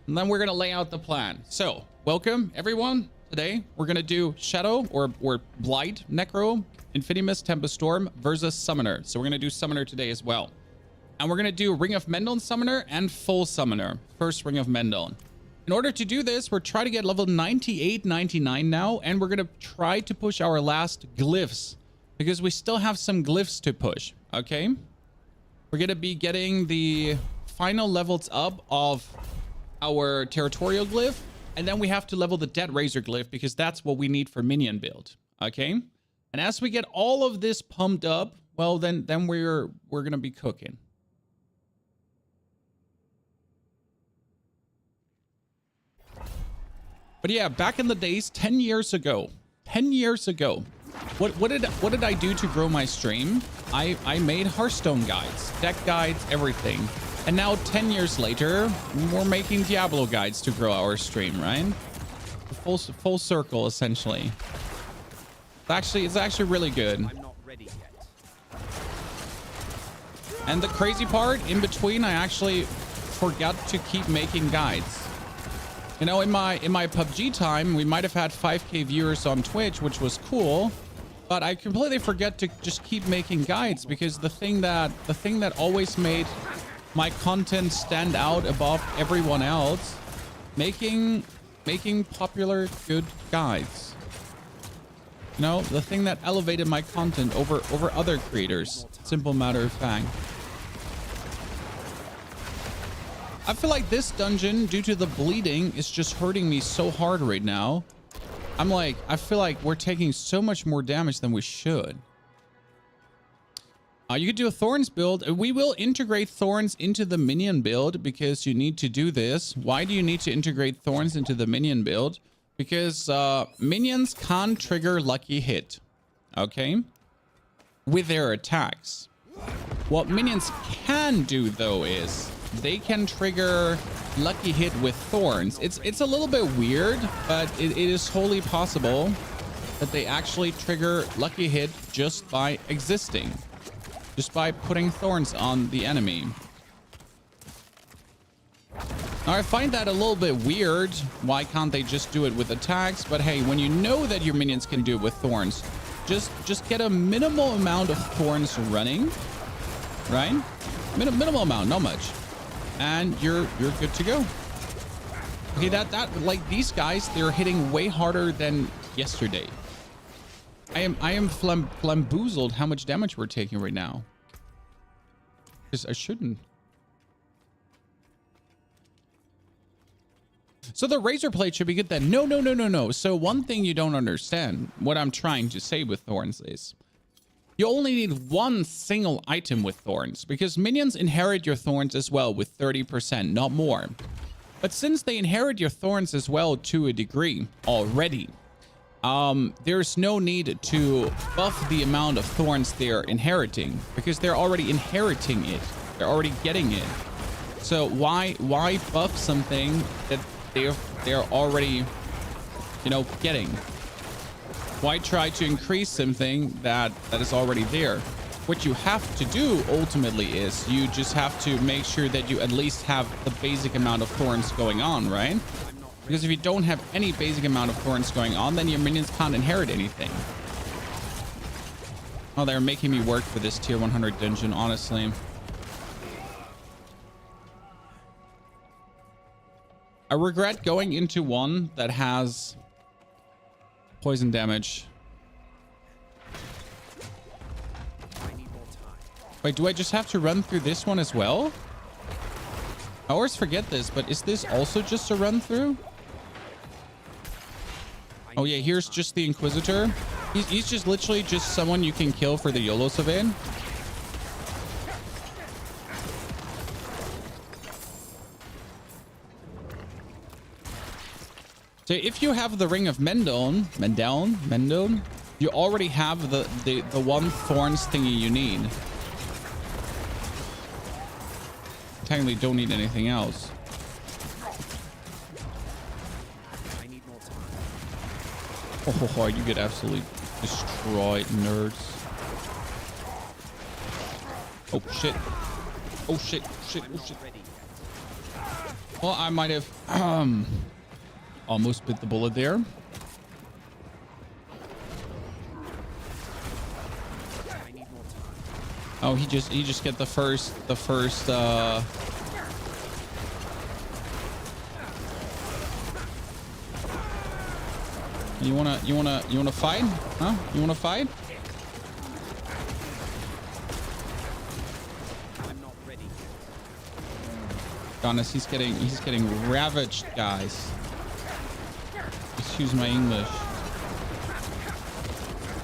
and then we're gonna lay out the plan. So welcome everyone. Today we're gonna do Shadow or Blight Necro Infinimist Tempest Storm versus Summoner. So we're gonna do Summoner today as well, and we're gonna do Ring of Mendon Summoner and Full Summoner. First Ring of Mendon. In order to do this, we're trying to get level 98, 99 now, and we're gonna try to push our last glyphs because we still have some glyphs to push. Okay, we're gonna be getting the final levels up of our territorial glyph, and then we have to level the Dead Razor glyph because that's what we need for minion build. Okay, and as we get all of this pumped up, well, then we're gonna be cooking. But yeah, back in the days, 10 years ago, what did I do to grow my stream? I made Hearthstone guides, deck guides, everything. And now 10 years later, we're making Diablo guides to grow our stream, right? Full circle, essentially. It's actually really good. I'm not ready yet. And the crazy part, in between, I actually forgot to keep making guides. You know, in my PUBG time, we might have had 5K viewers on Twitch, which was cool, but I completely forget to just keep making guides because the thing that always made my content stand out above everyone else, making popular good guides. You know, the thing that elevated my content over other creators. Simple matter of fact. I feel like this dungeon, due to the bleeding, is just hurting me so hard right now. I feel like we're taking so much more damage than we should. You could do a Thorns build. We will integrate Thorns into the minion build because you need to do this. Why do you need to integrate Thorns into the minion build? Because minions can't trigger Lucky Hit, okay, with their attacks. What minions can do, though, is they can trigger Lucky Hit with Thorns. It's a little bit weird, but it is wholly possible that they actually trigger Lucky Hit just by existing, just by putting Thorns on the enemy. Now, I find that a little bit weird. Why can't they just do it with attacks? But hey, when you know that your minions can do it with Thorns, just get a minimal amount of Thorns running, right? Minimal amount, not much, and you're good to go. Okay, that like these guys, they're hitting way harder than yesterday. I am flamboozled how much damage we're taking right now. Because I shouldn't. So the razor plate should be good then. No. So one thing you don't understand, what I'm trying to say with Thorns is, you only need one single item with Thorns, because minions inherit your Thorns as well with 30%, not more. But since they inherit your Thorns as well to a degree already, there's no need to buff the amount of Thorns they're inheriting, because they're already inheriting it. They're already getting it. So why buff something that they're already, you know, getting? Why try to increase something that is already there? What you have to do ultimately is you just have to make sure that you at least have the basic amount of Thorns going on, right? Because if you don't have any basic amount of Thorns going on, then your minions can't inherit anything. Oh, they're making me work for this tier 100 dungeon, honestly. I regret going into one that has poison damage. Wait, do I just have to run through this one as well? I always forget this, but is this also just a run through? Oh yeah, here's just the Inquisitor. He's just literally just someone you can kill for the YOLO Savane. So if you have the Ring of Mendon, you already have the one Thorns thingy you need. Technically don't need anything else. I need more time. Oh, you get absolutely destroyed, nerds. Oh shit. Oh shit. Well, I might have almost bit the bullet there. I need more time. Oh, he just get the first You wanna fight? Huh? You wanna fight? I'm not ready yet. Honest, he's getting ravaged, guys. Excuse my English.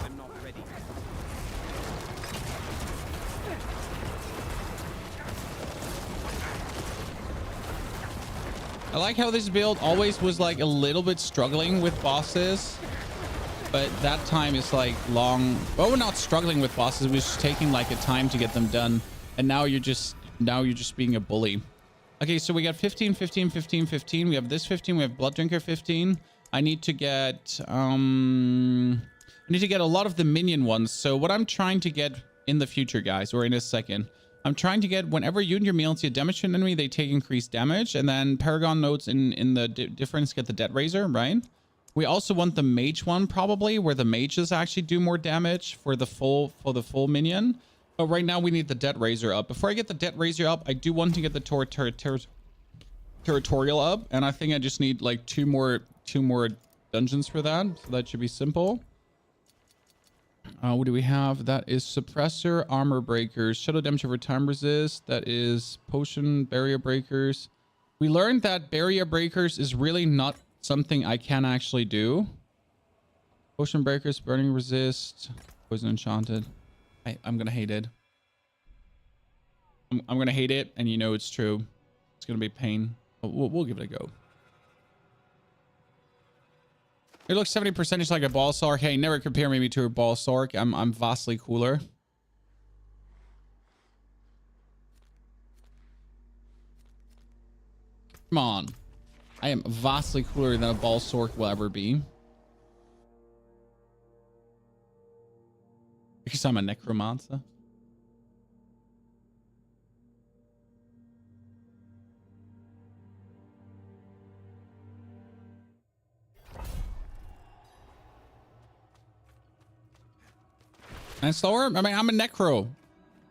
I'm not ready. I like how this build always was like a little bit struggling with bosses, but that time is like long. Well, we're not struggling with bosses. We're just taking like a time to get them done. And now you're just being a bully. Okay, so we got 15, 15, 15, 15. We have this 15. We have Blood Drinker 15. I need to get a lot of the minion ones. So what I'm trying to get in the future, guys, or in a second, I'm trying to get whenever you and your minions get damage to an enemy, they take increased damage. And then Paragon nodes in the difference get the Dead Razor, right? We also want the mage one probably, where the mages actually do more damage for the full minion. But right now we need the Dead Razor up. Before I get the Dead Razor up, I do want to get the territorial up, and I think I just need like two more dungeons for that. So that should be simple. What do we have? That is suppressor, armor breakers, shadow damage over time resist. That is potion, barrier breakers. We learned that barrier breakers is really not something I can actually do. Potion breakers, burning resist, poison enchanted. I'm gonna hate it. I'm gonna hate it, and you know it's true. It's gonna be pain. But we'll give it a go. It looks 70% like a ball sork. Hey, never compare me to a ball sork. I'm vastly cooler. Come on. I am vastly cooler than a ball sork will ever be. Because I'm a necromancer. And slower? I mean, I'm a necro.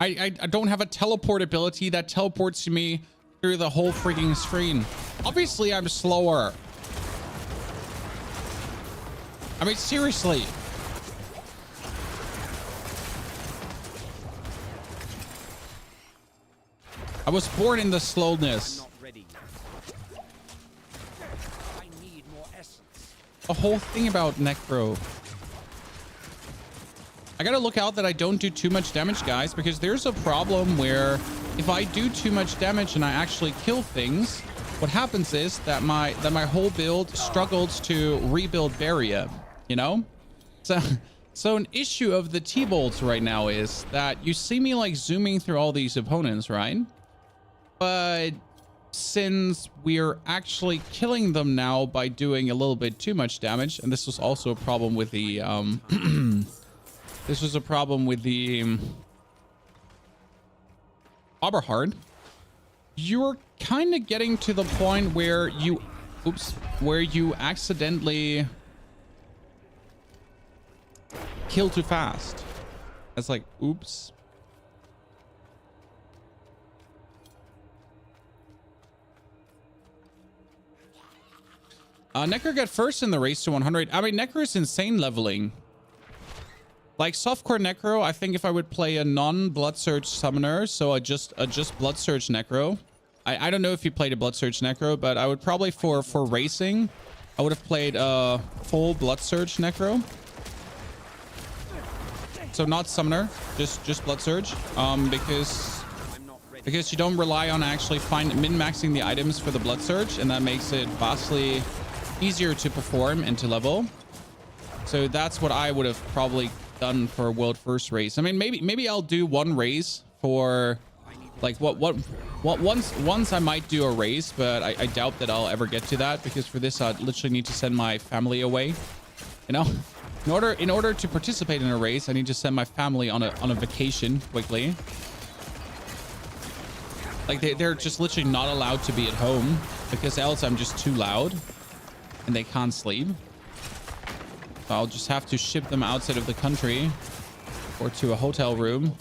I don't have a teleport ability that teleports me through the whole freaking screen. Obviously, I'm slower. I mean, seriously. I was born in the slowness. I'm not ready yet. I need more essence. The whole thing about Necro. I gotta look out that I don't do too much damage, guys, because there's a problem where if I do too much damage and I actually kill things, what happens is that my whole build struggles to rebuild barrier, you know? So an issue of the T-bolts right now is that you see me like zooming through all these opponents, right? But since we're actually killing them now by doing a little bit too much damage, and this was also a problem with the this was a problem with the Aberhard. You're kind of getting to the point where you accidentally kill too fast. That's like, oops. Necro got first in the race to 100. I mean, Necro is insane leveling. Like softcore Necro, I think if I would play a non-Blood Surge summoner, so just Blood Surge Necro. I don't know if you played a Blood Surge Necro, but I would probably for racing, I would have played a full Blood Surge Necro. So not summoner, just Blood Surge, because you don't rely on actually min-maxing the items for the Blood Surge, and that makes it vastly easier to perform and to level. So that's what I would have probably done for a world first race. I mean, maybe I'll do one race for like once I might do a race, but I doubt that I'll ever get to that, because for this I literally need to send my family away, you know. In order to participate in a race, I need to send my family on a vacation quickly. Like they're just literally not allowed to be at home because else I'm just too loud and they can't sleep. So I'll just have to ship them outside of the country or to a hotel room.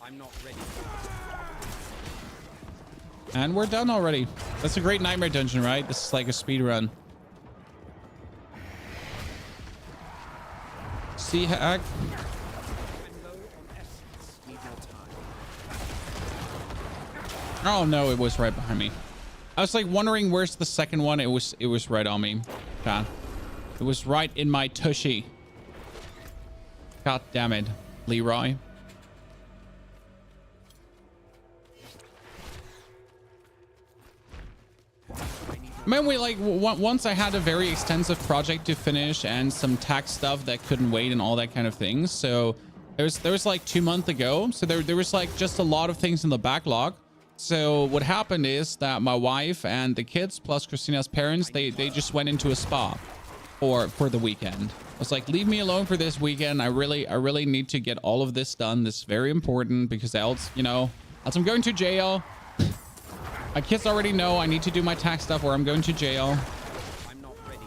I'm not ready. And we're done already. That's a great nightmare dungeon, right? This is like a speed run. See hack. Oh no, it was right behind me. I was like wondering where's the second one. It was right on me. God. It was right in my tushy. God damn it, Leroy. I mean, once I had a very extensive project to finish and some tax stuff that couldn't wait and all that kind of things. So there was like 2 months ago. So there was like just a lot of things in the backlog. So what happened is that my wife and the kids plus Christina's parents, they just went into a spa for the weekend. I was like, leave me alone for this weekend. I really need to get all of this done. This is very important because else, you know, else I'm going to jail. My kids already know I need to do my tax stuff or I'm going to jail. I'm not ready.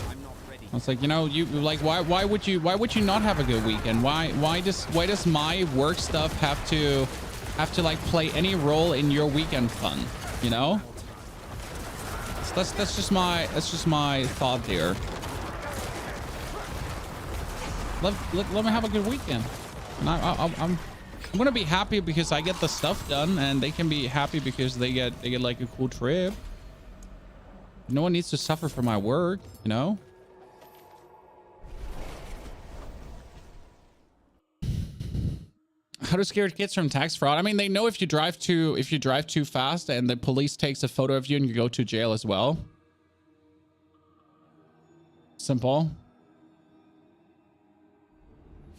I'm not ready. I was like, you know, you like why would you not have a good weekend? Why does my work stuff have to like play any role in your weekend fun? You know? So that's just my thought there. Let me have a good weekend. And I'm gonna be happy because I get the stuff done, and they can be happy because they get like a cool trip. No one needs to suffer for my work, you know. How to scare kids from tax fraud? I mean, they know if you drive too fast and the police takes a photo of you and you go to jail as well. Simple.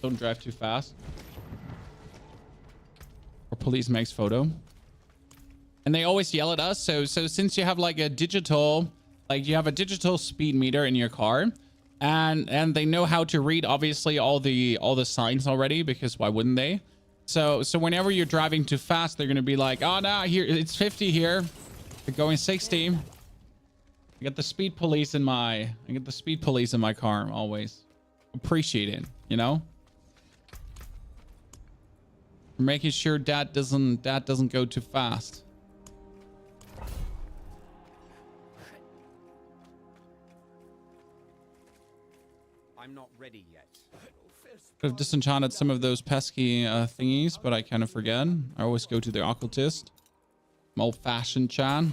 Don't drive too fast. Or police makes photo. And they always yell at us. So since you have like a digital, you have a digital speed meter in your car, and they know how to read obviously all the signs already, because why wouldn't they? So whenever you're driving too fast, they're gonna be like, oh no, here it's 50 here. You're going 60. I get the speed police in my car always. Appreciate it, you know? Making sure dad doesn't go too fast. I'm not ready yet. I've disenchanted some of those pesky thingies, but I kind of forget. I always go to the occultist. I'm old-fashioned Chan.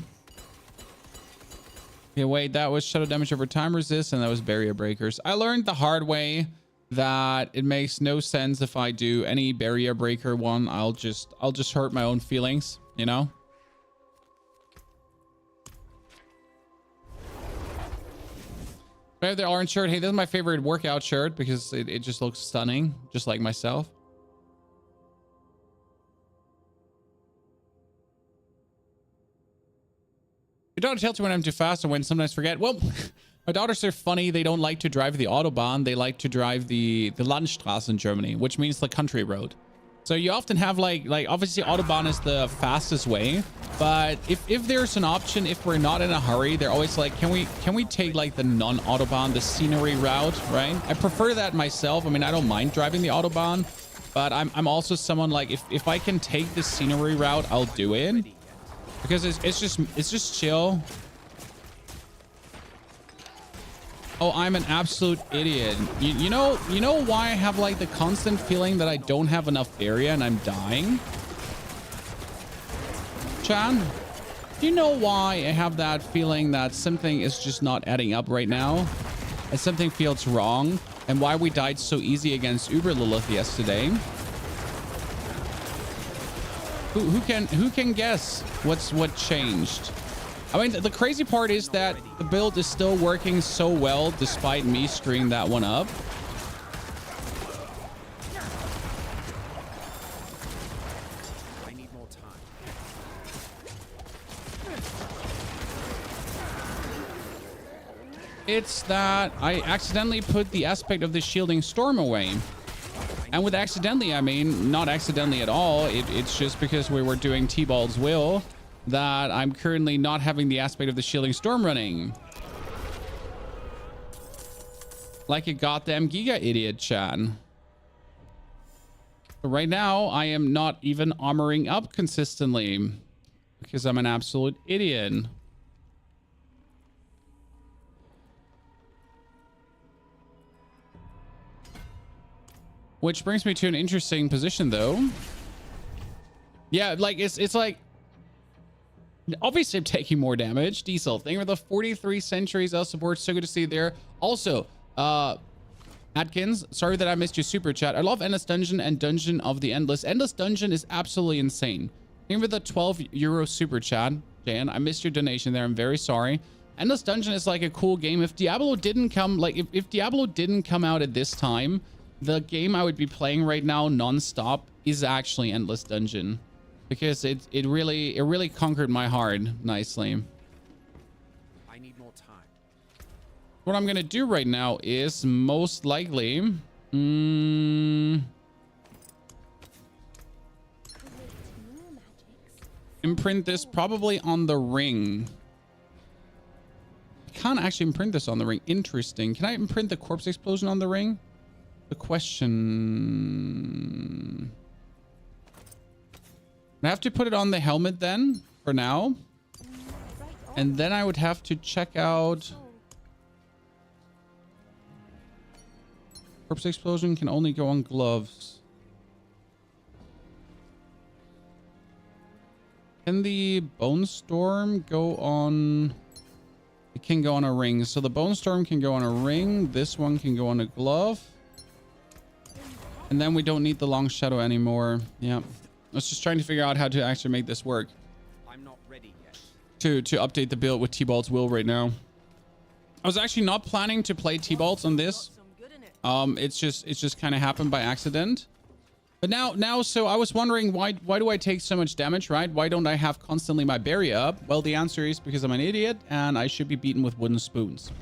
Yeah, wait, that was shadow damage over time resist, and that was barrier breakers. I learned the hard way that it makes no sense if I do any barrier breaker one. I'll just hurt my own feelings, you know. I have the orange shirt. Hey, this is my favorite workout shirt because it just looks stunning, just like myself. Your daughter tells me when I'm too fast and when sometimes forget. Well, my daughters are funny. They don't like to drive the Autobahn. They like to drive the Landstraße in Germany, which means the country road. So you often have like obviously Autobahn is the fastest way, but if there's an option, if we're not in a hurry, they're always like, can we take like the non-Autobahn, the scenery route, right? I prefer that myself. I mean, I don't mind driving the Autobahn, but I'm also someone like if I can take the scenery route, I'll do it because it's just chill. Oh, I'm an absolute idiot. You know why I have like the constant feeling that I don't have enough area and I'm dying? Chan, do you know why I have that feeling that something is just not adding up right now? And something feels wrong? And why we died so easy against Uber Lilith yesterday? Who can guess what changed? I mean, the crazy part is that the build is still working so well despite me screwing that one up. It's that I accidentally put the aspect of the shielding storm away. And with accidentally, I mean, not accidentally at all. It's just because we were doing T-Ball's will that I'm currently not having the aspect of the shielding storm running. Like a goddamn giga idiot, chat. So right now, I am not even armoring up consistently because I'm an absolute idiot. Which brings me to an interesting position, though. Yeah, like it's like obviously I'm taking more damage. Diesel, thank you for the 43 centuries of support. So good to see you there. Also, Atkins, sorry that I missed your super chat. I love Endless Dungeon and Dungeon of the Endless. Endless Dungeon is absolutely insane. Thank you for the 12 euro super chat, Jan. I missed your donation there. I'm very sorry. Endless Dungeon is like a cool game. If Diablo didn't come, like if Diablo didn't come out at this time, the game I would be playing right now non-stop is actually Endless Dungeon, because it really conquered my heart nicely. I need more time. What I'm gonna do right now is most likely imprint this probably on the ring. I can't actually imprint this on the ring. Interesting. Can I imprint the corpse explosion on the ring? The question. I have to put it on the helmet then for now, and then I would have to check out. Corpse explosion can only go on gloves. Can the bone storm go on? It can go on a ring. So the bone storm can go on a ring. This one can go on a glove. And then we don't need the long shadow anymore. Yeah. I was just trying to figure out how to actually make this work. I'm not ready yet. To update the build with T-Ball's will right now. I was actually not planning to play T-Balls on this. It's just kind of happened by accident. But now, so I was wondering why do I take so much damage, right? Why don't I have constantly my barrier up? Well, the answer is because I'm an idiot and I should be beaten with wooden spoons.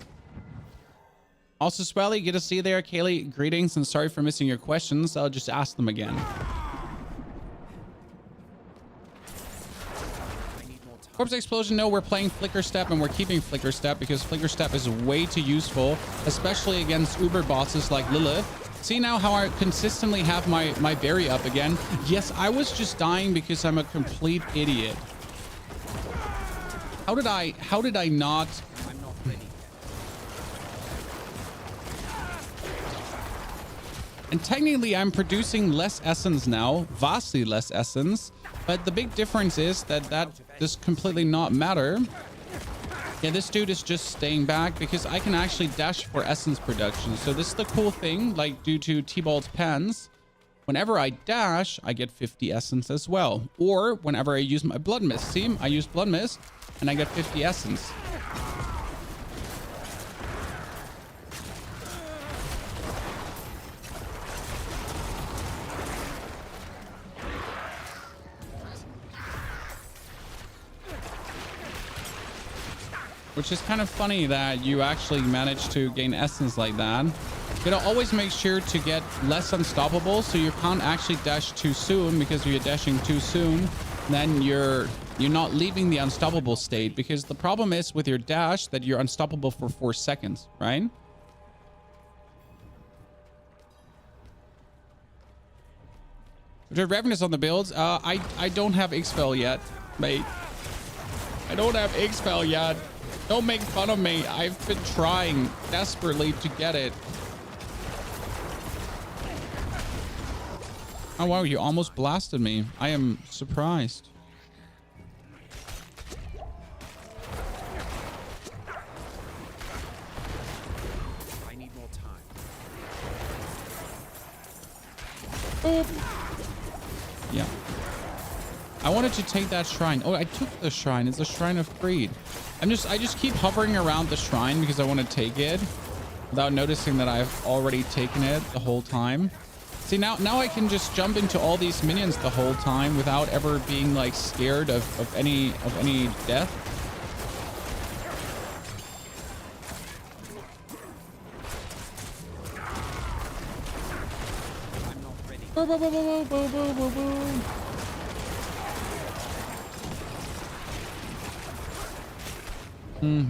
Also, Swelly, good to see you there. Kaylee, greetings and sorry for missing your questions. I'll just ask them again. Corpse explosion, no, we're playing flicker step and we're keeping flicker step because flicker step is way too useful, especially against uber bosses like Lilith. See now how I consistently have my berry up again? Yes, I was just dying because I'm a complete idiot. How did I not? I'm not ready yet. And technically I'm producing less essence now, vastly less essence. But the big difference is that does completely not matter. Yeah, this dude is just staying back because I can actually dash for essence production. So this is the cool thing, like due to T-Ball's pens, whenever I dash, I get 50 essence as well. Or whenever I use my blood mist. See, I use blood mist and I get 50 essence. Which is kind of funny that you actually manage to gain essence like that. You gotta always make sure to get less unstoppable so you can't actually dash too soon, because if you're dashing too soon, then you're not leaving the unstoppable state, because the problem is with your dash that you're unstoppable for 4 seconds, right? The revenues on the builds, I don't have X-Spell yet, mate. I don't have X-Spell yet. Don't make fun of me. I've been trying desperately to get it. Oh, wow. You almost blasted me. I am surprised. I need more time. Boop. Yeah. I wanted to take that shrine. Oh, I took the shrine. It's a shrine of greed. I just keep hovering around the shrine because I want to take it without noticing that I've already taken it the whole time. See, now I can just jump into all these minions the whole time without ever being like scared of any death.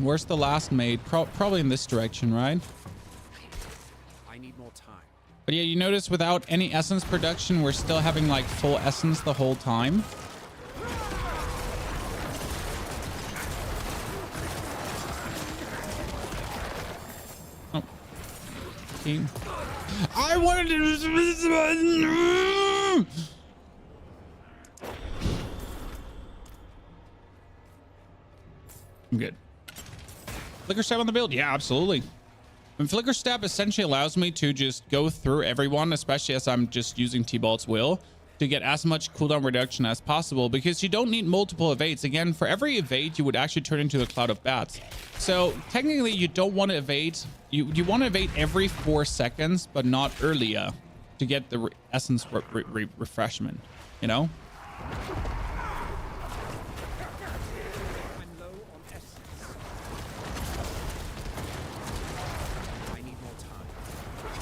Where's the last mate? Probably in this direction, right? I need more time. But yeah, you notice without any essence production, we're still having like full essence the whole time. Oh. Team. I wanted to... I'm good. Flicker stab on the build? Yeah, absolutely. And Flicker stab essentially allows me to just go through everyone, especially as I'm just using T-Bolt's will, to get as much cooldown reduction as possible, because you don't need multiple evades. Again, for every evade, you would actually turn into a cloud of bats. So technically, you don't want to evade. You want to evade every 4 seconds, but not earlier, to get the essence refreshment, you know?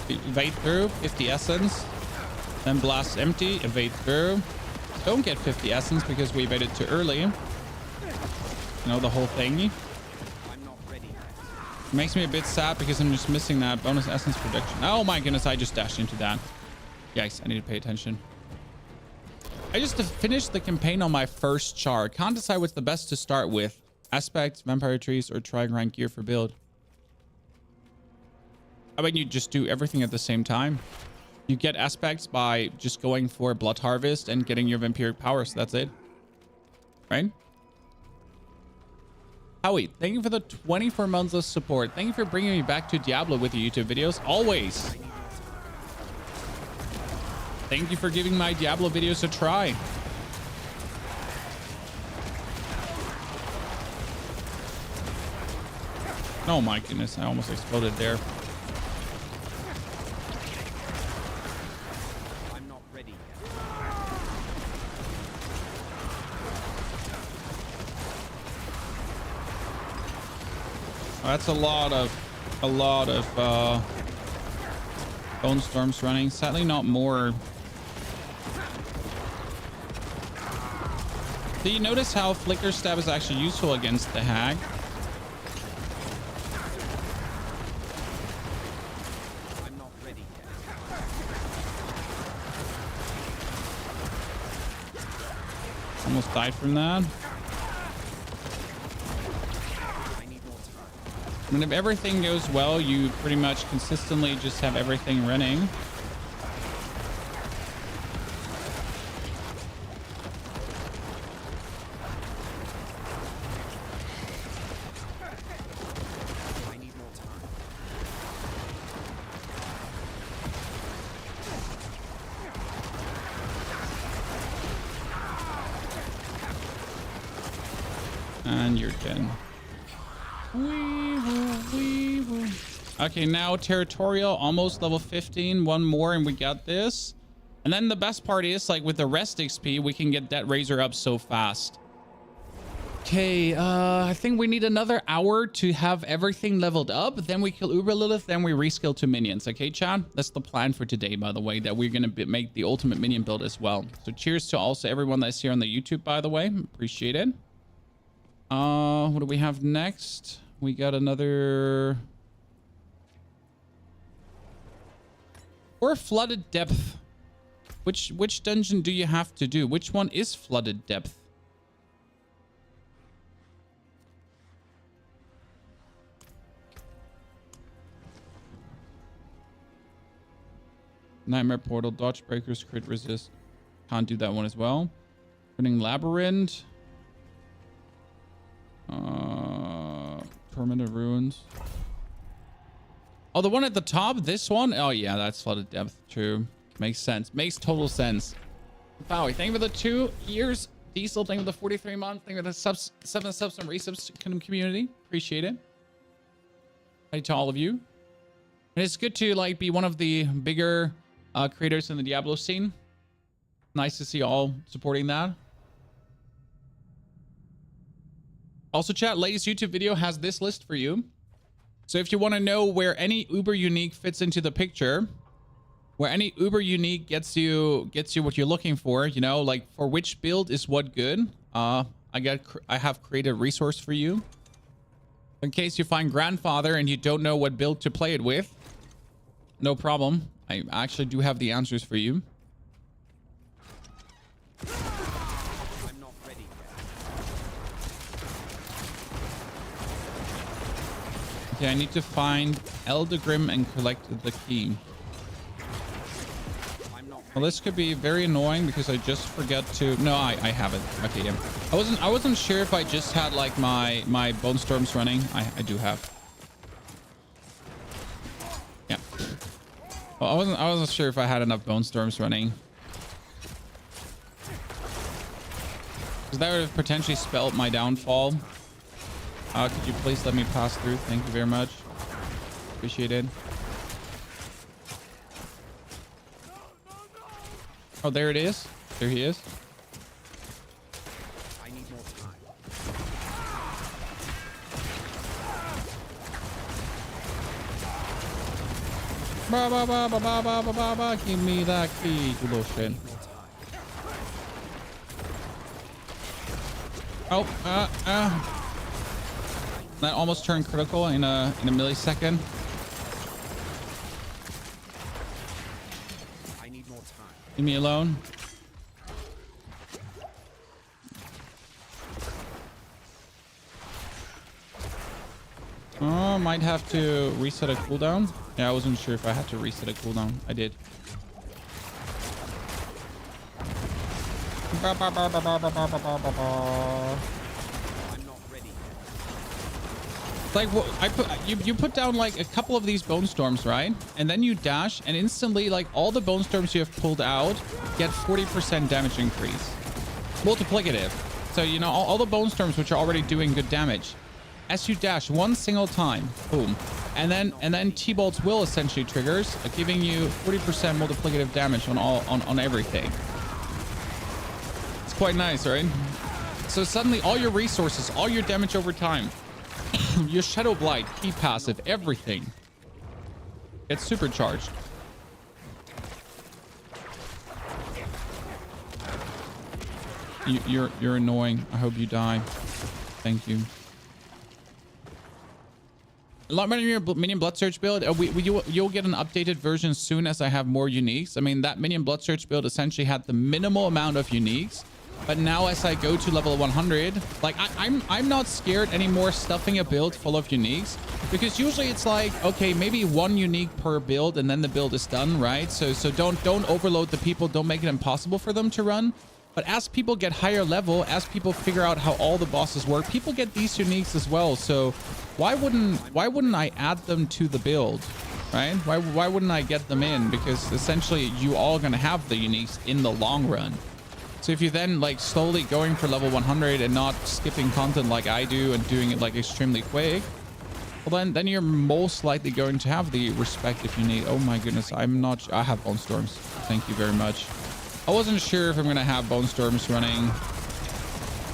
Evade through, 50 essence, then blast empty, evade through. Don't get 50 essence because we evaded too early. You know, the whole thing. I'm not ready. Makes me a bit sad because I'm just missing that bonus essence prediction. Oh my goodness, I just dashed into that. Yikes, I need to pay attention. I just finished the campaign on my first char. Can't decide what's the best to start with. Aspects, vampire trees, or try grind gear for build. I mean, you just do everything at the same time. You get aspects by just going for blood harvest and getting your vampiric powers. So that's it. Right? Howie, thank you for the 24 months of support. Thank you for bringing me back to Diablo with your YouTube videos. Always. Thank you for giving my Diablo videos a try. Oh my goodness, I almost exploded there. That's a lot of bone storms running. Sadly, not more. Do you notice how flicker stab is actually useful against the hag? I'm not ready yet. Almost died from that. I mean, if everything goes well, you pretty much consistently just have everything running. I need more time. And you're dead. Okay, now territorial, almost level 15. One more and we got this. And then the best part is, like, with the rest XP, we can get that razor up so fast. Okay, I think we need another hour to have everything leveled up. Then we kill Uber Lilith, then we reskill to minions. Okay, Chad? That's the plan for today, by the way, that we're going to make the ultimate minion build as well. So cheers to also everyone that's here on the YouTube, by the way. Appreciate it. What do we have next? We got another... Or flooded depth. Which dungeon do you have to do? Which one is flooded depth? Nightmare portal, dodge breakers, crit resist. Can't do that one as well. Turning labyrinth. Tormented ruins. Oh, the one at the top, this one? Oh yeah, that's flooded depth. True. Makes sense. Makes total sense. Bowie, thank you for the 2 years. Diesel, thank you for the 43 months. Thank you for the 7 subs and resubs community. Appreciate it. Hi to all of you. And it's good to like be one of the bigger creators in the Diablo scene. Nice to see all supporting that. Also, chat, latest YouTube video has this list for you. So if you want to know where any Uber unique fits into the picture, where any uber unique gets you what you're looking for, you know, like for which build is what good. I have created a resource for you in case you find grandfather and you don't know what build to play it with. No problem. I actually do have the answers for you. I'm not ready yet. Okay, I need to find Eldegrim and collect the key. Well, this could be very annoying because I just forget to... No, I haven't. Okay, yeah. I wasn't sure if I just had like my bone storms running. I do have. Yeah. Well, I wasn't sure if I had enough bone storms running. Because that would have potentially spelled my downfall. Could you please let me pass through? Thank you very much. Appreciate it. Oh, there it is. There he is. I need more time. Ba ba ba ba ba ba ba ba ba. Give me that key, you little shit. Oh, that almost turned critical in a millisecond. I need more time. Leave me alone. Oh, might have to reset a cooldown. Yeah, I wasn't sure if I had to reset a cooldown. I did. I'm not ready yet. Like what you put down like a couple of these bone storms, right? And then you dash and instantly like all the bone storms you have pulled out get 40% damage increase. Multiplicative. So, you know, all the bone storms which are already doing good damage. As you dash one single time, boom. And then T-Bolt's will essentially triggers, giving you 40% multiplicative damage on everything. It's quite nice, right? So suddenly all your resources, all your damage over time, your Shadow Blight, key passive, everything gets supercharged. You're annoying. I hope you die. Thank you. A lot many minion blood search build. You'll get an updated version soon as I have more uniques. I mean, that minion blood search build essentially had the minimal amount of uniques, but now as I go to level 100, like I'm not scared anymore stuffing a build full of uniques, because usually it's like, okay, maybe one unique per build and then the build is done, right? So don't overload the people, don't make it impossible for them to run. But as people get higher level, as people figure out how all the bosses work, people get these uniques as well. So why wouldn't I add them to the build, right? Why wouldn't I get them in? Because essentially you all gonna have the uniques in the long run. So if you then like slowly going for level 100 and not skipping content like I do and doing it like extremely quick, well then you're most likely going to have the respect if you need. Oh my goodness, I have bone storms. Thank you very much. I wasn't sure if I'm gonna have bone storms running.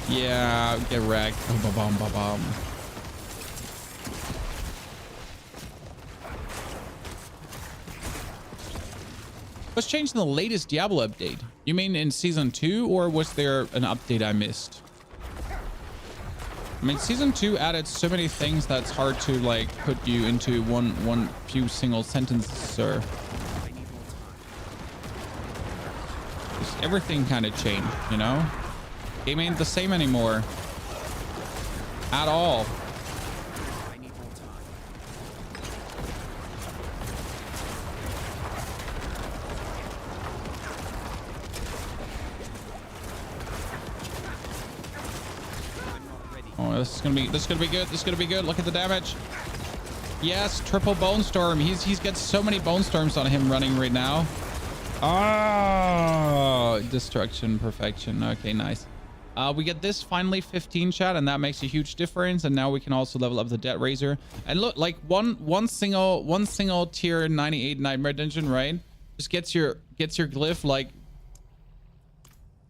Yeah, get wrecked. Ba-bum. What's changed in the latest Diablo update? You mean in season 2, or was there an update I missed? I mean, season 2 added so many things that's hard to like put you into one few single sentences, sir. Just everything kind of changed, you know? Game ain't the same anymore. At all. Oh, this is gonna be good. This is gonna be good. Look at the damage. Yes, triple bone storm. He's got so many bone storms on him running right now. Oh, destruction, perfection. Okay, nice. We get this finally 15 chat, and that makes a huge difference. And now we can also level up the Debt Razor. And look, like one single tier 98 Nightmare Dungeon, right? Just gets your glyph like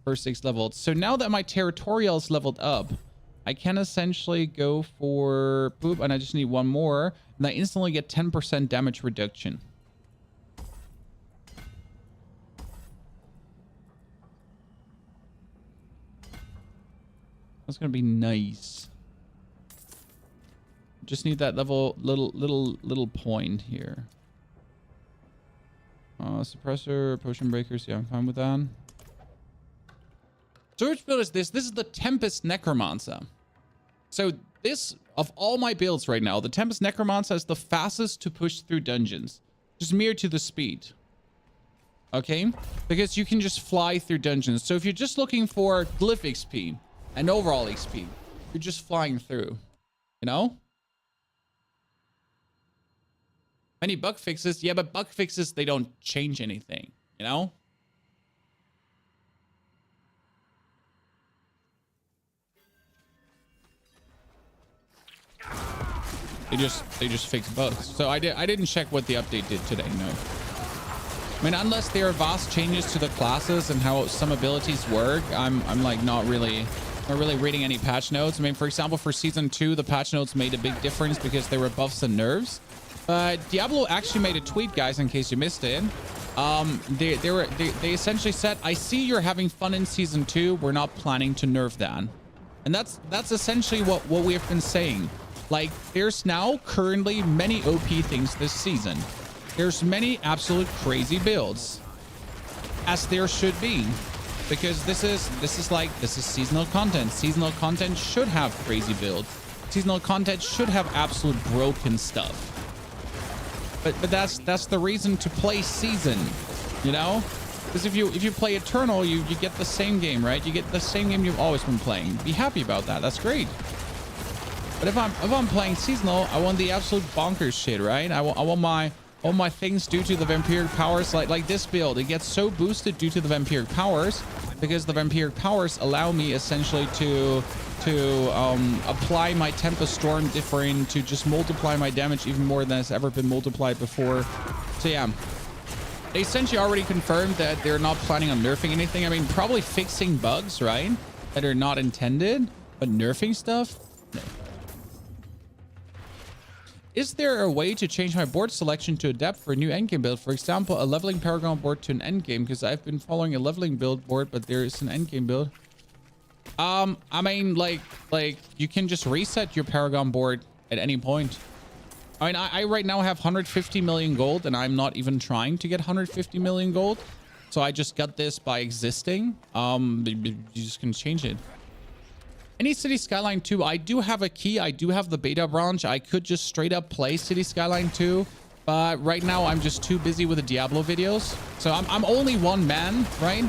first 6 leveled. So now that my territorial is leveled up, I can essentially go for boop, and I just need one more, and I instantly get 10% damage reduction. That's gonna be nice. Just need that level little point here. Suppressor, potion breakers. Yeah, I'm fine with that. So which build is this? This is the Tempest Necromancer. So this, of all my builds right now, the Tempest Necromancer is the fastest to push through dungeons. Just mere to the speed. Okay? Because you can just fly through dungeons. So if you're just looking for Glyph XP and overall XP, you're just flying through. You know? Many bug fixes. Yeah, but bug fixes, they don't change anything. You know? They just fix bugs. So I didn't check what the update did today. No. I mean, unless there are vast changes to the classes and how some abilities work, I'm like not really reading any patch notes. I mean, for example, for season 2, the patch notes made a big difference because there were buffs and nerfs. But Diablo actually made a tweet, guys, in case you missed it. They essentially said, "I see you're having fun in season 2. We're not planning to nerf that." And that's essentially what we have been saying. Like, there's now currently many OP things this season. There's many absolute crazy builds, as there should be, because this is seasonal content. Seasonal content should have crazy builds. Seasonal content should have absolute broken stuff. But that's the reason to play season, you know? Because if you play Eternal, you get the same game, right? You get the same game you've always been playing. Be happy about that. That's great. But if I'm playing seasonal, I want the absolute bonkers shit, right? I want my things due to the vampiric powers, like this build. It gets so boosted due to the vampiric powers because the vampiric powers allow me essentially to apply my Tempest Storm different, to just multiply my damage even more than has ever been multiplied before. So yeah, they essentially already confirmed that they're not planning on nerfing anything. I mean, probably fixing bugs, right, that are not intended, but nerfing stuff, no. Is there a way to change my board selection to adapt for a new endgame build? For example, a leveling Paragon board to an endgame, because I've been following a leveling build board, but there is an endgame build. I mean, like you can just reset your Paragon board at any point. I mean, I right now have 150 million gold, and I'm not even trying to get 150 million gold. So I just got this by existing. You just can change it. Any City Skyline 2, I do have a key. I do have the beta branch. I could just straight up play City Skyline 2, but right now I'm just too busy with the Diablo videos. So I'm only one man, right?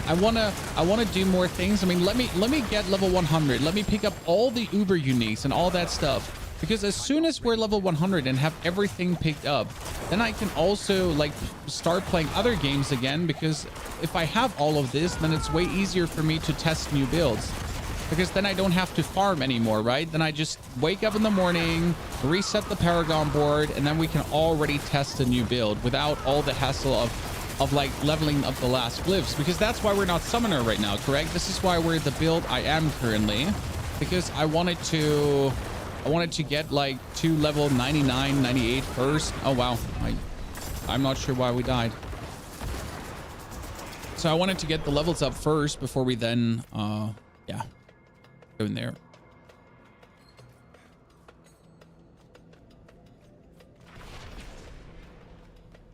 I wanna do more things. I mean, let me get level 100. Let me pick up all the Uber uniques and all that stuff. Because as soon as we're level 100 and have everything picked up, then I can also like start playing other games again. Because if I have all of this, then it's way easier for me to test new builds. Because then I don't have to farm anymore, right? Then I just wake up in the morning, reset the Paragon board, and then we can already test a new build without all the hassle of like leveling up the last glyphs. Because that's why we're not summoner right now, correct? This is why we're the build I am currently. Because I wanted to get like to level 99, 98 first. Oh wow, I'm not sure why we died. So I wanted to get the levels up first before we then yeah, go in there.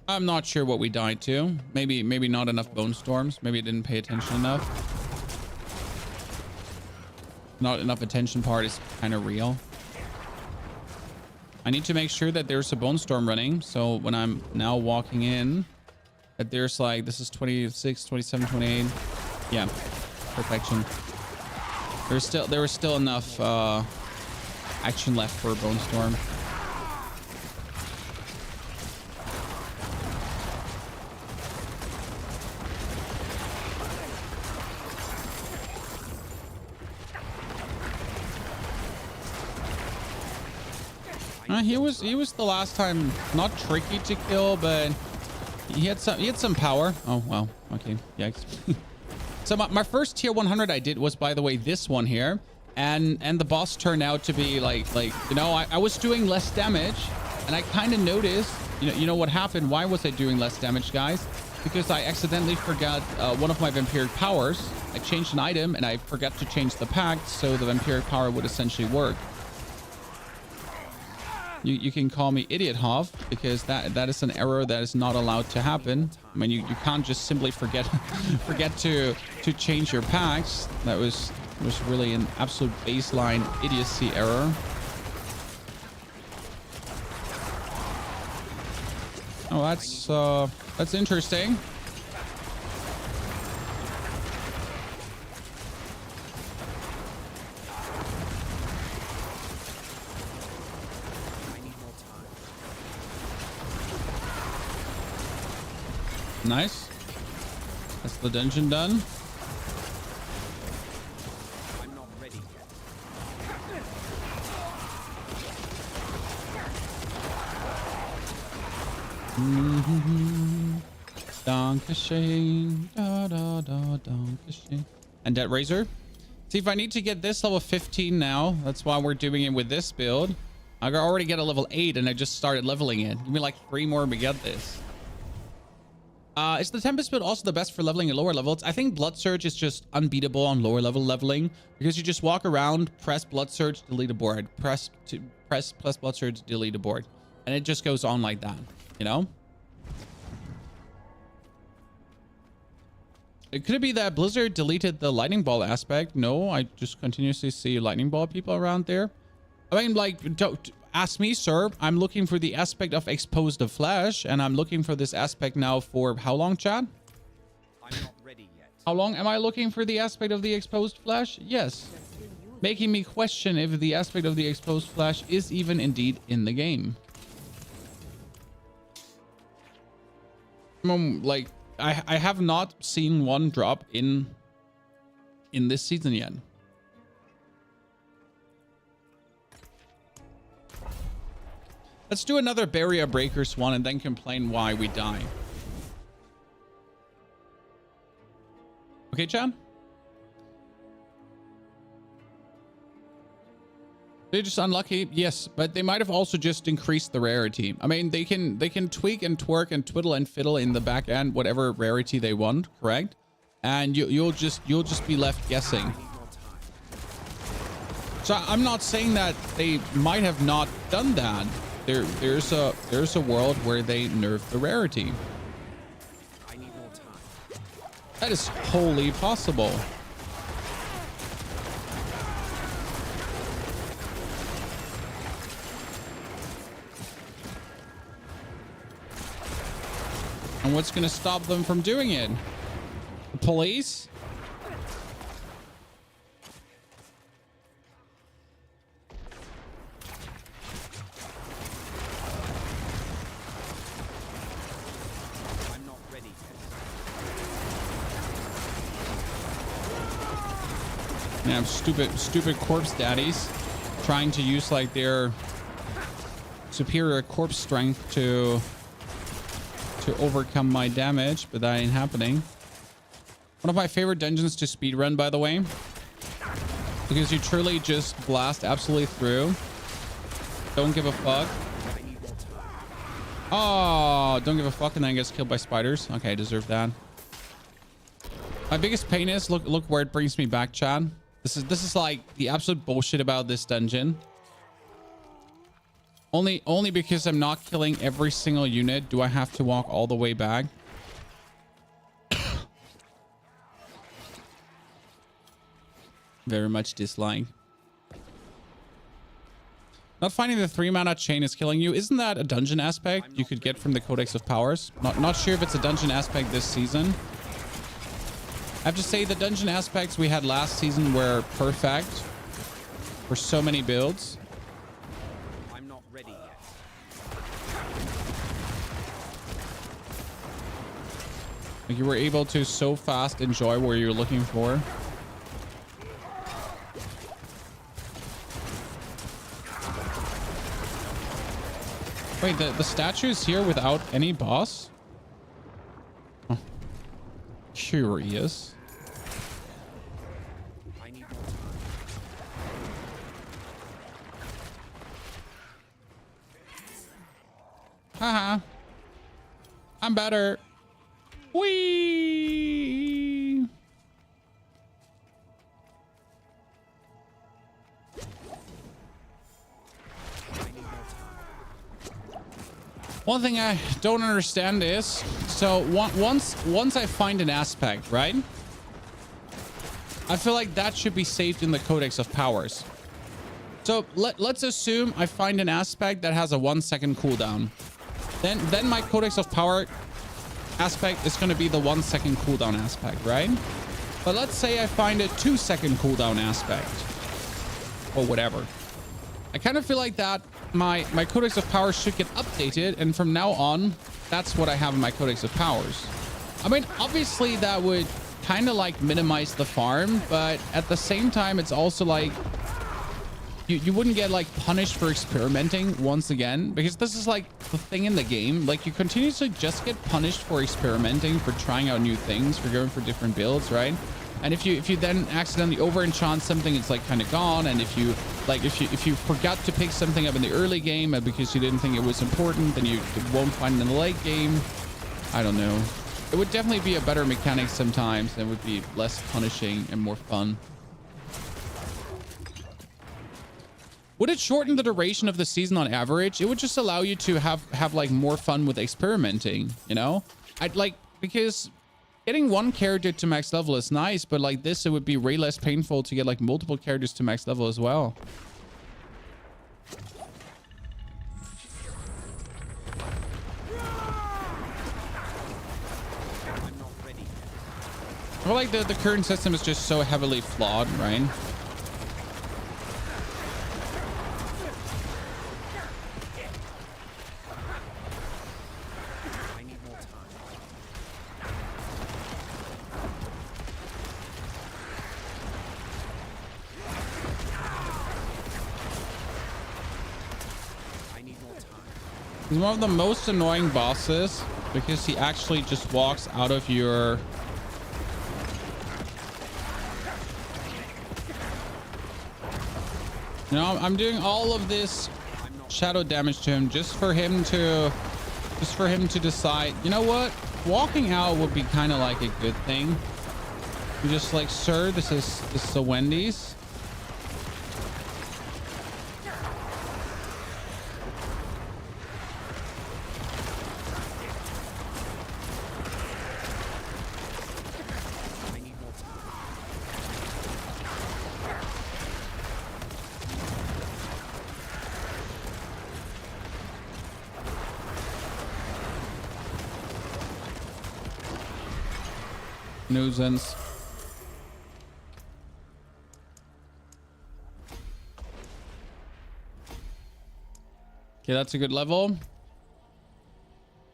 I'm not sure what we died to. Maybe not enough bone storms. Maybe I didn't pay attention enough. Not enough attention part is kind of real. I need to make sure that there's a bone storm running. So when I'm now walking in, that there's like, this is 26, 27, 28. Yeah, perfection. There was still enough action left for a bone storm. He was the last time not tricky to kill, but he had some power. Oh wow, okay, yikes. So my first tier 100 I did was, by the way, this one here, and the boss turned out to be like you know, I was doing less damage, and I kind of noticed, you know what happened. Why was I doing less damage, guys? Because I accidentally forgot one of my vampiric powers, I changed an item and I forgot to change the pact, so the vampiric power would essentially work. You can call me idiot Hoff, because that is an error that is not allowed to happen. I mean, you can't just simply forget to change your packs. That was really an absolute baseline idiocy error. Oh, that's interesting. Nice. That's the dungeon done. I'm not ready yet. Dankeschön. Da da da dankeschön. And Dead Razor. See, if I need to get this level 15 now, that's why we're doing it with this build. I already get a level 8 and I just started leveling it. Give me like 3 more to get this. Is the Tempest build also the best for leveling at lower levels? I think Blood Surge is just unbeatable on lower level leveling, because you just walk around, press Blood Surge, delete a board, press plus Blood Surge, delete a board, and it just goes on like that, you know? Could it be that Blizzard deleted the lightning ball aspect? No, I just continuously see lightning ball people around there. I mean, like, don't ask me, sir. I'm looking for the aspect of exposed of flesh, and I'm looking for this aspect now for how long, Chad? I'm not ready yet. How long am I looking for the aspect of the exposed flesh? Yes. Making me question if the aspect of the exposed flesh is even indeed in the game. Like, I have not seen one drop in this season yet. Let's do another Barrier Breakers one and then complain why we die. Okay, Chad? They're just unlucky, yes, but they might have also just increased the rarity. I mean, they can tweak and twerk and twiddle and fiddle in the back end whatever rarity they want, correct? And you'll just be left guessing. So I'm not saying that they might have not done that. There's a world where they nerf the rarity. I need more time. That is wholly possible. And what's going to stop them from doing it? The police? I'm not ready yet. Yeah, stupid corpse daddies trying to use like their superior corpse strength to overcome my damage, but that ain't happening. One of my favorite dungeons to speedrun, by the way, because you truly just blast absolutely through. Don't give a fuck. Oh, don't give a fuck, and then gets killed by spiders. Okay, I deserve that. My biggest pain is look where it brings me back, Chad. This is like the absolute bullshit about this dungeon. Only because I'm not killing every single unit do I have to walk all the way back. Very much dislike. Not finding the 3-mana chain is killing you. Isn't that a dungeon aspect you could get from the Codex of Powers? Not sure if it's a dungeon aspect this season. I have to say the dungeon aspects we had last season were perfect for so many builds. Like you were able to so fast enjoy where you're looking for. Wait, the statue is here without any boss? Oh. Curious. I need more time. Haha. I'm better. Whee! One thing I don't understand is, so once I find an aspect, right? I feel like that should be saved in the Codex of Powers. So let's assume I find an aspect that has a 1 second cooldown. Then my Codex of Power aspect is going to be the 1 second cooldown aspect, right? But let's say I find a 2 second cooldown aspect or whatever. I kind of feel like that my Codex of Powers should get updated, and from now on, that's what I have in my Codex of Powers. I mean, obviously that would kind of like minimize the farm, but at the same time, it's also like you wouldn't get like punished for experimenting once again, because this is like the thing in the game. Like, you continuously just get punished for experimenting, for trying out new things, for going for different builds, right? And if you then accidentally over enchant something, it's like kind of gone. And if you forgot to pick something up in the early game because you didn't think it was important, then you won't find it in the late game. I don't know. It would definitely be a better mechanic sometimes, and it would be less punishing and more fun. Would it shorten the duration of the season on average? It would just allow you to have like more fun with experimenting, you know? I'd like, because getting one character to max level is nice, but like this, it would be way less painful to get like multiple characters to max level as well. I feel like the current system is just so heavily flawed, right? He's one of the most annoying bosses because he actually just walks out of your... You know, I'm doing all of this shadow damage to him just for him to decide, you know what? Walking out would be kind of like a good thing. You're just like, sir, this is a Wendy's. Nuisance. Okay, that's a good level.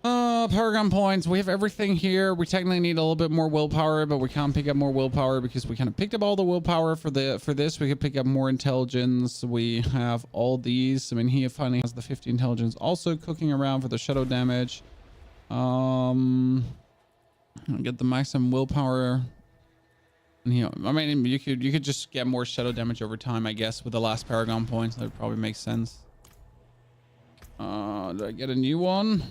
Paragon points. We have everything here. We technically need a little bit more willpower, but we can't pick up more willpower because we kind of picked up all the willpower for this. We could pick up more intelligence. We have all these. I mean, he finally has the 50 intelligence also cooking around for the shadow damage. Get the maximum willpower. And here, I mean, you could just get more shadow damage over time, I guess, with the last Paragon points. That would probably make sense. Do I get a new one?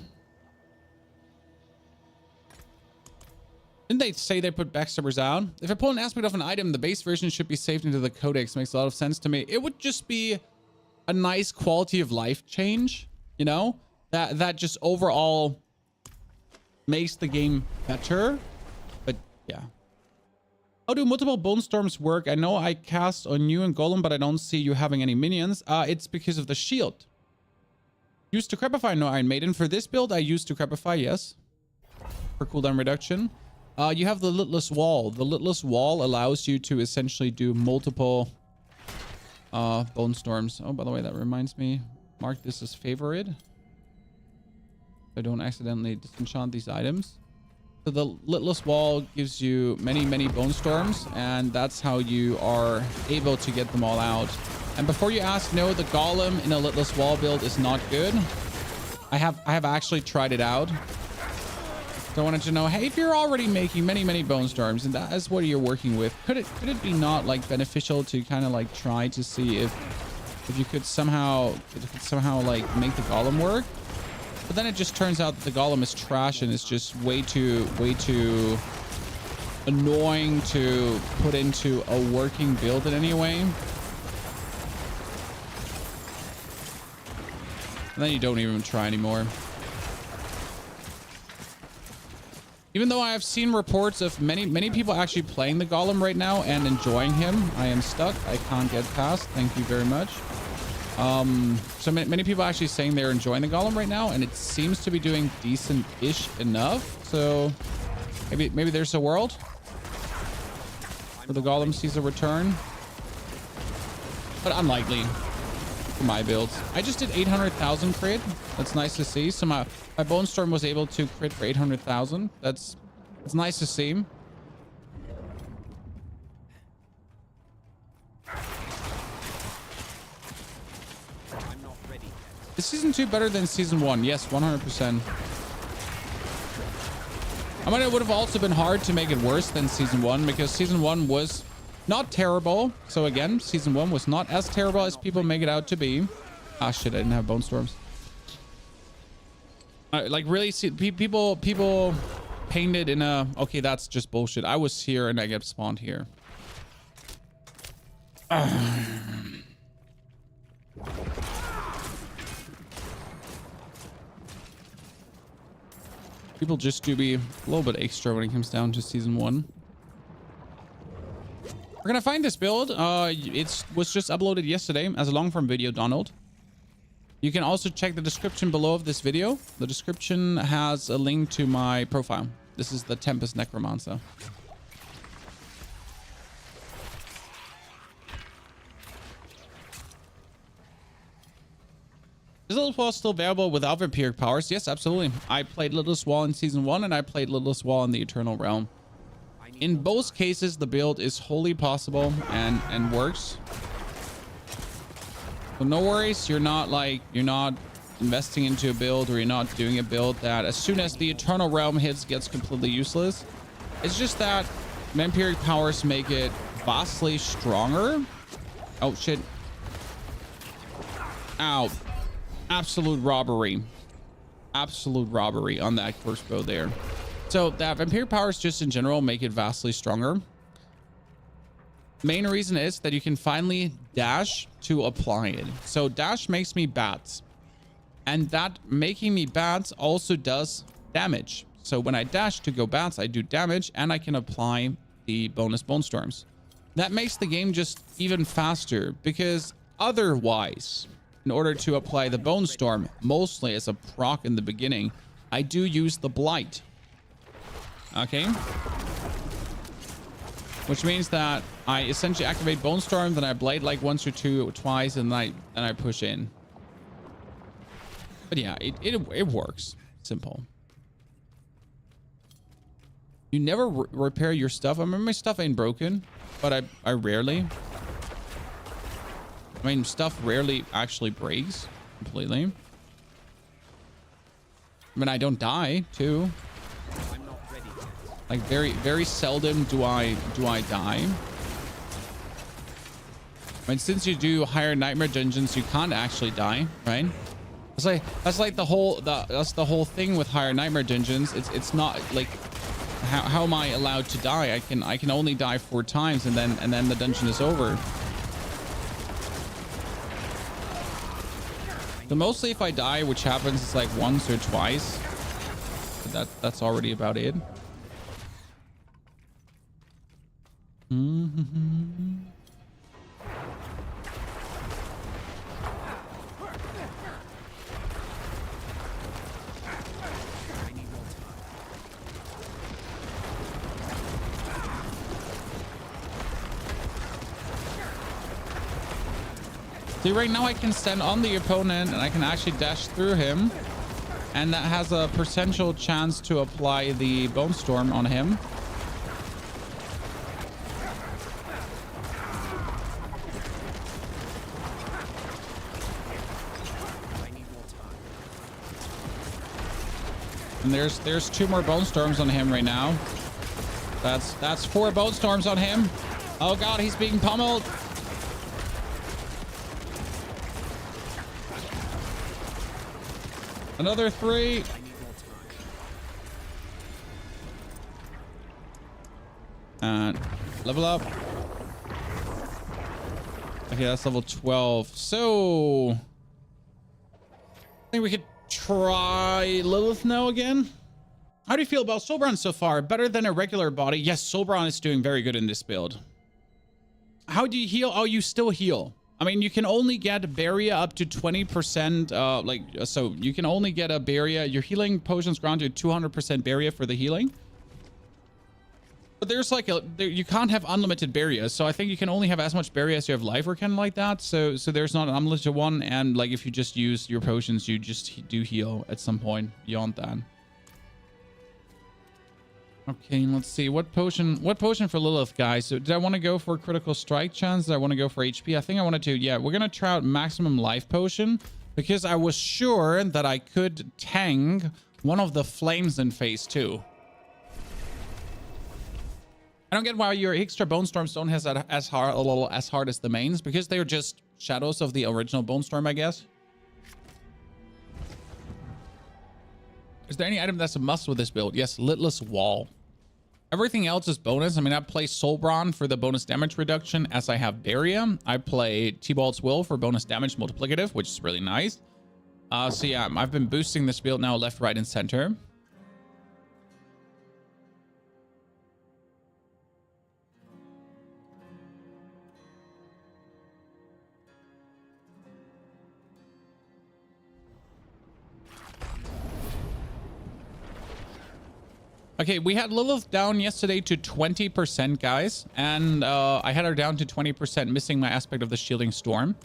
Didn't they say they put backstabbers out? If I pull an aspect of an item, the base version should be saved into the codex. Makes a lot of sense to me. It would just be a nice quality of life change, you know? That just overall makes the game better. But yeah. How do multiple bone storms work? I know I cast on you and Golem, but I don't see you having any minions. It's because of the shield. Used to Decrepify, no Iron Maiden. For this build, I used to Decrepify, yes. For cooldown reduction. You have the Litless Wall. The Litless Wall allows you to essentially do multiple bone storms. Oh, by the way, that reminds me. Mark this as favorite. I don't accidentally disenchant these items. So the Litless Wall gives you many bone storms, and that's how you are able to get them all out. And before you ask, no, the Golem in a Litless Wall build is not good. I have actually tried it out. So I wanted to know, hey, if you're already making many bone storms and that is what you're working with, could it be not like beneficial to kind of like try to see if you could somehow like make the Golem work? But then it just turns out that the Golem is trash and it's just way too annoying to put into a working build in any way. And then you don't even try anymore. Even though I have seen reports of many people actually playing the Golem right now and enjoying him, I am stuck. I can't get past. Thank you very much. So many people actually saying they're enjoying the Golem right now, and it seems to be doing decent-ish enough. So maybe there's a world where the Golem sees a return, but unlikely for my builds. I just did 800,000 crit. That's nice to see. So my Bone Storm was able to crit for 800,000. It's nice to see. Is season 2 better than season 1? Yes, 100%. I mean, it would have also been hard to make it worse than season 1 because season 1 was not terrible. So again, season 1 was not as terrible as people make it out to be. Ah, shit, I didn't have Bone Storms. Like really, see, people painted in a... Okay, that's just bullshit. I was here and I get spawned here. People just do be a little bit extra when it comes down to season 1. We're gonna find this build. It was just uploaded yesterday as a long form video, Donald. You can also check the description below of this video. The description has a link to my profile. This is the Tempest Necromancer. Is Lilith Wall still available without vampiric powers? Yes, absolutely. I played Lilith Wall in season 1 and I played Lilith Wall in the Eternal Realm. In both cases, the build is wholly possible and works. So no worries. You're not investing into a build, or you're not doing a build that as soon as the Eternal Realm hits gets completely useless. It's just that vampiric powers make it vastly stronger. Oh shit. Ow. Absolute robbery. Absolute robbery on that first bow there. So that vampiric powers just in general make it vastly stronger. Main reason is that you can finally dash to apply it. So dash makes me bats, and that making me bats also does damage. So when I dash to go bats, I do damage and I can apply the bonus Bone Storms. That makes the game just even faster, because otherwise, in order to apply the Bone Storm, mostly as a proc in the beginning, I do use the Blight. Okay. Which means that I essentially activate Bone Storm, then I Blight like once or twice, and then I push in. But yeah, it works. Simple. You never repair your stuff. I mean, my stuff ain't broken, but I rarely. I mean, stuff rarely actually breaks completely. I mean, I don't die too. Like very seldom do I die. I mean, since you do higher nightmare dungeons, you can't actually die, right? That's like the whole thing with higher nightmare dungeons. It's not like how am I allowed to die? I can only die 4 times and then the dungeon is over. So mostly if I die, which happens is like once or twice, but that's already about it. See, right now I can stand on the opponent and I can actually dash through him, and that has a potential chance to apply the Bone Storm on him. And there's 2 more Bone Storms on him right now. That's 4 Bone Storms on him. Oh god, he's being pummeled. Another 3. And level up. Okay, that's level 12. So I think we could try Lilith now again. How do you feel about Soulbron so far? Better than a regular body? Yes, Soulbron is doing very good in this build. How do you heal? Oh, you still heal. I mean, you can only get barrier up to 20%. So you can only get a barrier. Your healing potions grant you 200% barrier for the healing. But there's like you can't have unlimited barriers. So I think you can only have as much barrier as you have life or kind of like that. So there's not an unlimited one. And like if you just use your potions, you just do heal at some point beyond that. Okay, let's see. What potion for Lilith, guys? So did I want to go for critical strike chance? Did I want to go for HP? I think I wanted to. Yeah, we're going to try out maximum life potion because I was sure that I could tank one of the flames in phase 2. I don't get why your extra Bone Storms don't have that as hard as the mains, because they're just shadows of the original Bone Storm, I guess. Is there any item that's a must with this build? Yes, Litless Wall. Everything else is bonus. I mean, I play Soulbron for the bonus damage reduction as I have Barrier. I play T-Balt's Will for bonus damage multiplicative, which is really nice. So yeah, I've been boosting this build now left, right, and center. Okay, we had Lilith down yesterday to 20%, guys. And I had her down to 20%, missing my aspect of the Shielding Storm.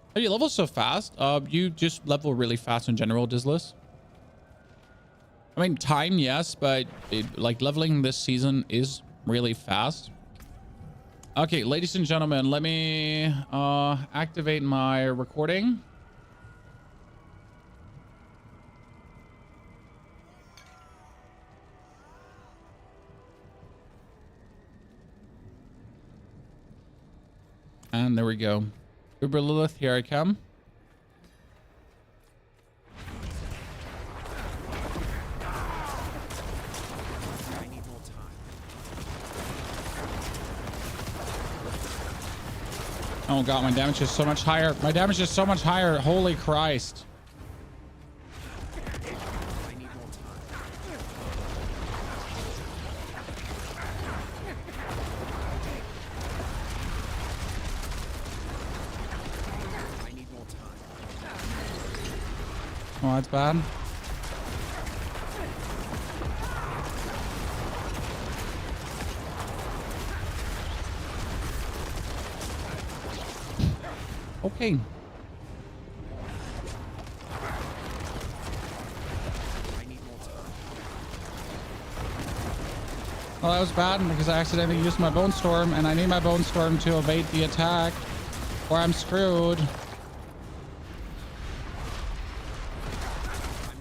How do you level so fast? You just level really fast in general, Dizless. I mean, time, yes, but like leveling this season is really fast. Okay, ladies and gentlemen, let me activate my recording. And there we go. Uber Lilith, here I come. I need more time. Oh god, my damage is so much higher. My damage is so much higher. Holy Christ. I need more time. I need more time. Oh, that's bad. Okay. I need more time. Well, that was bad because I accidentally used my Bone Storm, and I need my Bone Storm to evade the attack, or I'm screwed. I'm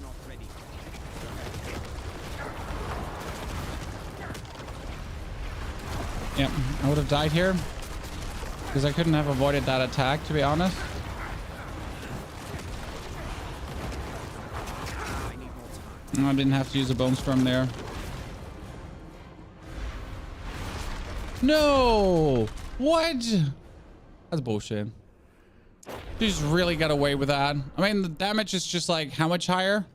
not ready. Yep, I would have died here because I couldn't have avoided that attack, to be honest. I need more time. I didn't have to use a Bone Storm there. No! What? That's bullshit. You just really got away with that. I mean, the damage is just like, how much higher?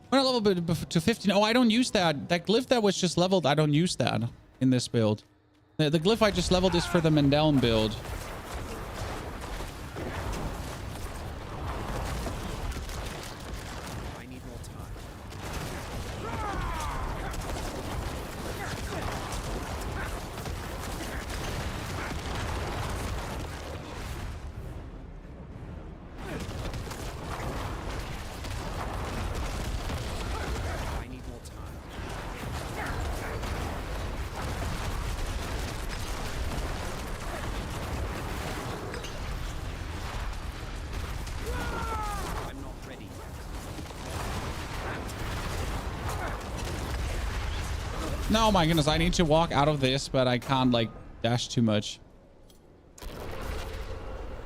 When I level to 15. Oh, I don't use that. That glyph that was just leveled, I don't use that in this build. The glyph I just leveled is for the Mendeln build. I need more time. I need more time. I'm not ready. No, my goodness, I need to walk out of this, but I can't like dash too much.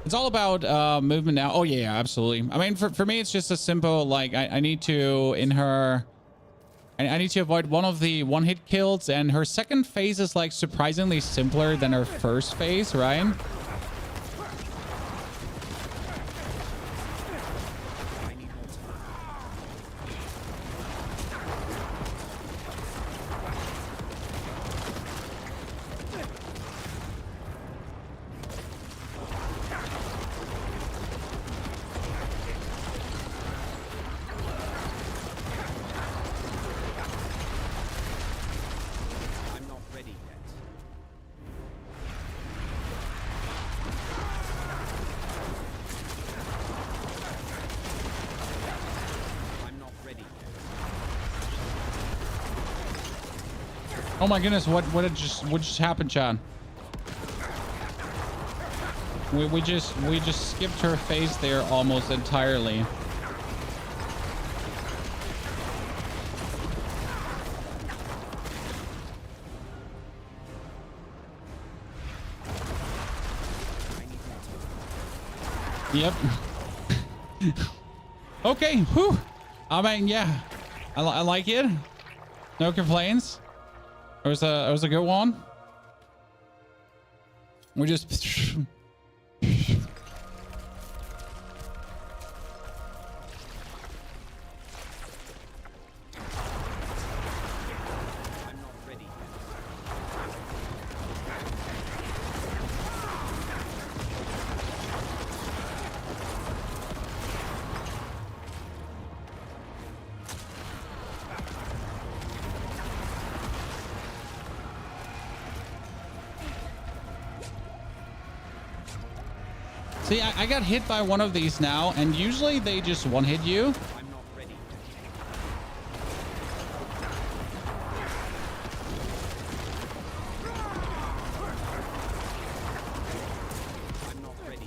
It's all about movement now. Oh yeah, absolutely. I mean, for me, it's just a simple, like, I need to, in her, I need to avoid one of the one-hit kills, and her second phase is like surprisingly simpler than her first phase, right? Oh my goodness, what just happened, Chad? We just skipped her phase there almost entirely. Yep. Okay. Whew. I mean, yeah, I like it. No complaints. It was a good one. We just. See, I got hit by one of these now, and usually they just one-hit you. I'm not ready. I'm not ready.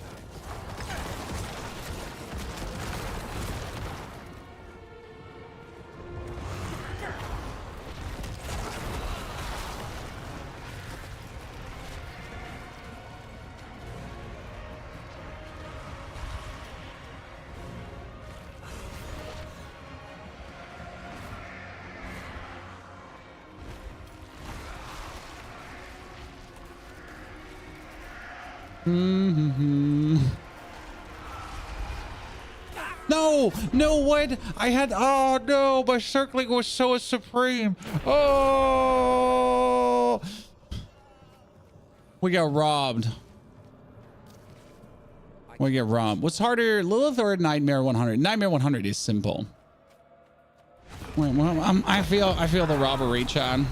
No, no, what? I had, oh no, my circling was so supreme. Oh, we got robbed. We get robbed. What's harder, Lilith or Nightmare 100? Nightmare 100 is simple. Wait, well, I feel the robbery, Chad.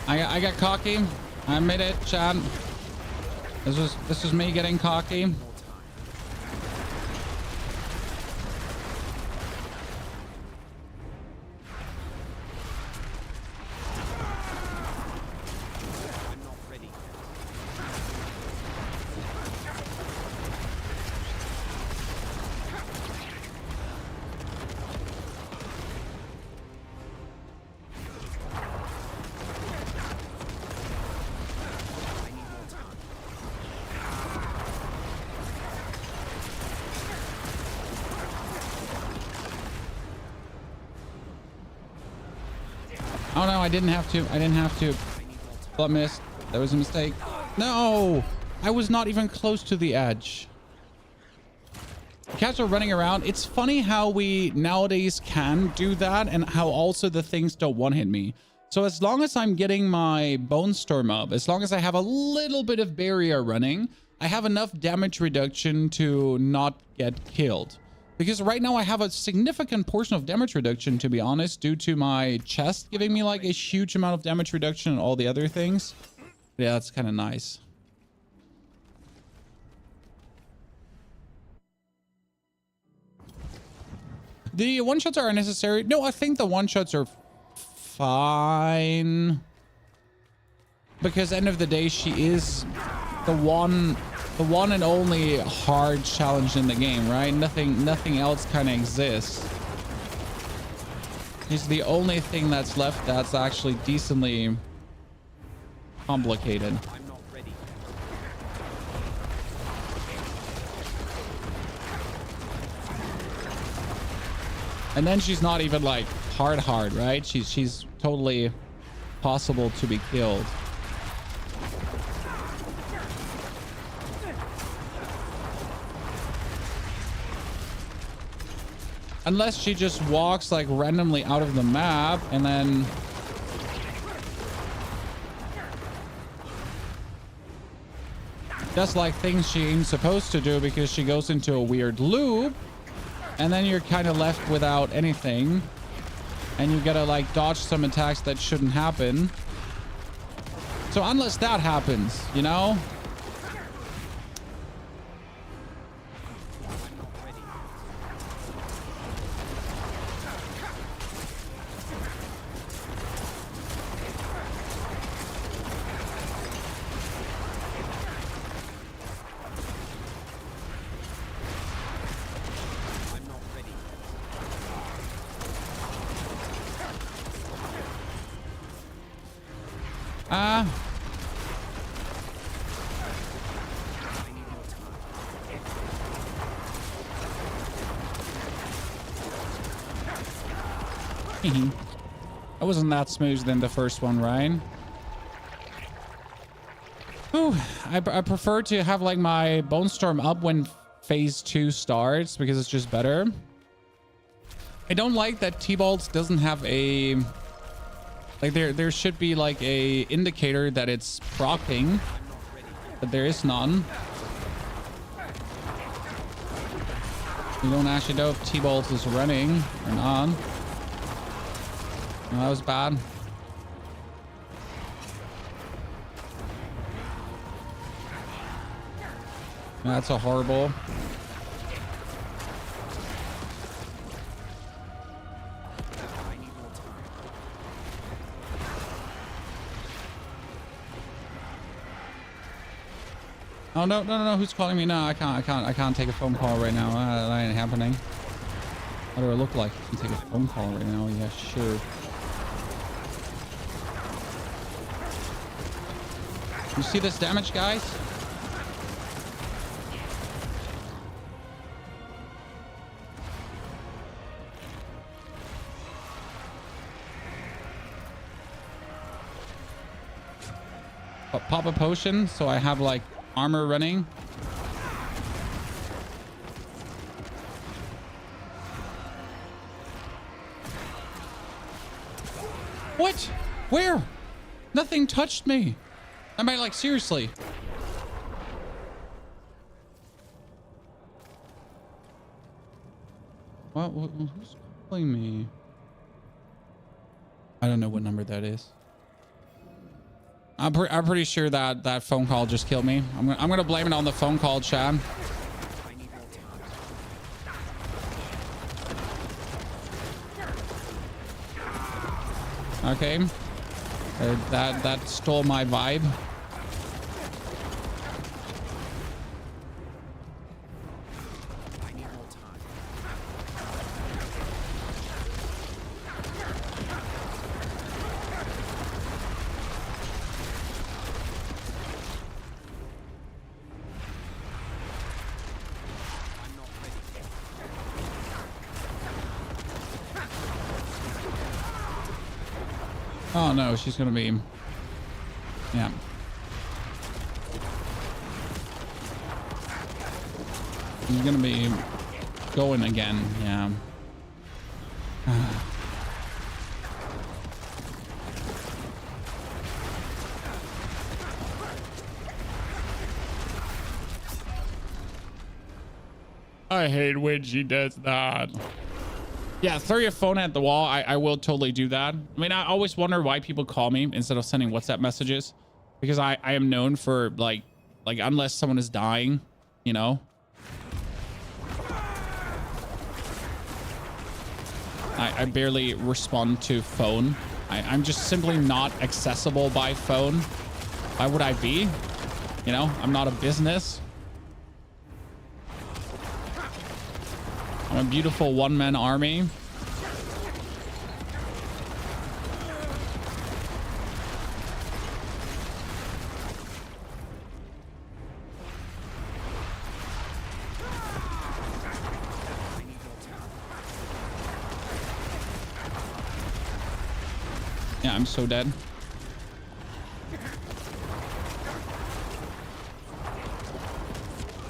I got cocky. I admit it, Chad. This was me getting cocky. Oh no, I didn't have to. I didn't have to. But missed. That was a mistake. No! I was not even close to the edge. Cats are running around. It's funny how we nowadays can do that and how also the things don't one-hit me. So as long as I'm getting my Bone Storm up, as long as I have a little bit of barrier running, I have enough damage reduction to not get killed. Because right now I have a significant portion of damage reduction, to be honest, due to my chest giving me like a huge amount of damage reduction and all the other things. Yeah, that's kind of nice. The one-shots are unnecessary. No, I think the one-shots are fine. Because end of the day, she is the one and only hard challenge in the game, right? Nothing else kind of exists. He's the only thing that's left that's actually decently complicated. I'm not ready. And then she's not even like hard, right? She's totally possible to be killed. Unless she just walks like randomly out of the map and then does like things she ain't supposed to do because she goes into a weird loop, and then you're kind of left without anything and you gotta like dodge some attacks that shouldn't happen. So unless that happens, you know? That wasn't that smooth than the first one, right? Ooh, I prefer to have like my Bone Storm up when phase 2 starts because it's just better. I don't like that T-Bolts doesn't have a... Like there should be like a indicator that it's proccing, but there is none. You don't actually know if T-Bolts is running or not. Oh, that was bad. That's a horrible. Oh no! Who's calling me? No, I can't take a phone call right now. That ain't happening. What do I look like? I can take a phone call right now. Yeah, sure. You see this damage, guys? Pop a potion so I have like armor running. What? Where? Nothing touched me. I mean, like, seriously. What? Who's calling me? I don't know what number that is. I'm pretty sure that that phone call just killed me. I'm gonna blame it on the phone call, Chad. Okay. That stole my vibe. Oh no, she's gonna be... Yeah. She's gonna be going again, yeah. I hate when she does that. Yeah, throw your phone at the wall. I will totally do that. I mean, I always wonder why people call me instead of sending WhatsApp messages, because I am known for like unless someone is dying, you know. I barely respond to phone. I'm just simply not accessible by phone. Why would I be? You know, I'm not a business. I'm a beautiful one-man army. Yeah, I'm so dead.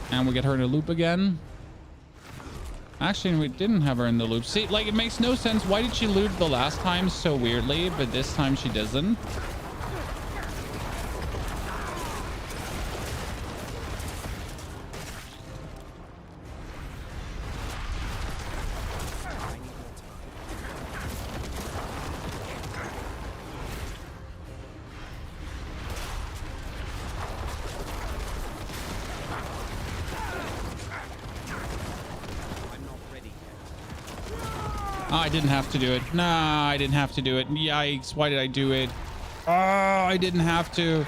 And we get her in a loop again. Actually, we didn't have her in the loop. See, like, it makes no sense. Why did she loot the last time so weirdly, but this time she doesn't? Oh, I didn't have to do it. Nah, I didn't have to do it. Yikes. Why did I do it? Oh, I didn't have to.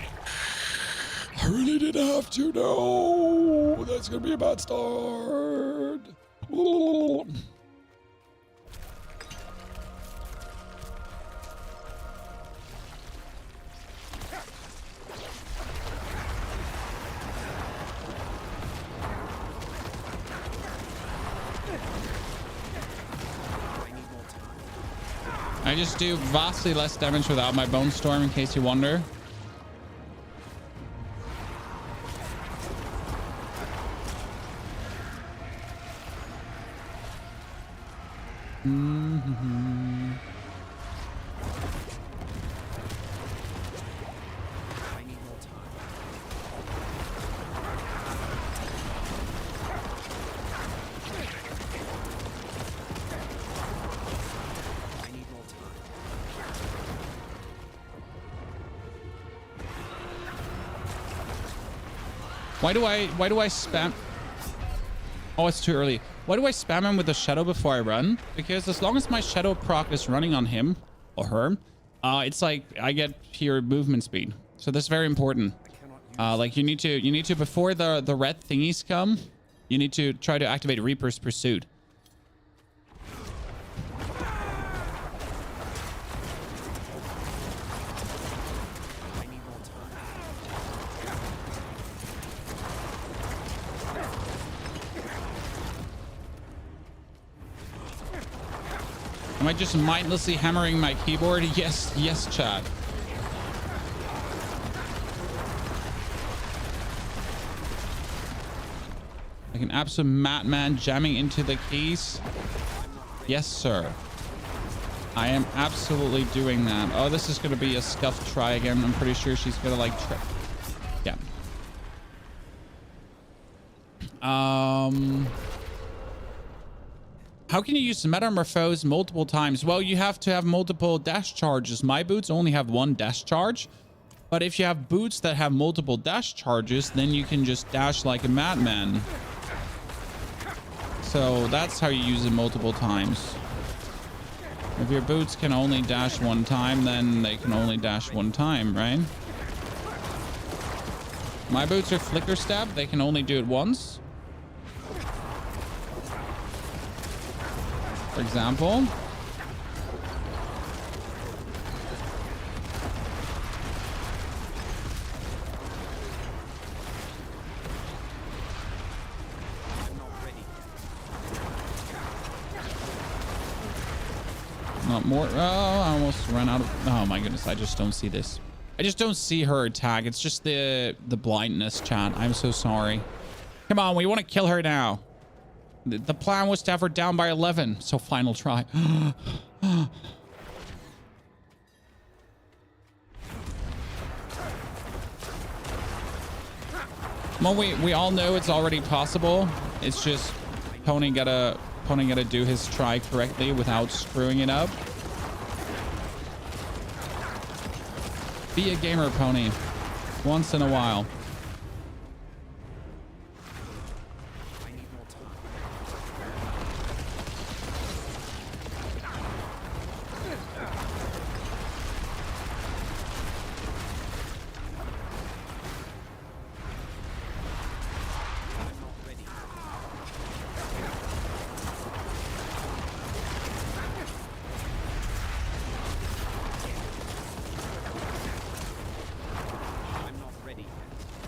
I really didn't have to. No. That's going to be a bad start. I just do vastly less damage without my Bone Storm, in case you wonder. Why do I spam? Oh, it's too early. Why do I spam him with the shadow before I run? Because as long as my shadow proc is running on him or her, it's like I get pure movement speed. So that's very important. Like you need to before the red thingies come, you need to try to activate Reaper's Pursuit. Am I just mindlessly hammering my keyboard? Yes, yes, chat. Like an absolute madman jamming into the keys. Yes, sir. I am absolutely doing that. Oh, this is going to be a scuffed try again. I'm pretty sure she's going to like trip. Yeah. How can you use Metamorphose multiple times? Well, you have to have multiple dash charges. My boots only have one dash charge. But if you have boots that have multiple dash charges, then you can just dash like a madman. So that's how you use it multiple times. If your boots can only dash one time, then they can only dash one time, right? My boots are flicker stab. They can only do it once. For example. Not more. Oh, I almost ran out of. Oh my goodness! I just don't see this. I just don't see her attack. It's just the blindness, chat. I'm so sorry. Come on, we want to kill her now. The plan was to have her down by 11. So final try. Well, we all know it's already possible. It's just Pony gotta do his try correctly without screwing it up. Be a gamer, Pony. Once in a while.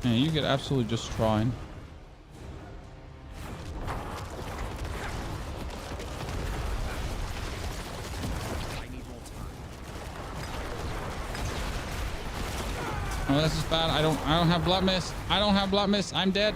Yeah, you get absolutely destroyed. Oh, this is bad. I don't have blood mist. I don't have blood mist. I'm dead.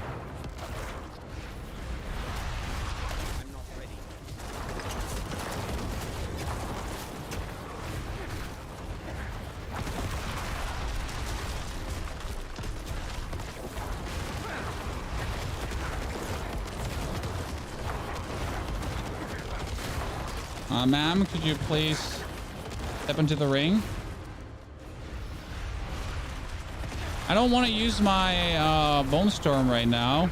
Ma'am, could you please step into the ring? I don't want to use my Bone Storm right now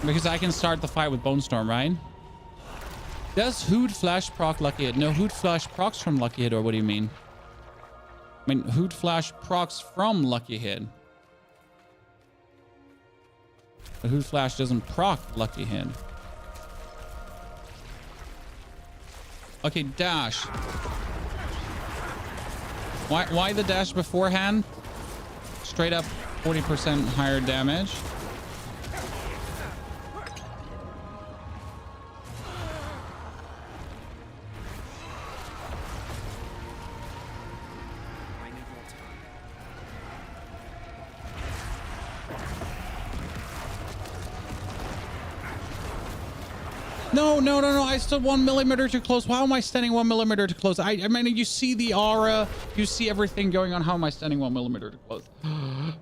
because I can start the fight with Bone Storm, right? Does Hood Flash proc Lucky Hit? No, Hood Flash procs from Lucky Hit, or what do you mean? I mean, Hood Flash procs from Lucky Hit. But Hood Flash doesn't proc Lucky Hit. Okay, dash. Why the dash beforehand? Straight up 40% higher damage. No. I stood 1 millimeter too close. How am I standing 1 millimeter too close? I mean, you see the aura. You see everything going on. How am I standing 1 millimeter too close? How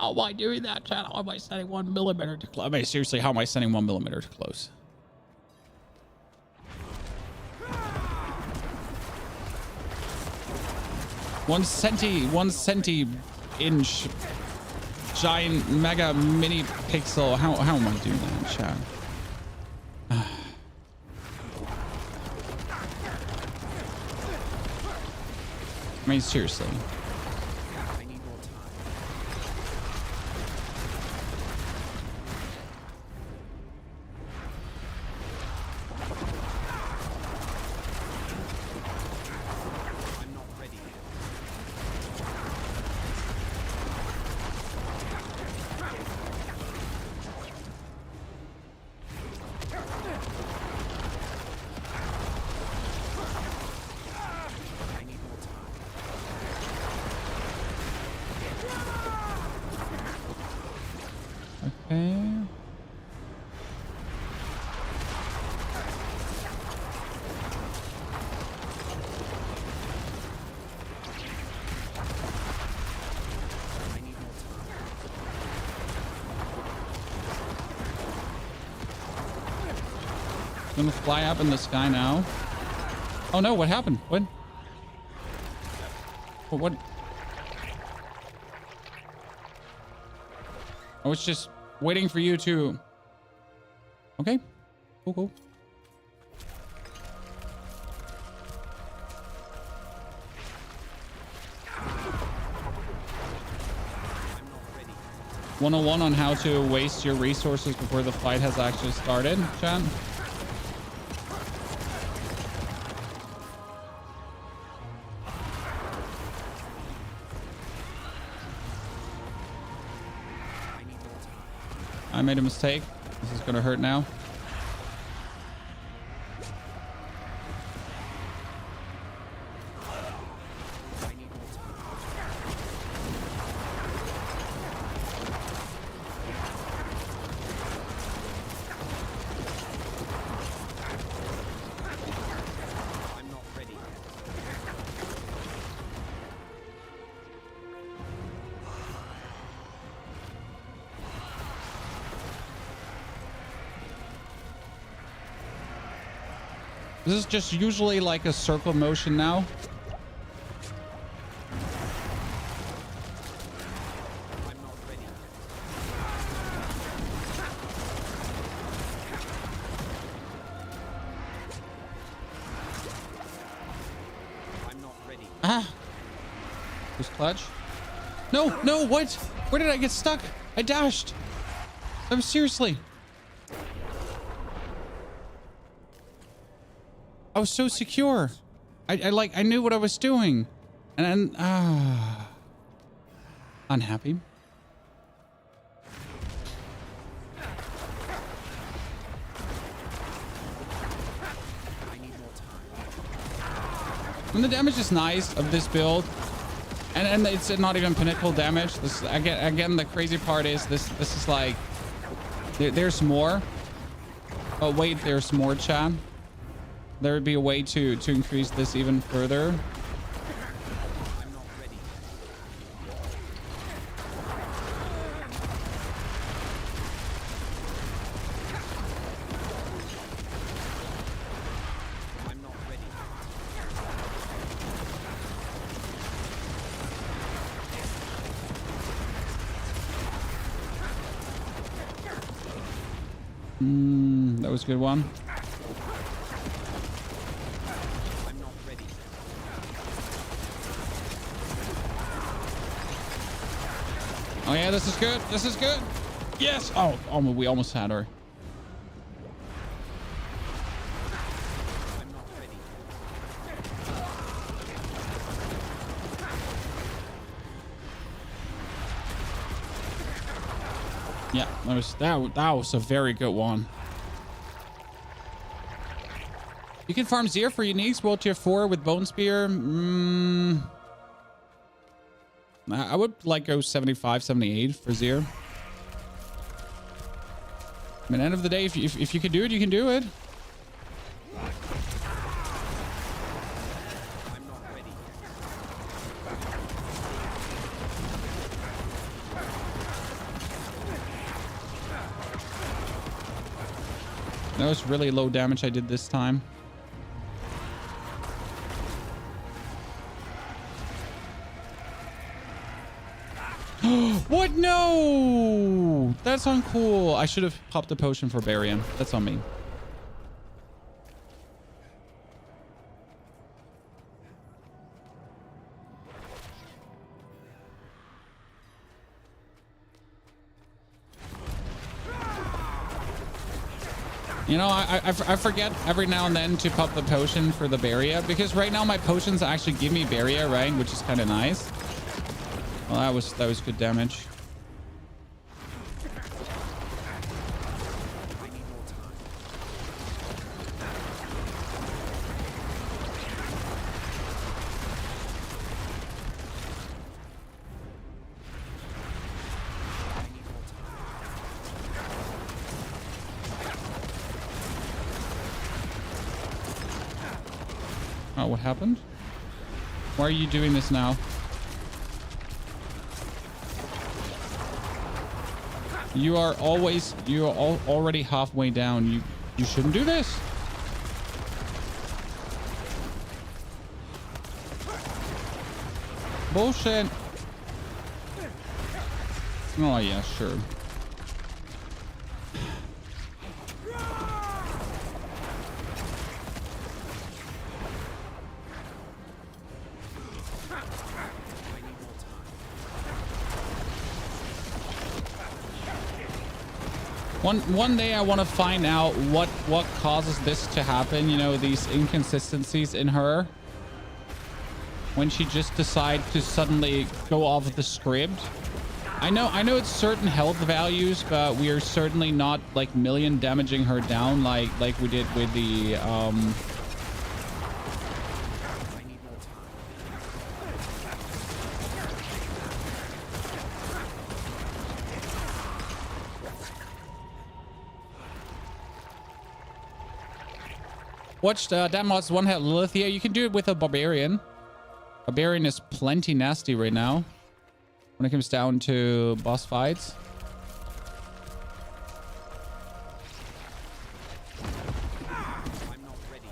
am I doing that, chat? How am I standing 1 millimeter too close? I mean, seriously, how am I standing 1 millimeter too close? One centi inch giant mega mini pixel. How am I doing that, chat? I mean, seriously. I need more time. I'm not ready yet. I need more time. Okay. I need more time. I'm gonna fly up in the sky now. Oh no, what happened? What? What? I was just waiting for you to... Okay. Cool. I'm not ready. 101 on how to waste your resources before the fight has actually started, chat. I need more time. I made a mistake. This is gonna hurt now. I need more time. I'm not ready yet. This is just usually like a circle motion now. I'm not ready yet. I'm not ready. Ah! Was clutch? No, what? Where did I get stuck? I dashed. I'm seriously. I was so secure. I knew what I was doing. And unhappy. I need more time. And the damage is nice of this build. And it's not even pinnacle damage. This again the crazy part is this is like there's more. Oh wait, there's more, chat. There would be a way to increase this even further. I'm not ready. I'm not ready. That was a good one. Oh yeah, this is good. This is good. Yes. Oh, we almost had her. I'm not ready. Yeah, that was a very good one. You can farm Zir for uniques, world tier 4 with Bone Spear. I would like go 75, 78 for Zir. I mean, end of the day, if you can do it, you can do it. I'm not ready. That was really low damage I did this time. What? No! That's uncool. I should have popped a potion for Barium. That's on me. You know, I forget every now and then to pop the potion for the Barrier, because right now my potions actually give me Barrier, right? Which is kind of nice. Well, that was good damage. Oh, what happened? Why are you doing this now? You are already halfway down. You shouldn't do this. Bullshit. Oh yeah, sure. One day I want to find out what causes this to happen, you know, these inconsistencies in her when she just decides to suddenly go off of the script. I know it's certain health values, but we are certainly not like million damaging her down like we did with the watched that mod's one hit Lilith. Yeah, you can do it with a barbarian. Barbarian is plenty nasty right now when it comes down to boss fights. I'm not ready.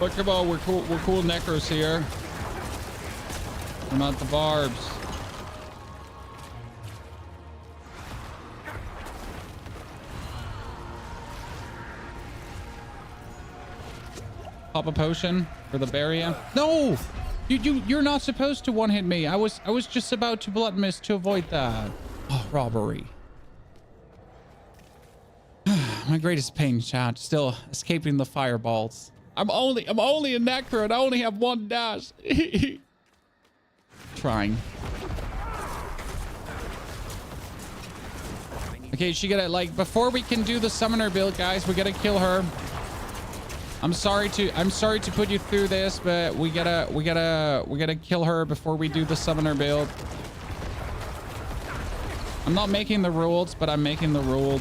Look, come on, we're cool necros here. We're not the barbs. Pop a potion for the barrier. No, you're not supposed to one-hit me. I was just about to blood mist to avoid that. Oh, robbery. My greatest pain, chat. Still escaping the fireballs. I'm only a necro and I only have one dash. Trying. Okay, she gotta like before we can do the summoner build, guys. We gotta kill her. I'm sorry to put you through this, but we gotta kill her before we do the summoner build. I'm not making the rules, but I'm making the rules.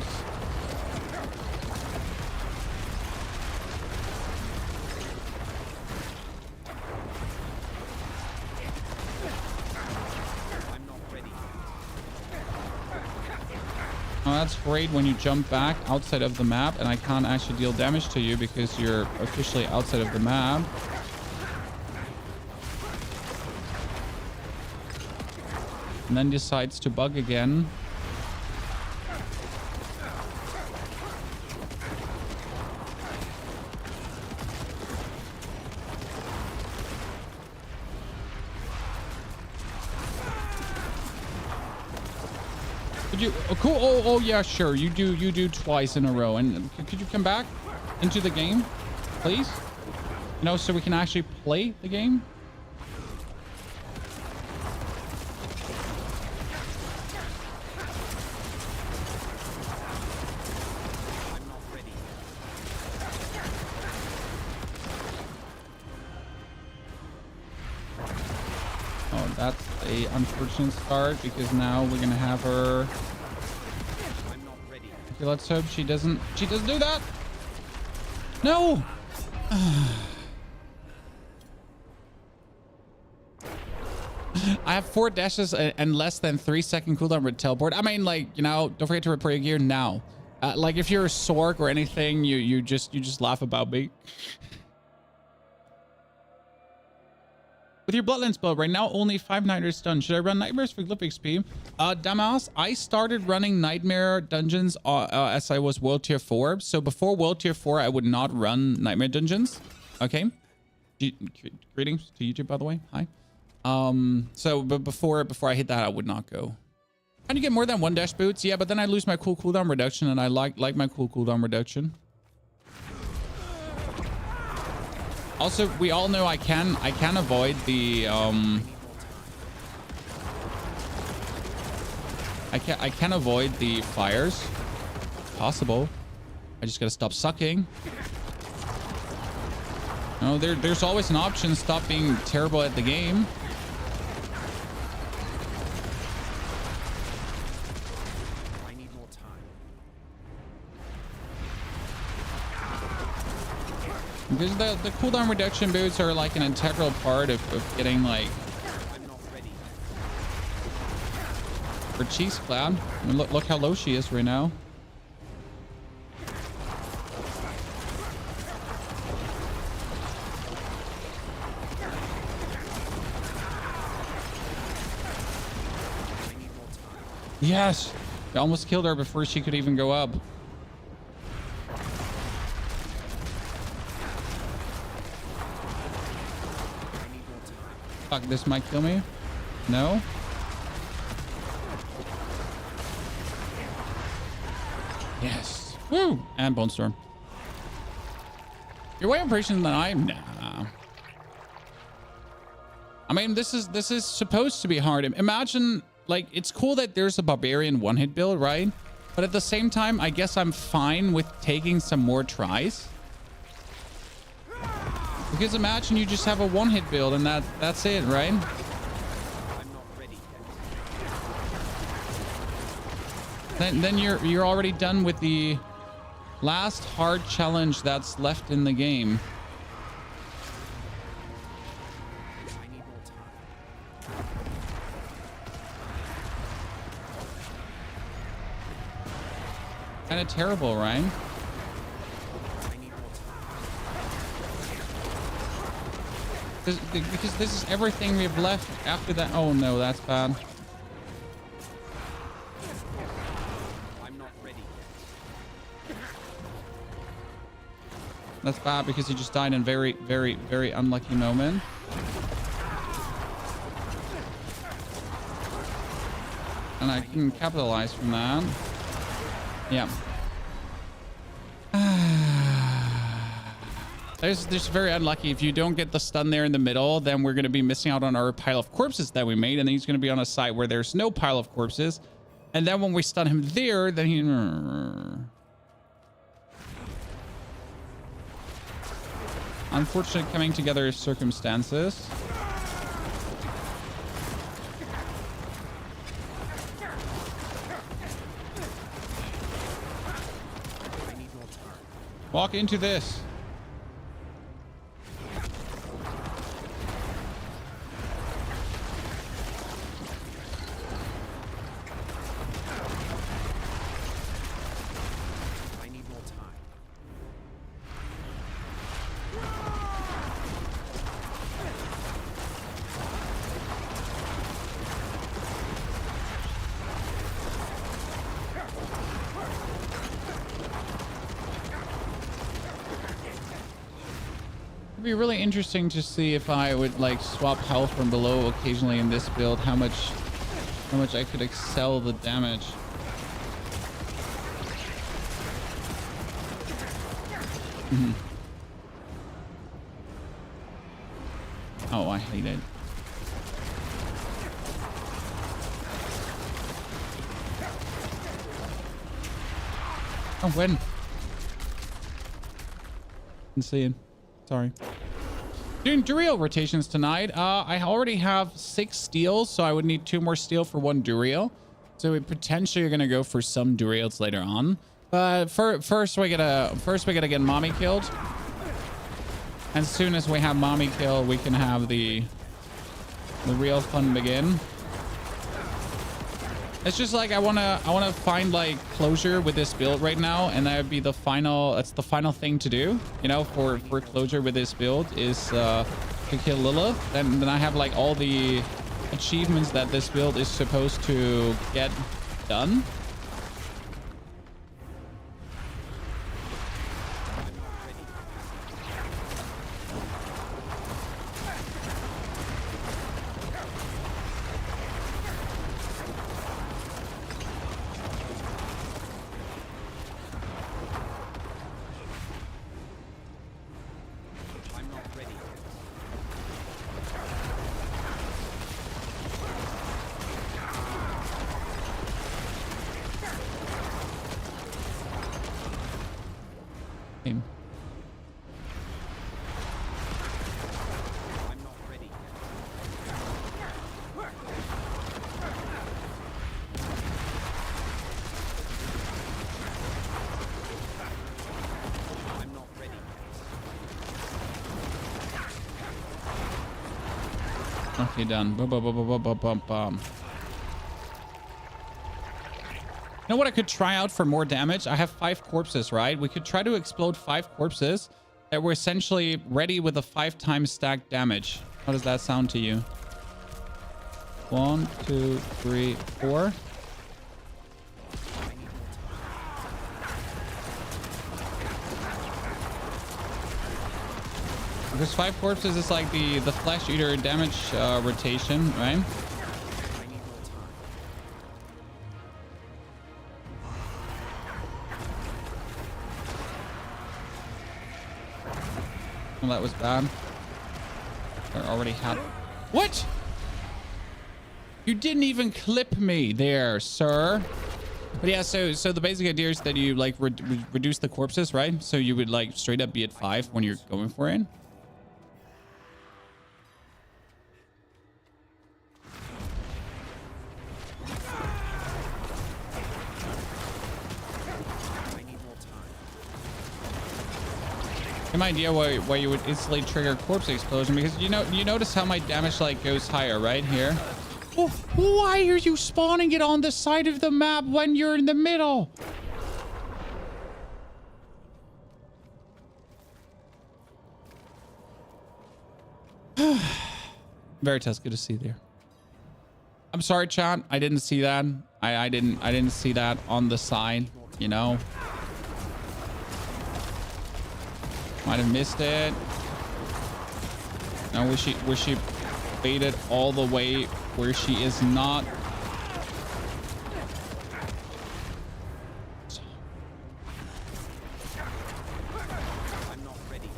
Oh, that's great when you jump back outside of the map and I can't actually deal damage to you because you're officially outside of the map. And then decides to bug again. Could you? Oh, cool. Oh, yeah, sure. You do twice in a row. And could you come back into the game, please? You know, so we can actually play the game. Oh, that's a unfortunate start because now we're gonna have her. Okay, let's hope she doesn't do that. No. I have 4 dashes and less than 3-second cooldown with teleport. I mean, like, you know, don't forget to repair your gear now. Like if you're a Sork or anything, you just laugh about me. With your Bloodline spell right now, only 5 nightmares done. Should I run nightmares for Glyph XP? Dumbass, I started running nightmare dungeons as I was world tier 4. So before world tier 4, I would not run nightmare dungeons. Okay. Greetings to YouTube, by the way. Hi. But before I hit that, I would not go. Can you get more than 1 dash boots? Yeah, but then I lose my cool cooldown reduction, and I like my cool cooldown reduction. Also, we all know I can avoid the I can avoid the fires. Possible. I just gotta stop sucking. No, there's always an option. Stop being terrible at the game. I need more time. Because the cooldown reduction boots are like an integral part of getting like. I'm not ready. For Cheese Cloud. I mean, look how low she is right now. Yes! I almost killed her before she could even go up. Fuck, this might kill me. No? Yes. Woo! And Bone Storm. You're way more patient than I am. Nah. I mean, this is supposed to be hard. Imagine, like, it's cool that there's a barbarian one-hit build, right? But at the same time, I guess I'm fine with taking some more tries. Because imagine you just have a one-hit build and that's it, right? I'm not ready yet. Then you're already done with the last hard challenge that's left in the game. I need more time. Kind of terrible, right? Because this is everything we have left after that. Oh no, that's bad. I'm not ready yet. That's bad because he just died in very, very, very unlucky moment. And I can capitalize from that. Yeah. There's very unlucky. If you don't get the stun there in the middle, then we're going to be missing out on our pile of corpses that we made. And then he's going to be on a site where there's no pile of corpses. And then when we stun him there, then he... Unfortunate coming together of circumstances. Walk into this. It'd be really interesting to see if I would like swap health from below occasionally in this build, how much I could excel the damage. Mhm. Oh, I hate it. Oh, when? I'm seeing. Sorry. Doing Duriel rotations tonight. I already have 6 steel, so I would need 2 more steel for 1 Duriel. So we potentially are gonna go for some Duriels later on. But first we gotta get mommy killed. As soon as we have mommy kill, we can have the real fun begin. It's just like I wanna find like closure with this build right now, and that would be the final. That's the final thing to do, you know, for closure with this build is to kill Lilith. Then I have like all the achievements that this build is supposed to get done. Okay, done. Boom, boom, boom, boom, boom, boom, boom. You know what I could try out for more damage? I have 5 corpses, right? We could try to explode 5 corpses that were essentially ready with a 5 times stacked damage. How does that sound to you? 1, 2, 3, 4. Because 5 corpses is like the flesh eater damage rotation, right? Well, that was bad. I already had. What? You didn't even clip me there, sir. But yeah, so the basic idea is that you like reduce the corpses, right? So you would like straight up be at 5 when you're going for it. Same idea why you would instantly trigger corpse explosion, because you notice how my damage like goes higher right here. Oh, why are you spawning it on the side of the map when you're in the middle? Veritas, good to see you there. I'm sorry, chat. I didn't see that. I didn't see that on the side, you know. Might have missed it. Now was she baited all the way where she is not? I'm not ready.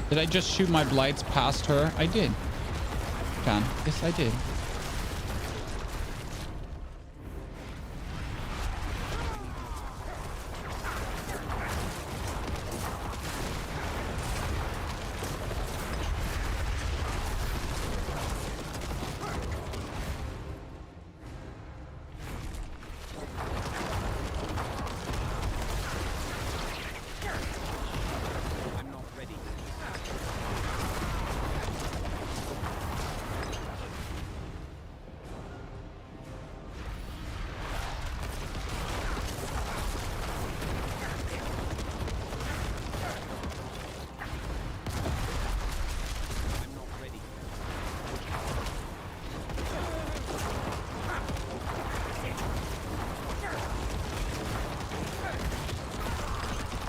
Did I just shoot my blights past her? I did. Yes, I did.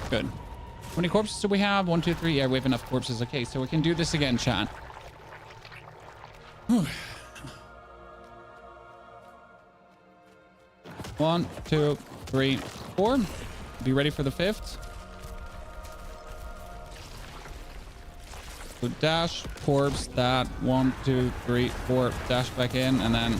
Good. How many corpses do we have? 1, 2, 3. Yeah, we have enough corpses. Okay, so we can do this again, chat. Whew. 1, 2, 3, 4. Be ready for the 5th. So dash, corpse, that, 1, 2, 3, 4, dash back in, and then...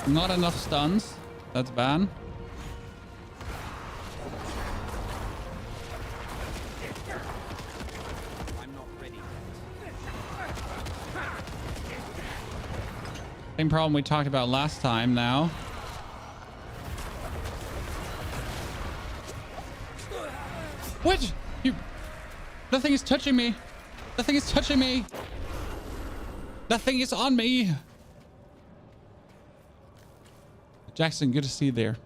Not enough stuns. That's bad. I'm not ready. Same problem we talked about last time now. What? You... Nothing is touching me. Nothing is touching me. Nothing is on me. Jackson, good to see you there.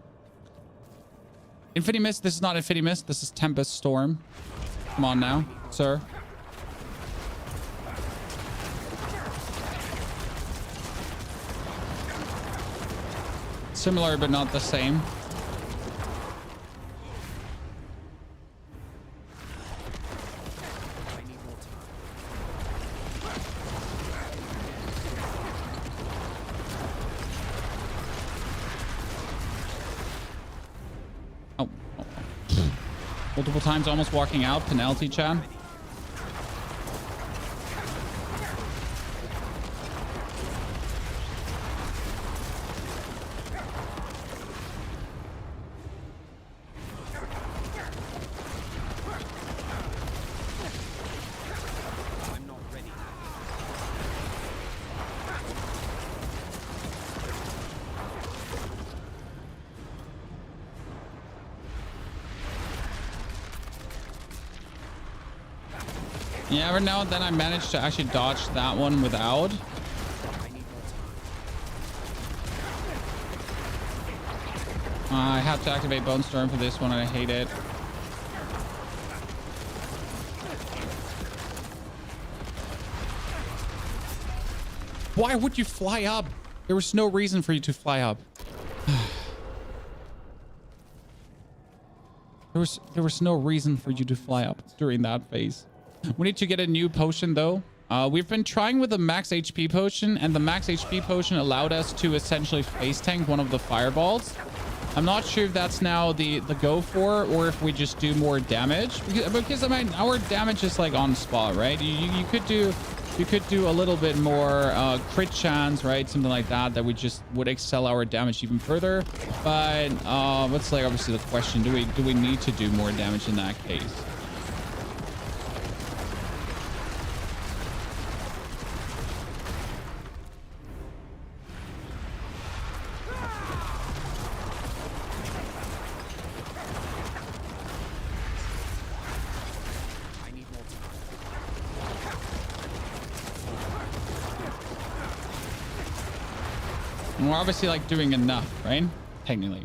Infinimist, this is not Infinimist. This is Tempest Storm. Come on now, sir. Similar, but not the same. Multiple times almost walking out. Penalty, Chad. I'm not ready. Yeah, every now and then I manage to actually dodge that one without. I have to activate Bone Storm for this one and I hate it. Why would you fly up? There was no reason for you to fly up. There was no reason for you to fly up during that phase. We need to get a new potion though. We've been trying with the max HP potion, and the max HP potion allowed us to essentially face tank one of the fireballs. I'm not sure if that's now the go for, or if we just do more damage, because I mean our damage is like on spot, right? You could do a little bit more crit chance, right? Something like that we just would excel our damage even further. But what's like obviously the question, do we need to do more damage in that case? And we're obviously like doing enough, right? Technically.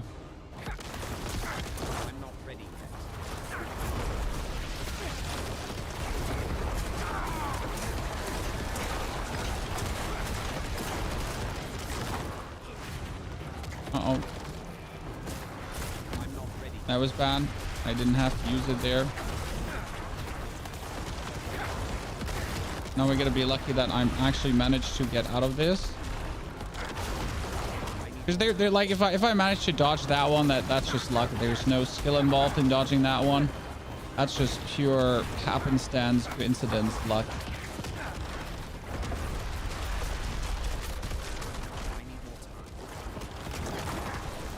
I'm not ready yet. Uh-oh. I'm not ready. That was bad. I didn't have to use it there. Now we're gonna be lucky that I'm actually managed to get out of this. Because they're like, if I manage to dodge that one, that's just luck. There's no skill involved in dodging that one. That's just pure happenstance, coincidence, luck.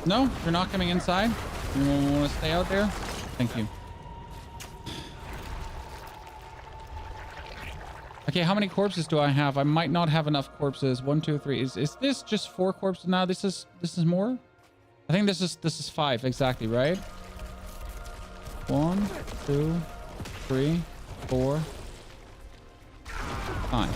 No, you're not coming inside. You want to stay out there? Thank you. Okay, how many corpses do I have? I might not have enough corpses. 1, 2, 3. Is this just 4 corpses now? This is more? I think this is 5 exactly, right? 1, 2, 3, 4, 5.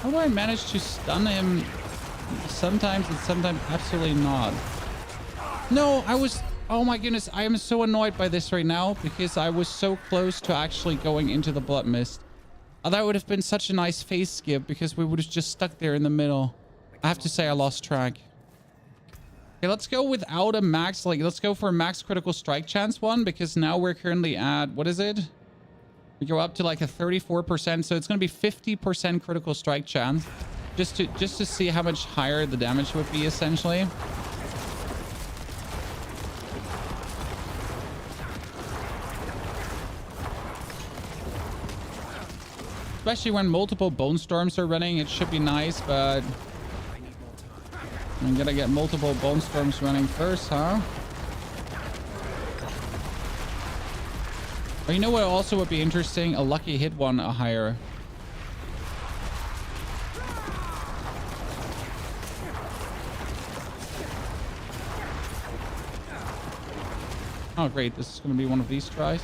How do I manage to stun him sometimes and sometimes absolutely not? No, I was... Oh my goodness, I am so annoyed by this right now because I was so close to actually going into the blood mist. That would have been such a nice phase skip because we would have just stuck there in the middle. I have to say I lost track. Okay, let's go without a max. Like, let's go for a max critical strike chance one because now we're currently at... What is it? We go up to like a 34%. So it's going to be 50% critical strike chance. Just to see how much higher the damage would be essentially. Especially when multiple bone storms are running, it should be nice, but I'm gonna get multiple bone storms running first, huh? But you know what also would be interesting? A lucky hit one higher. Oh great, this is gonna be one of these tries.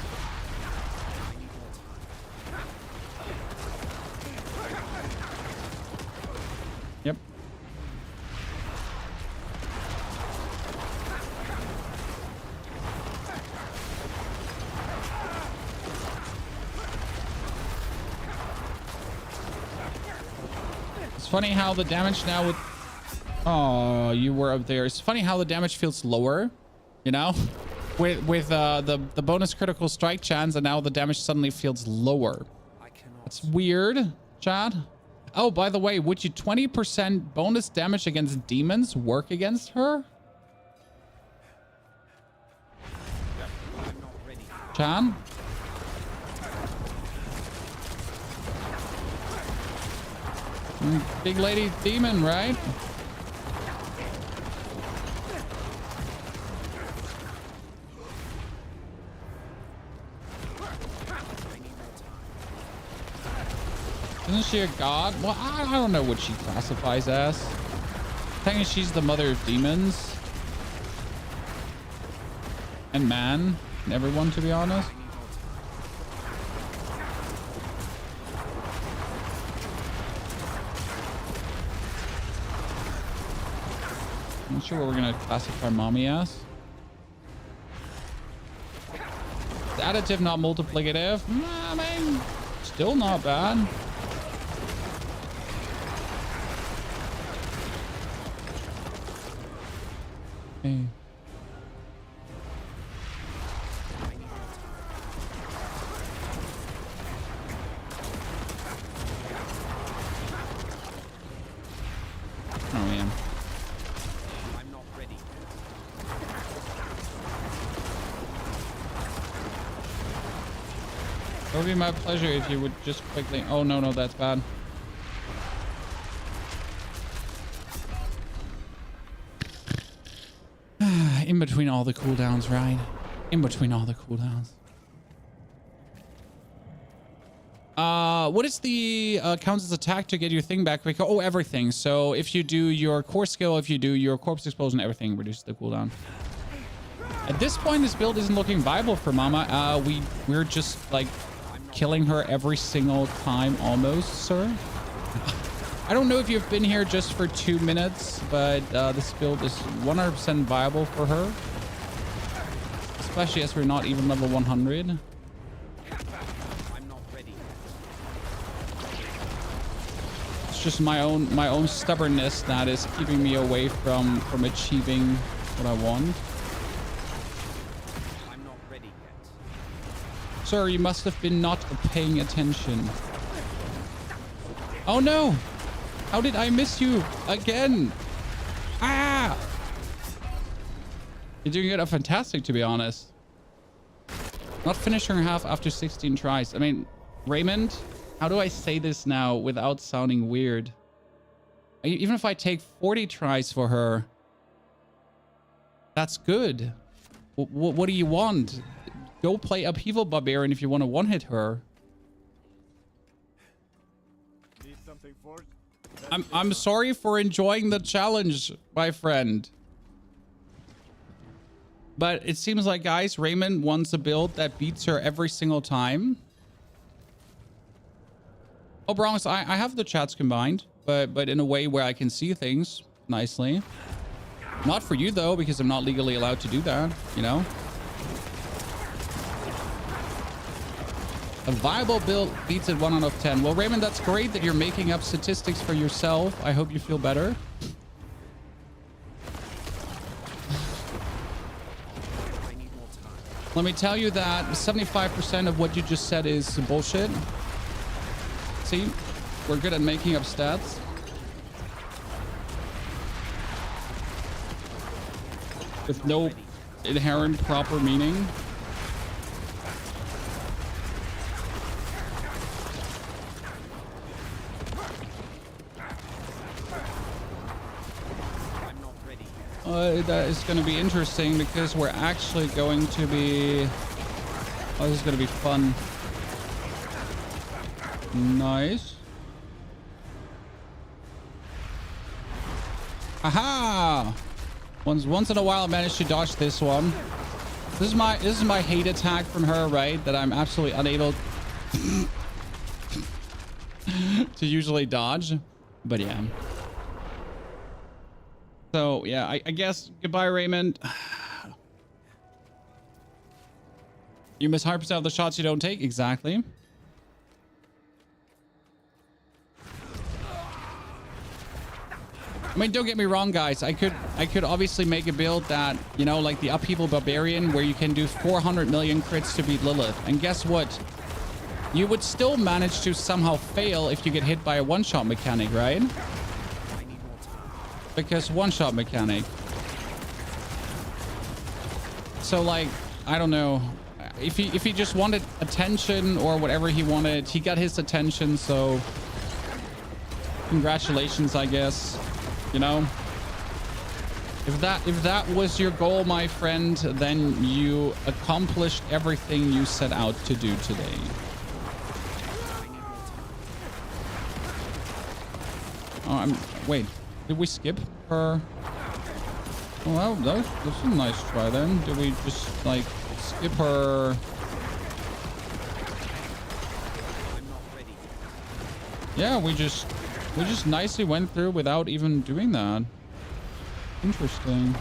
Yep. It's funny how the damage now with... Oh, you were up there. It's funny how the damage feels lower, you know? With the bonus critical strike chance, and now the damage suddenly feels lower. That's weird, Chad. Oh, by the way, would you 20% bonus damage against demons work against her? Chan? Big lady demon, right? Isn't she a god? Well, I don't know what she classifies as. I think she's the mother of demons. And man. And everyone, to be honest. I'm not sure what we're going to classify mommy as. It's additive, not multiplicative. I mean, still not bad. Okay. Oh man. I'm not ready. It would be my pleasure if you would just quickly... Oh no, that's bad. In between all the cooldowns, right? In between all the cooldowns. What is the counts as attack to get your thing back? Oh, everything. So if you do your core skill, if you do your corpse explosion, everything reduces the cooldown. At this point, this build isn't looking viable for Mama. We're just like killing her every single time almost, sir. I don't know if you've been here just for 2 minutes, but this build is 100% viable for her. Especially as we're not even level 100. I'm not ready. It's just my own stubbornness that is keeping me away from achieving what I want. I'm not ready yet. Sir, you must have been not paying attention. Oh no! How did I miss you again? Ah! You're doing it fantastic, to be honest. Not finishing half after 16 tries. I mean, Raymond, how do I say this now without sounding weird? Even if I take 40 tries for her, that's good. What do you want? Go play Upheaval Barbarian if you want to one-hit her. Need something for it? I'm sorry for enjoying the challenge, my friend. But it seems like, guys, Raymond wants a build that beats her every single time. Oh, Bronx, I have the chats combined. but in a way where I can see things nicely. Not for you though, because I'm not legally allowed to do that, you know? A viable build beats it 1 out of 10. Well, Raymond, that's great that you're making up statistics for yourself. I hope you feel better. Let me tell you that 75% of what you just said is bullshit. See, we're good at making up stats. With no inherent proper meaning. That is going to be interesting because we're actually going to be... Oh, this is going to be fun. Nice. Aha! Once in a while I managed to dodge this one. This is my hate attack from her, right? That I'm absolutely unable to usually dodge. But yeah. So yeah, I guess goodbye, Raymond. You miss 100% of the shots you don't take. Exactly. I mean, don't get me wrong, guys. I could obviously make a build that, you know, like the Upheaval Barbarian, where you can do 400 million crits to beat Lilith. And guess what? You would still manage to somehow fail if you get hit by a one-shot mechanic, right? Because one-shot mechanic. So, like, I don't know. If he just wanted attention or whatever he wanted, he got his attention. So, congratulations, I guess. You know, if that was your goal, my friend, then you accomplished everything you set out to do today. Oh, wait, did we skip her? Oh, that was a nice try then. Did we just like skip her? Yeah, we just nicely went through without even doing that. Interesting.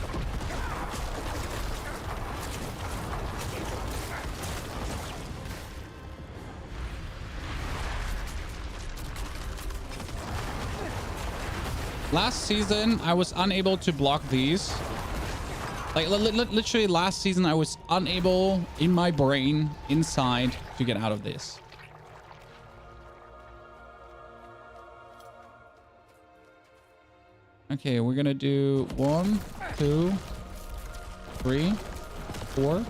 Last season, I was unable to block these. Like, literally last season, I was unable in my brain, inside, to get out of this. Okay, we're gonna do 1, 2, 3, 4.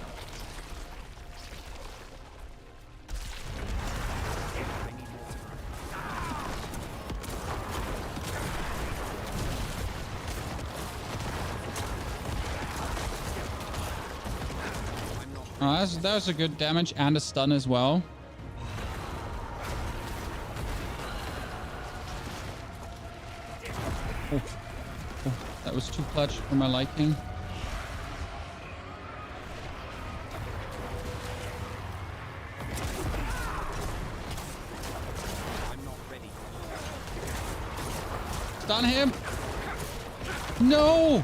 That was a good damage and a stun as well. Oh. Oh, that was too clutch for my liking. I'm not ready. Stun him. No.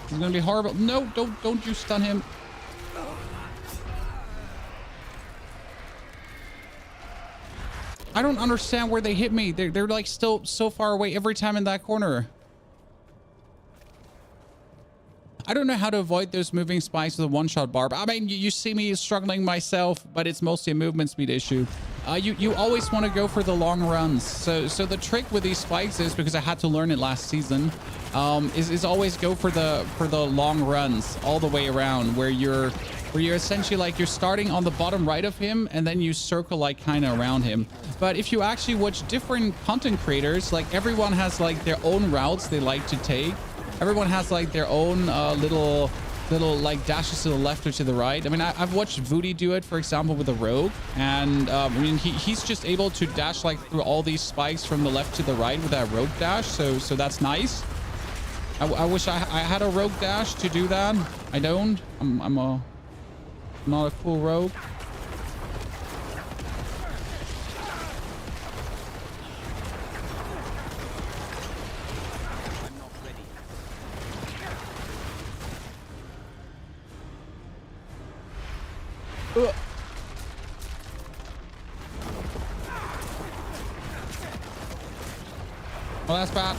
It's gonna be horrible. No, don't you stun him. I don't understand where they hit me. They're like still so far away every time in that corner. I don't know how to avoid those moving spikes with a one-shot barb. I mean, you see me struggling myself, but it's mostly a movement speed issue. You always want to go for the long runs. So the trick with these spikes is, because I had to learn it last season, is always go for the long runs all the way around, where you're essentially like you're starting on the bottom right of him and then you circle like kind of around him. But if you actually watch different content creators, like everyone has like their own routes they like to take. Everyone has like their own little like dashes to the left or to the right. I mean, I've watched Voodie do it, for example, with a rogue, and I mean he's just able to dash like through all these spikes from the left to the right with that rogue dash. So that's nice. I wish I had a rogue dash to do that. I don't. I'm not a cool rogue. Well, that's bad.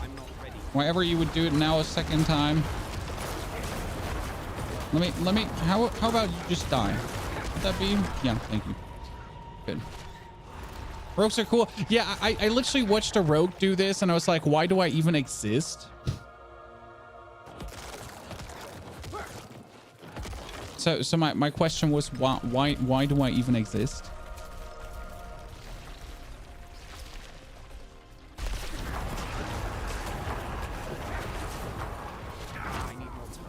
I'm not ready. Whatever you would do it now a second time. Let me, how about you just die? Would that be? Yeah, thank you. Good. Rogues are cool. Yeah, I literally watched a rogue do this and I was like, why do I even exist? So my question was, why do I even exist? I need more time.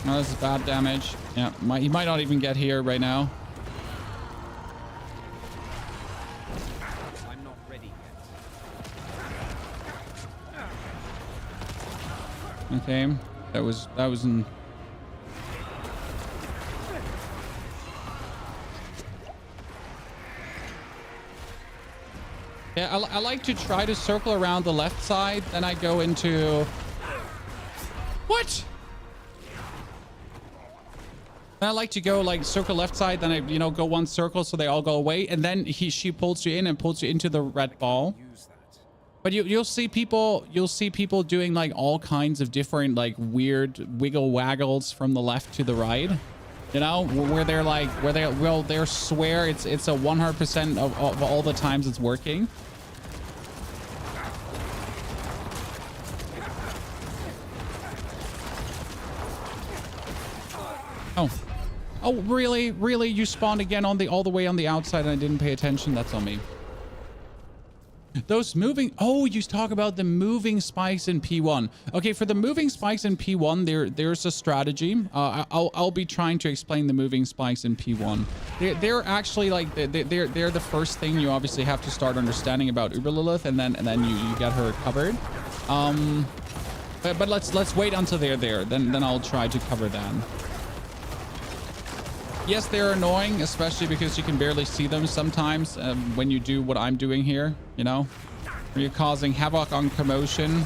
Oh, this is bad damage. Yeah, he might not even get here right now. I'm not ready yet. Okay, that was an. Yeah, I like to try to circle around the left side, then I go into. What? Then I like to go like circle left side, then I go one circle so they all go away, and then she pulls you in and pulls you into the red ball. Use that. But you'll see people doing like all kinds of different like weird wiggle waggles from the left to the right, where they're like they'll swear it's a 100% of all the times it's working. Oh, really? Really? You spawned again all the way on the outside and I didn't pay attention? That's on me. Those moving... Oh, you talk about the moving spikes in P1. Okay, for the moving spikes in P1, there's a strategy. I'll be trying to explain the moving spikes in P1. They're actually like... They're the first thing you obviously have to start understanding about Uber Lilith, and then you get her covered. But let's wait until they're there. Then I'll try to cover that. Yes, they're annoying, especially because you can barely see them sometimes when you do what I'm doing here, where you're causing havoc on commotion.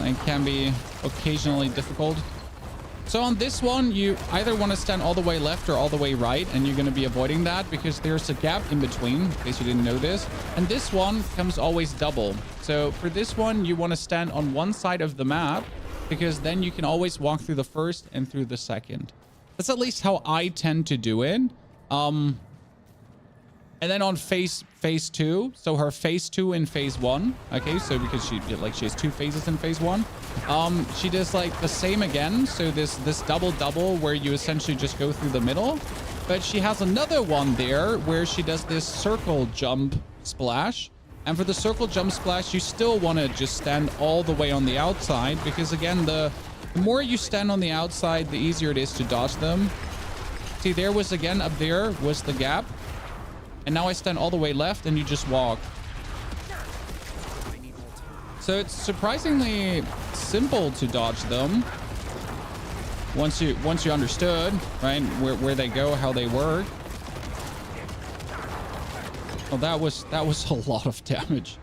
It can be occasionally difficult. So on this one, you either want to stand all the way left or all the way right, and you're going to be avoiding that because there's a gap in between, in case you didn't know this. And this one comes always double. So for this one, you want to stand on one side of the map because then you can always walk through the first and through the second. That's at least how I tend to do it. And then on phase 2, so her phase 2 in phase 1. Okay, so because she has 2 phases in phase 1. She does like the same again. So this double where you essentially just go through the middle. But she has another one there where she does this circle jump splash. And for the circle jump splash, you still want to just stand all the way on the outside because again, the more you stand on the outside, the easier it is to dodge them. See, there was again up there was the gap. And now I stand all the way left and you just walk. So it's surprisingly simple to dodge them. Once you understood, right, where they go, how they work. Well, that was a lot of damage.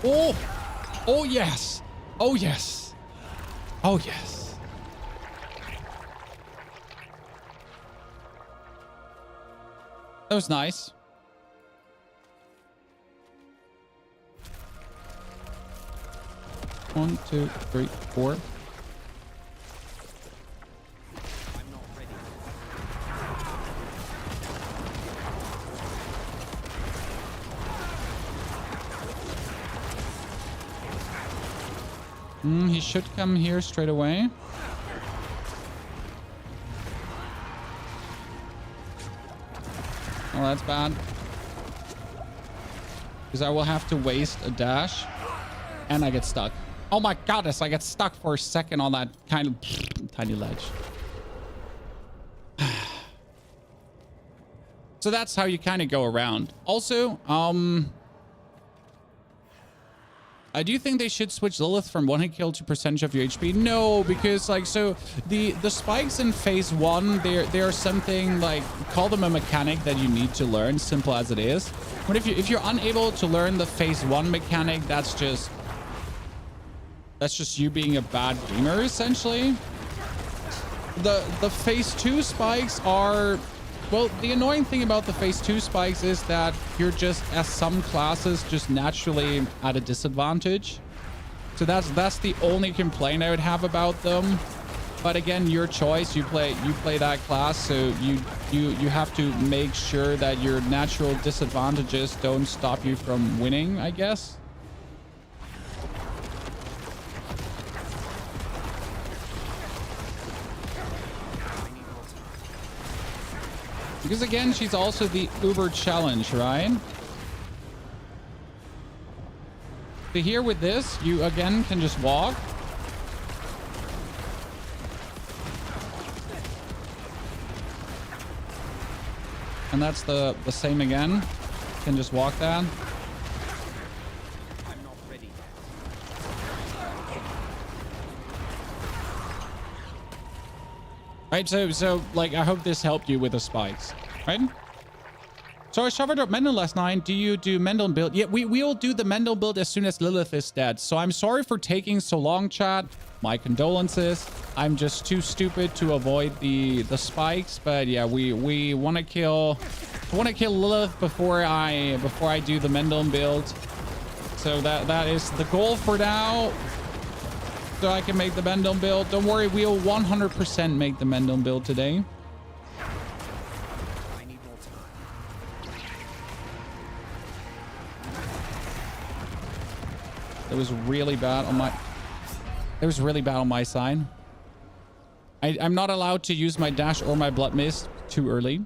Oh, oh yes. Oh yes. Oh yes. That was nice. One, two, three, four. He should come here straight away. Oh, that's bad. Because I will have to waste a dash. And I get stuck. Oh my goodness, I get stuck for a second on that kind of tiny ledge. So that's how you kind of go around. Also, Do you think they should switch Lilith from one hit kill to percentage of your HP? No, because like, so the spikes in phase 1, they're something like, call them a mechanic that you need to learn, simple as it is. But if you're unable to learn the phase 1 mechanic, that's just you being a bad gamer, essentially. The phase 2 spikes are, well, the annoying thing about the phase 2 spikes is that you're just, as some classes, just naturally at a disadvantage. So that's the only complaint I would have about them. But again, your choice. You play that class, so you have to make sure that your natural disadvantages don't stop you from winning, I guess. Because again, she's also the Uber challenge, right? So here with this, you again can just walk. And that's the same again. You can just walk that. I'm not ready. Right, so like, I hope this helped you with the spikes, right? So I suffered up Mendel last night. Do you do Mendel build? Yeah, we will do the Mendel build as soon as Lilith is dead. So I'm sorry for taking so long, chat. My condolences. I'm just too stupid to avoid the spikes. But yeah, we want to kill Lilith before I do the Mendel build. So that is the goal for now. So I can make the Mendel build. Don't worry, we'll 100% make the Mendel build today. I need more time. It was really bad on my... It was really bad on my side. I'm not allowed to use my dash or my blood mist too early.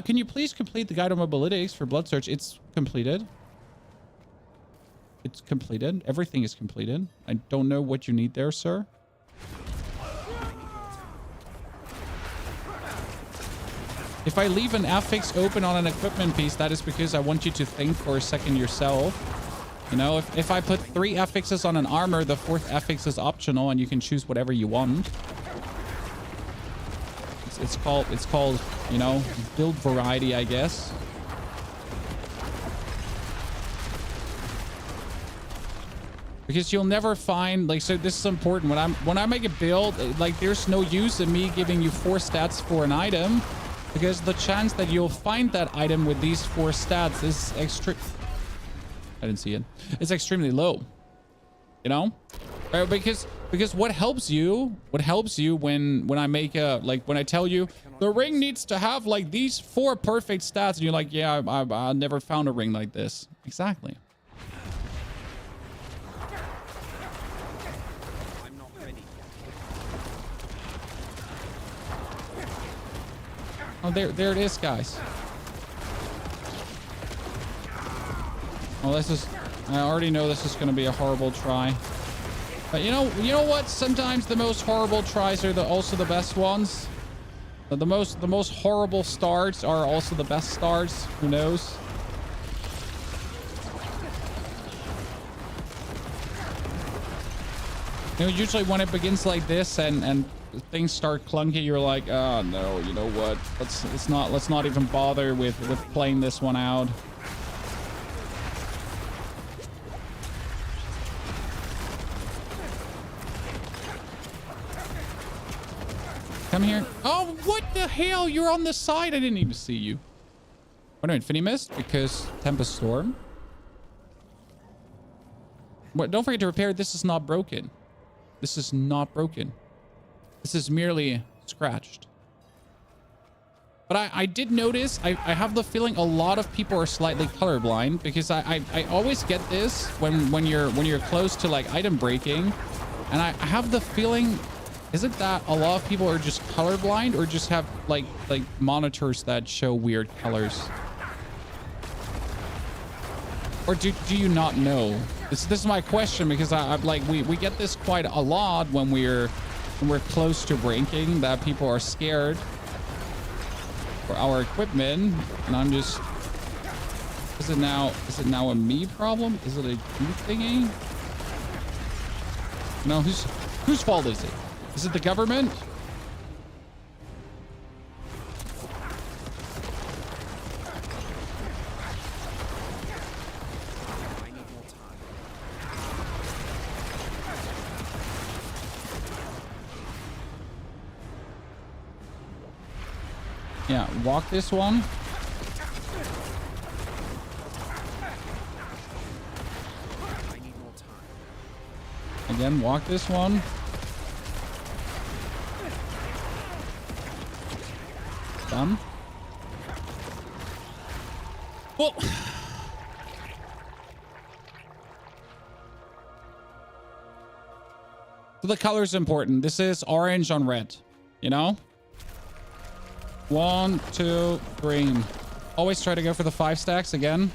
Can you please complete the guide on mobilities for blood search? It's completed. It's completed. Everything is completed. I don't know what you need there, sir. If I leave an affix open on an equipment piece, that is because I want you to think for a second yourself. You know, if I put 3 affixes on an armor, the 4th affix is optional and you can choose whatever you want. It's called, you know, build variety, I guess. Because you'll never find, like, so this is important. When I make a build, like, there's no use in me giving you 4 stats for an item, because the chance that you'll find that item with these 4 stats is I didn't see it. It's extremely low. You know? Because what helps you when I make a, like, when I tell you the ring needs to have like these 4 perfect stats, and you're like, yeah, I never found a ring like this. Exactly. Oh, there it is, guys. Well, I already know this is going to be a horrible try. But you know what? Sometimes the most horrible tries are also the best ones. The most horrible starts are also the best starts. Who knows? You know, usually when it begins like this and things start clunky, you're like, oh no, you know what? Let's not even bother with playing this one out. Come here. Oh, what the hell? You're on the side. I didn't even see you. Oh no, Infinimist, because Tempest Storm. What? Don't forget to repair. This is not broken. This is not broken. This is merely scratched. But I did notice, I have the feeling a lot of people are slightly colorblind, because I always get this when you're close to like item breaking, and I have the feeling, is it that a lot of people are just colorblind or just have like monitors that show weird colors? Or do you not know? This is my question, because I'm like, we get this quite a lot when we're close to breaking, that people are scared for our equipment, and I'm just Is it now a me problem? Is it a you thingy? No, whose fault is it? Is it the government? Yeah, walk this one. Again, walk this one. Done. Well, so the color's important. This is orange on red, you know? 1, 2, 3. Always try to go for the 5 stacks again.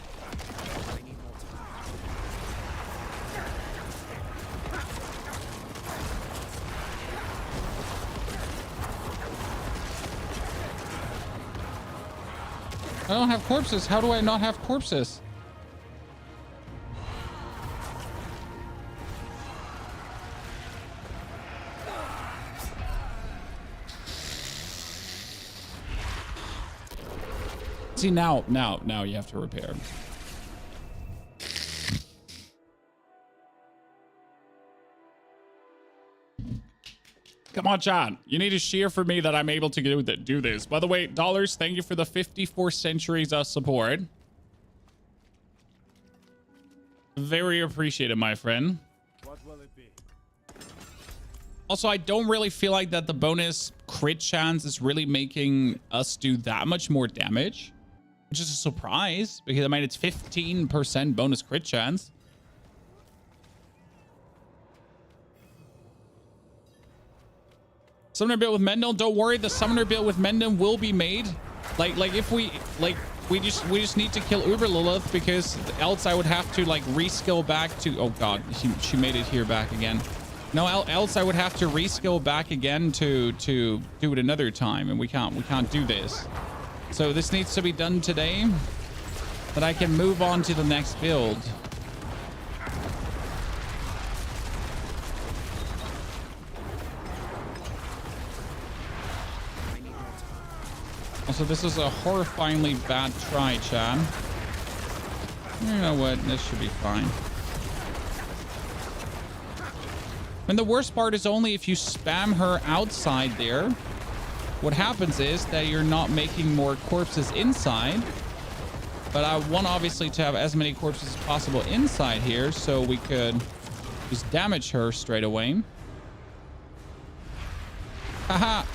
I don't have corpses. How do I not have corpses? See, now you have to repair. Come on, John. You need to cheer for me that I'm able to do this. By the way, dollars, thank you for the 54 centuries of support. Very appreciated, my friend. What will it be? Also, I don't really feel like that the bonus crit chance is really making us do that much more damage. Which is a surprise, because I mean, it's 15% bonus crit chance. Summoner build with Mendel, don't worry, the summoner build with Mendel will be made. Like if we just need to kill Uber Lilith, because else I would have to like reskill back to, oh god, she made it here back again. No, else I would have to reskill back again to do it another time, and we can't do this. So this needs to be done today, that I can move on to the next build. Also, this is a horrifyingly bad try, Chad. You know what? This should be fine. And the worst part is only if you spam her outside there. What happens is that you're not making more corpses inside. But I want obviously to have as many corpses as possible inside here, so we could just damage her straight away. Haha.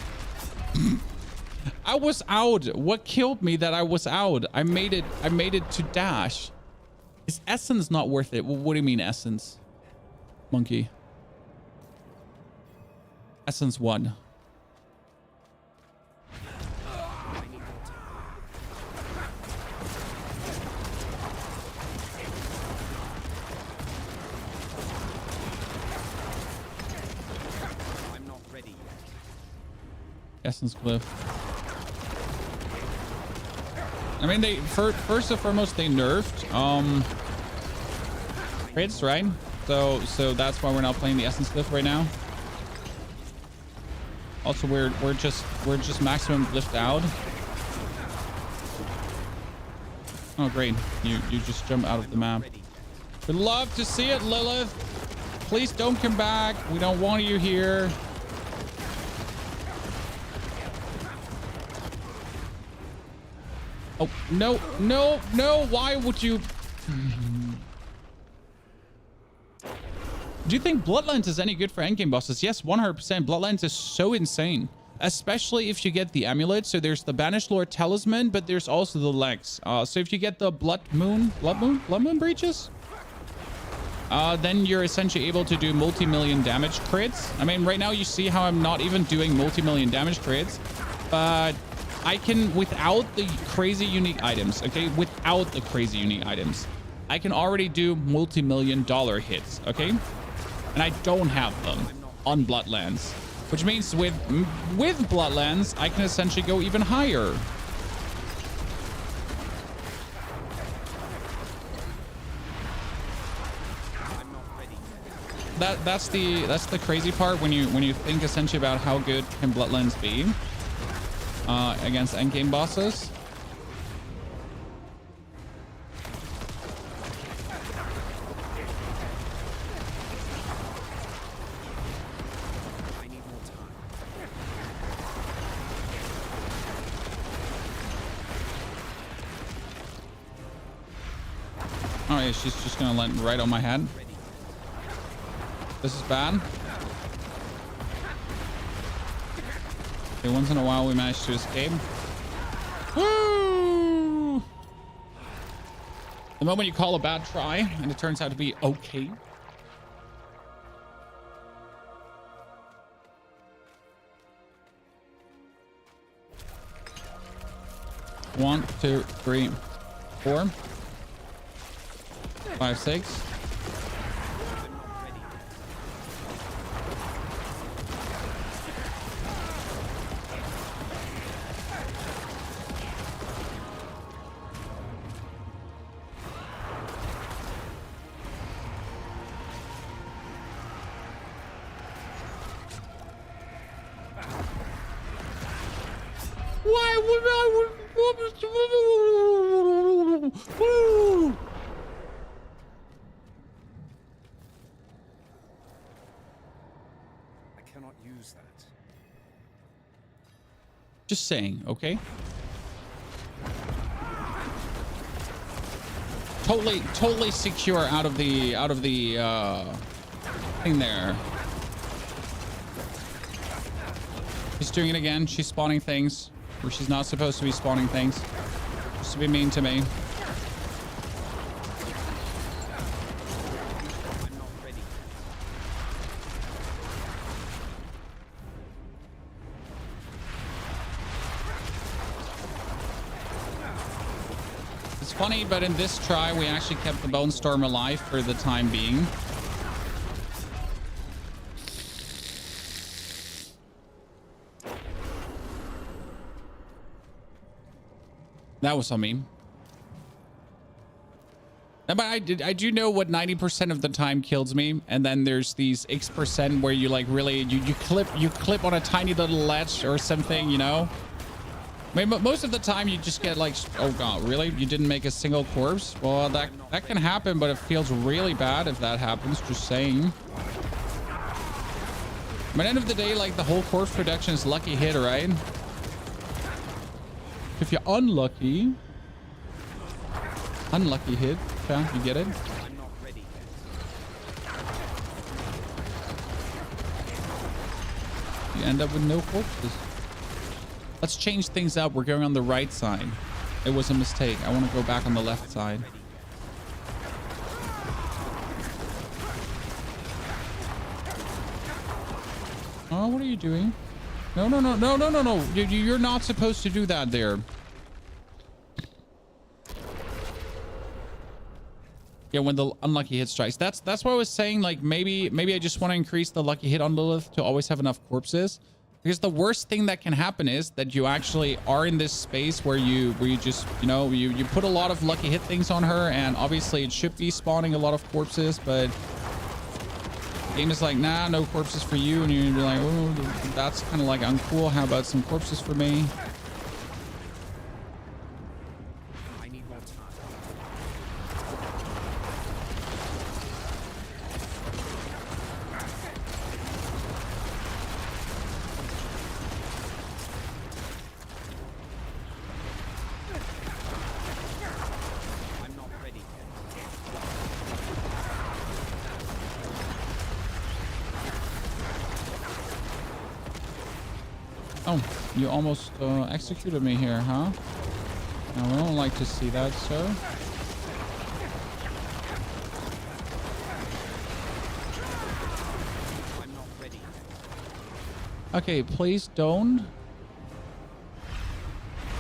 I was out. What killed me that I was out? I made it to dash. Is essence not worth it? Well, what do you mean essence? Monkey. Essence 1. I'm not ready yet. Essence Glyph. I mean, they first and foremost they nerfed crits, right? So that's why we're not playing the Essence Glyph right now. Also, we're just maximum glyphed out. Oh great, you just jump out of the map. We'd love to see it, Lilith. Please don't come back. We don't want you here. Oh, no, no, no. Why would you? Do you think Bloodlines is any good for endgame bosses? Yes, 100%. Bloodlines is so insane, especially if you get the amulet. So there's the Banished Lord Talisman, but there's also the legs. So if you get the Blood Moon breaches, then you're essentially able to do multi-million damage crits. I mean, right now you see how I'm not even doing multi-million damage crits, but I can, without the crazy unique items, okay? Without the crazy unique items, I can already do multi-million dollar hits, okay? And I don't have them on Bloodlands, which means with Bloodlands, I can essentially go even higher. that's the crazy part when you think essentially about how good can Bloodlines be against endgame bosses. Oh yeah, she's just gonna land right on my head. This is bad. Okay, once in a while we manage to escape. Woo! The moment you call a bad try and it turns out to be okay. One, two, three, 4, 5, 6. Why would I? I cannot use that. Just saying, okay? Totally secure out of the thing there. She's doing it again. She's spawning things where she's not supposed to be spawning things. Just to be mean to me. I'm not ready. It's funny, but in this try, we actually kept the Bone Storm alive for the time being. That was on me. But I do know what 90% of the time kills me, and then there's these X% where you like really you clip on a tiny little ledge or something, you know. I mean, most of the time you just get like, oh god, really? You didn't make a single corpse? Well, that can happen, but it feels really bad if that happens. Just saying. But at the end of the day, like the whole corpse production is lucky hit, right? If you're unlucky hit, yeah, you get it. I'm not ready yet. You end up with no corpses. Let's change things up. We're going on the right side. It was a mistake. I want to go back on the left side. Oh, what are you doing? No. You're not supposed to do that there. Yeah, when the unlucky hit strikes. That's why I was saying, like, maybe I just want to increase the lucky hit on Lilith to always have enough corpses. Because the worst thing that can happen is that you actually are in this space where you just, you know, you put a lot of lucky hit things on her, and obviously it should be spawning a lot of corpses, but the game is like, nah, no corpses for you, and you're like, oh, that's kind of like uncool. How about some corpses for me? I need more time. I'm not ready yet. Oh, you almost executed me here, huh? No, I don't like to see that, sir. I'm not ready yet. Okay, please don't.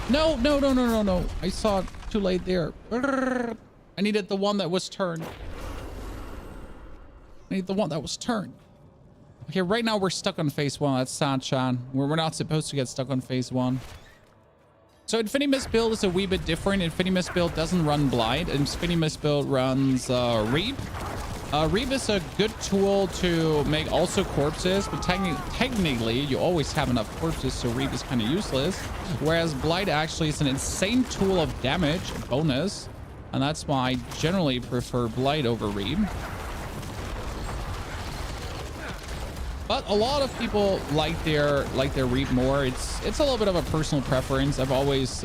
No. I saw it too late there. I needed the one that was turned. I need the one that was turned. Okay, right now we're stuck on phase 1. That's sad, Chan. We're not supposed to get stuck on phase 1. So Infinimist build is a wee bit different. Infinimist build doesn't run Blight. Infinimist build runs Reap. Reap is a good tool to make also corpses, but technically you always have enough corpses, so Reap is kind of useless. Whereas Blight actually is an insane tool of damage bonus, and that's why I generally prefer Blight over Reap. But a lot of people like their Reap more. It's a little bit of a personal preference. I've always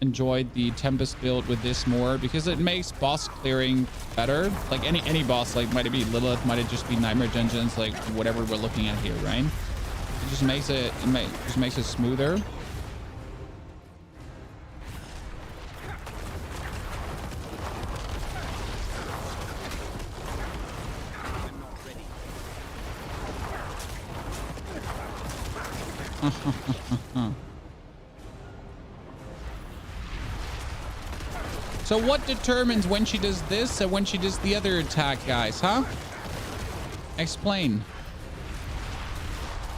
enjoyed the Tempest build with this more because it makes boss clearing better. Like any boss, like might it be Lilith, might it just be Nightmare Dungeons, like whatever we're looking at here, right? It just makes it smoother. So what determines when she does this and when she does the other attack, guys, huh? Explain.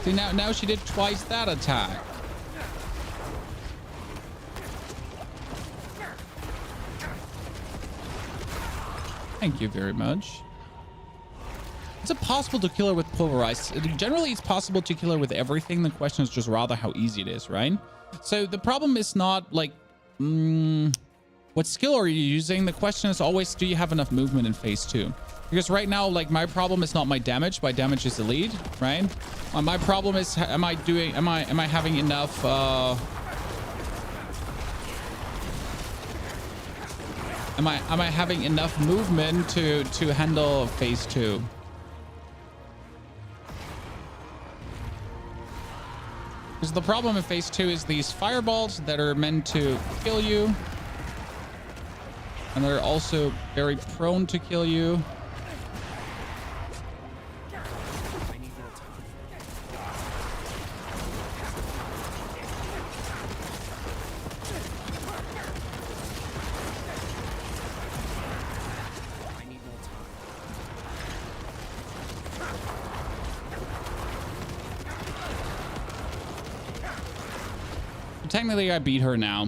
See, now she did twice that attack. Thank you very much. Is it possible to kill her with pulverized? Generally, it's possible to kill her with everything. The question is just rather how easy it is, right? So the problem is not like... what skill are you using? The question is always, do you have enough movement in phase 2? Because right now, like, my problem is not my damage. My damage is elite, right? My problem is, am I having enough, am I having enough movement to handle phase 2? Because the problem in phase 2 is these fireballs that are meant to kill you. And they're also very prone to kill you. Technically, I beat her now.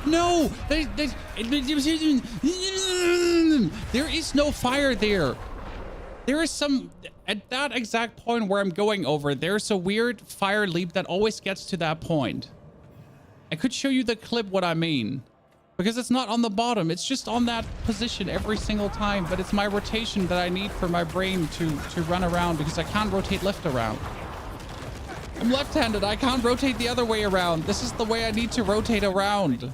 No, there is no fire there. There is some, at that exact point where I'm going over, there's a weird fire leap that always gets to that point. I could show you the clip what I mean, because it's not on the bottom. It's just on that position every single time, but it's my rotation that I need for my brain to run around because I can't rotate left around. I'm left-handed. I can't rotate the other way around. This is the way I need to rotate around.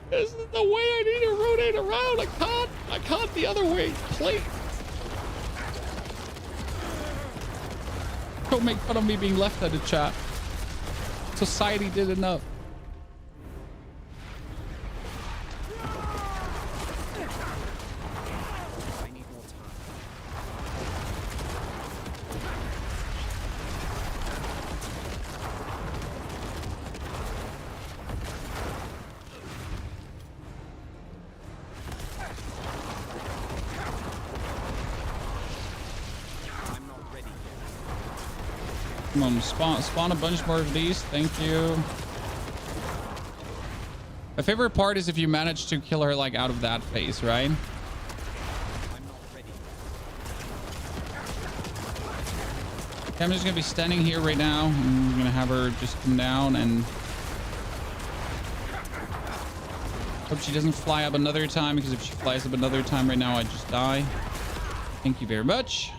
This is the way I need to rotate around. I can't the other way. Please. Don't make fun of me being left-handed, chat. Society did enough. Come on, spawn a bunch more of these. Thank you. My favorite part is if you manage to kill her like out of that phase, right? Okay, I'm just gonna be standing here right now. I'm gonna have her just come down and hope she doesn't fly up another time, because if she flies up another time right now, I just die. Thank you very much.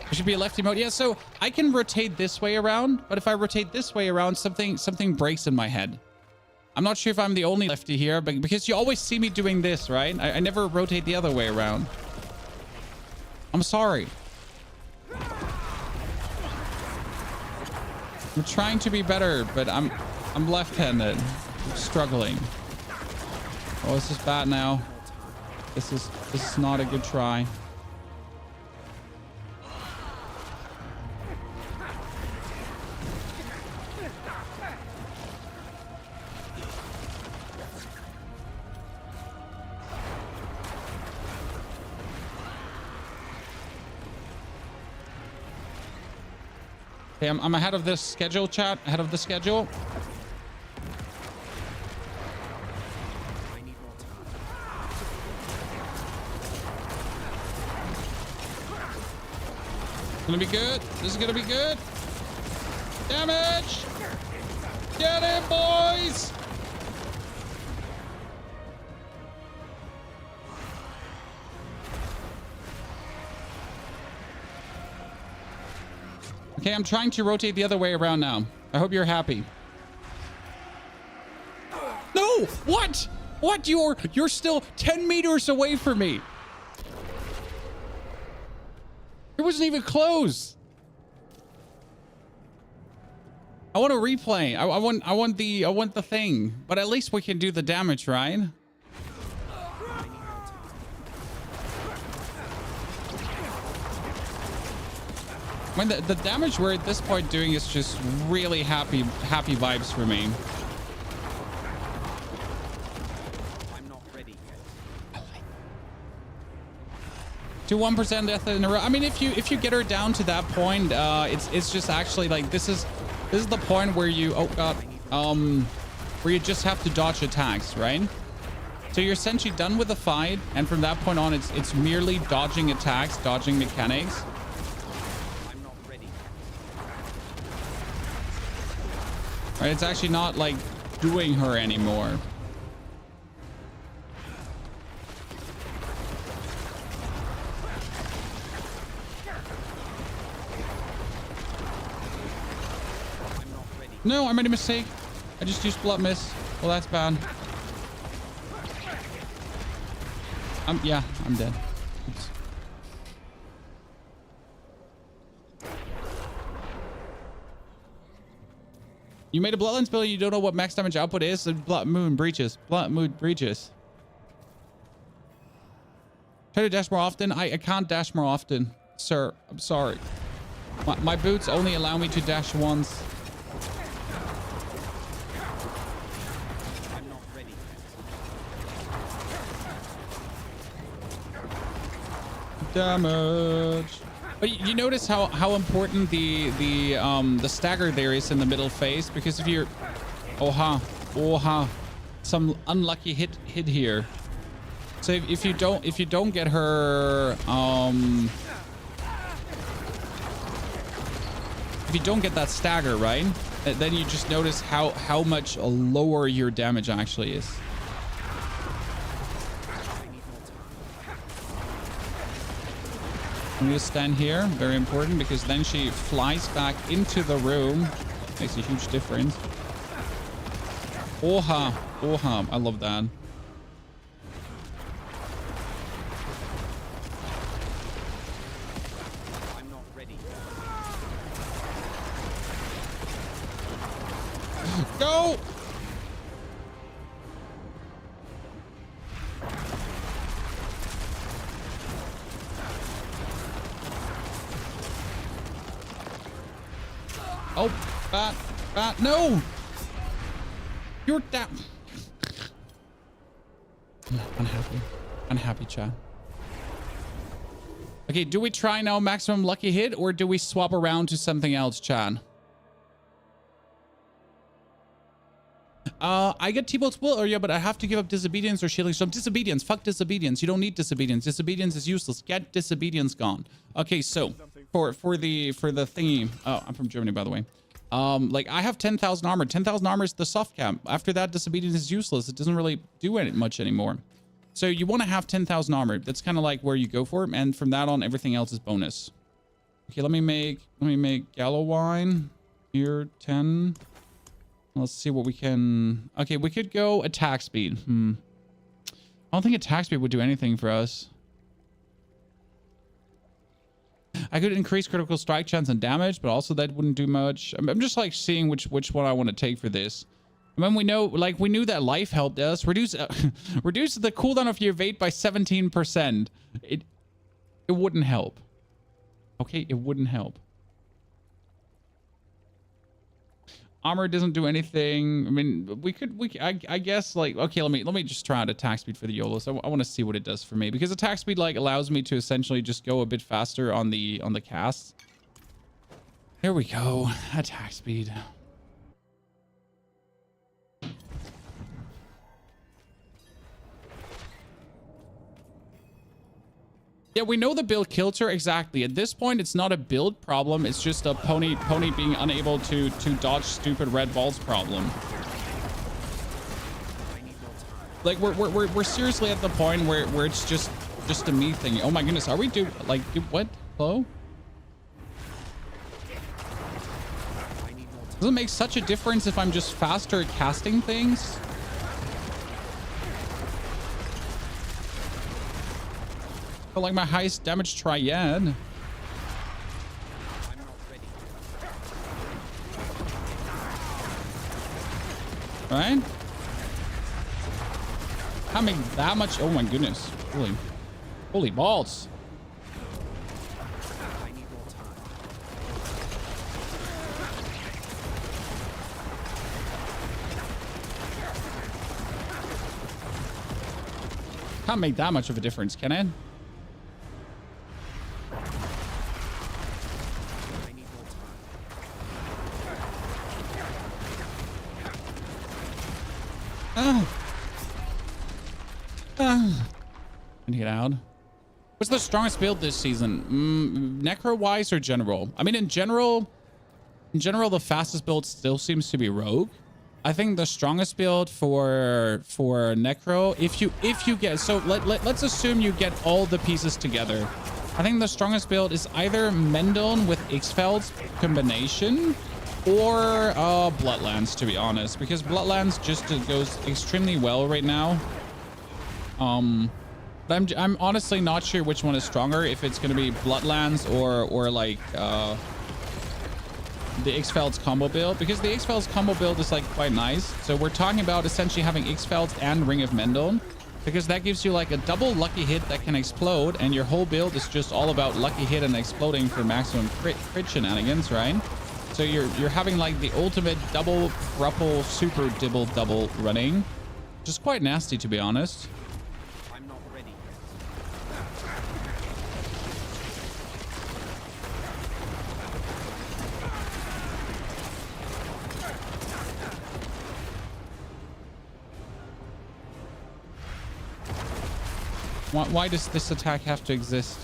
There should be a lefty mode. Yeah, so I can rotate this way around, but if I rotate this way around, something breaks in my head. I'm not sure if I'm the only lefty here, but because you always see me doing this, right? I never rotate the other way around. I'm sorry. I'm trying to be better, but I'm left-handed. I'm struggling. Oh, this is bad now. This is not a good try. Okay, I'm ahead of this schedule, chat. Ahead of the schedule. I need more time. It's gonna be good. This is gonna be good. Damage! Get it, boys! Okay, I'm trying to rotate the other way around now. I hope you're happy. No! What? What? You're still 10 meters away from me. It wasn't even close. I want a replay. I want the thing. But at least we can do the damage, right? I mean, the damage we're at this point doing is just really happy vibes for me. I'm not ready yet. 1% death in a row. I mean, if you get her down to that point, it's just actually like this is the point where you where you just have to dodge attacks, right? So you're essentially done with the fight, and from that point on, it's merely dodging attacks, dodging mechanics. Right, it's actually not like doing her anymore. No, I made a mistake. I just used blood miss. Well, that's bad. Yeah, I'm dead. Oops. You made a bloodline spell. You don't know what max damage output is. Blood moon breaches. Blood moon breaches. Try to dash more often. I can't dash more often, sir. I'm sorry. My boots only allow me to dash once. I'm not ready yet. Damage. But you notice how important the stagger there is in the middle phase, because if you're some unlucky hit here. So if you don't get her if you don't get that stagger, right, then you just notice how much lower your damage actually is. I'm gonna stand here, very important, because then she flies back into the room. Makes a huge difference. Oha, I love that. I'm not ready. Go! Oh, bat, no! You're down. Unhappy, chat. Okay, do we try now maximum lucky hit, or do we swap around to something else, chat? I get T-Bolt's will, yeah, but I have to give up disobedience or shielding. So disobedience, fuck disobedience. You don't need disobedience. Disobedience is useless. Get disobedience gone. Okay, so for the thingy. Oh, I'm from Germany, by the way. Like I have 10,000 armor. 10,000 armor is the soft cap. After that, disobedience is useless. It doesn't really do much anymore. So you want to have 10,000 armor. That's kind of like where you go for it, and from that on, everything else is bonus. Okay, let me make Gallo wine here 10. Let's see what we can. Okay, we could go attack speed. I don't think attack speed would do anything for us. I could increase critical strike chance and damage, but also that wouldn't do much. I'm just like seeing which one I want to take for this. And when we know, like we knew that life helped us reduce reduce the cooldown of your evade by 17%. It wouldn't help. Okay, it wouldn't help. Armor doesn't do anything. I mean, I guess like, okay, let me just try out attack speed for the YOLO. So I want to see what it does for me, because attack speed like allows me to essentially just go a bit faster on the cast. There we go. Attack speed. Yeah, we know the build killed her exactly. At this point, it's not a build problem. It's just a pony being unable to dodge stupid red balls problem. Like we're seriously at the point where it's just a me thing. Oh my goodness, are we what? Hello? Does it make such a difference if I'm just faster at casting things? But like my highest damage triad. Right? Can't make that much. Oh my goodness. Holy balls. Can't make that much of a difference, can it? And get out. What's the strongest build this season? Necro wise or general? I mean, in general, the fastest build still seems to be Rogue. I think the strongest build for Necro, if you get, so let's assume you get all the pieces together. I think the strongest build is either Mendon with X-Feld's combination or Bloodlands, to be honest, because Bloodlands just goes extremely well right now. But I'm honestly not sure which one is stronger, if it's going to be Bloodlands or like the X-Feld's combo build, because the X-Feld's combo build is like quite nice. So we're talking about essentially having X-Feld's and Ring of Mendon, because that gives you like a double lucky hit that can explode, and your whole build is just all about lucky hit and exploding for maximum crit shenanigans, right? So you're having like the ultimate double thruple super dibble double running, which is quite nasty, to be honest. I'm not ready. Why does this attack have to exist?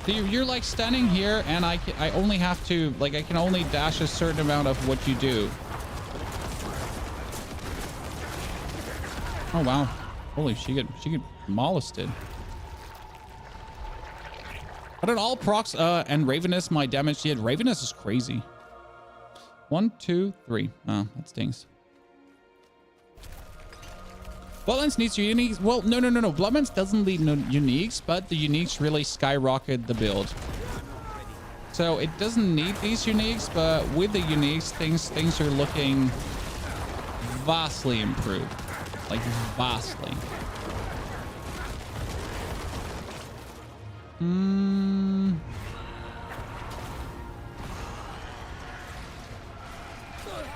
You're like standing here, and I only have to, like, I can only dash a certain amount of what you do. Oh wow, holy, she get molested. How did all procs and Ravenous my damage? Yeah, Ravenous is crazy. 1, 2, 3. Oh, that stings. Bloodlands needs your uniques. Well, no. Bloodlands doesn't need no uniques, but the uniques really skyrocket the build. So it doesn't need these uniques, but with the uniques, things are looking vastly improved. Like vastly.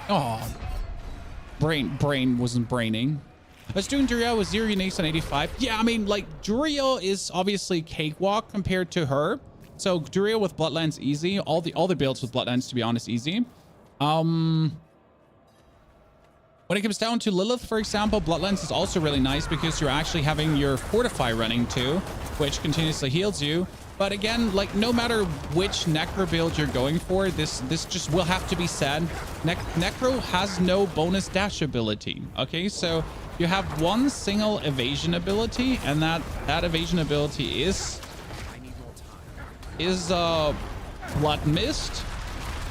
Oh, brain wasn't braining. I was doing Duriel with 0 uniques on 85. Yeah, I mean, like, Duriel is obviously cakewalk compared to her. So Duriel with Bloodlands easy. All the builds with Bloodlands, to be honest, easy. When it comes down to Lilith, for example, Bloodlands is also really nice because you're actually having your Fortify running too, which continuously heals you. But again, like, no matter which Necro build you're going for, this just will have to be said. Necro has no bonus dash ability. Okay, so you have one single evasion ability, and that evasion ability is Blood Mist.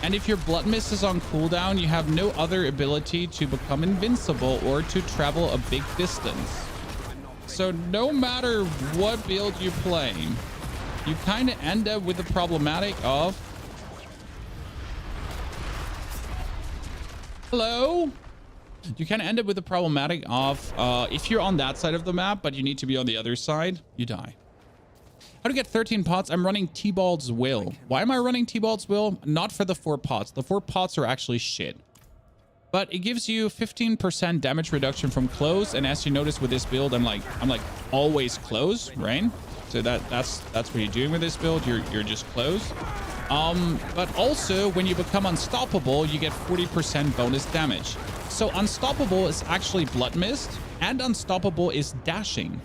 And if your Blood Mist is on cooldown, you have no other ability to become invincible or to travel a big distance. So no matter what build you play, you kind of end up with the problematic of... Hello? You kind of end up with the problematic of if you're on that side of the map, but you need to be on the other side, you die. How to get 13 pots? I'm running T-Bald's Will. Why am I running T-Bald's Will? Not for the 4 pots. The 4 pots are actually shit. but it gives you 15% damage reduction from close. And as you notice with this build, I'm like always close, right? So that's what you're doing with this build. You're just close. But also when you become unstoppable, you get 40% bonus damage. So unstoppable is actually blood mist, and unstoppable is dashing,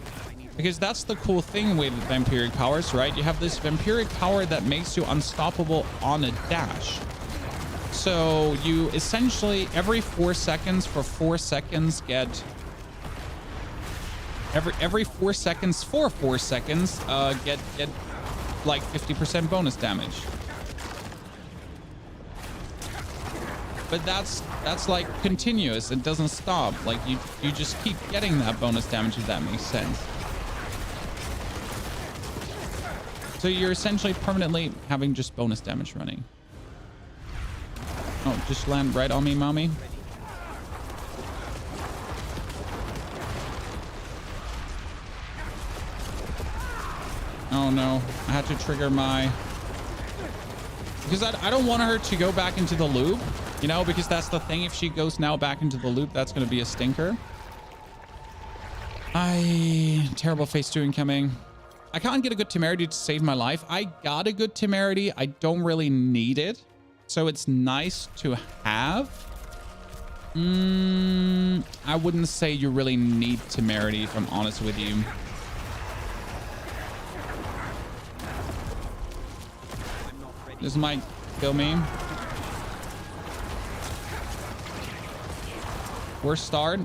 because that's the cool thing with vampiric powers, right? You have this vampiric power that makes you unstoppable on a dash. So you essentially every 4 seconds for 4 seconds get every 4 seconds for 4 seconds get like 50% bonus damage. But that's like continuous. It doesn't stop. Like you just keep getting that bonus damage, if that makes sense. So you're essentially permanently having just bonus damage running. Oh, just land right on me, mommy. Oh no, I had to trigger my... Because I don't want her to go back into the loop, you know, because that's the thing. If she goes now back into the loop, that's going to be a stinker. Terrible phase 2 incoming. I can't get a good temerity to save my life. I got a good temerity. I don't really need it. So it's nice to have. I wouldn't say you really need temerity, if I'm honest with you. This might kill me. Worst start.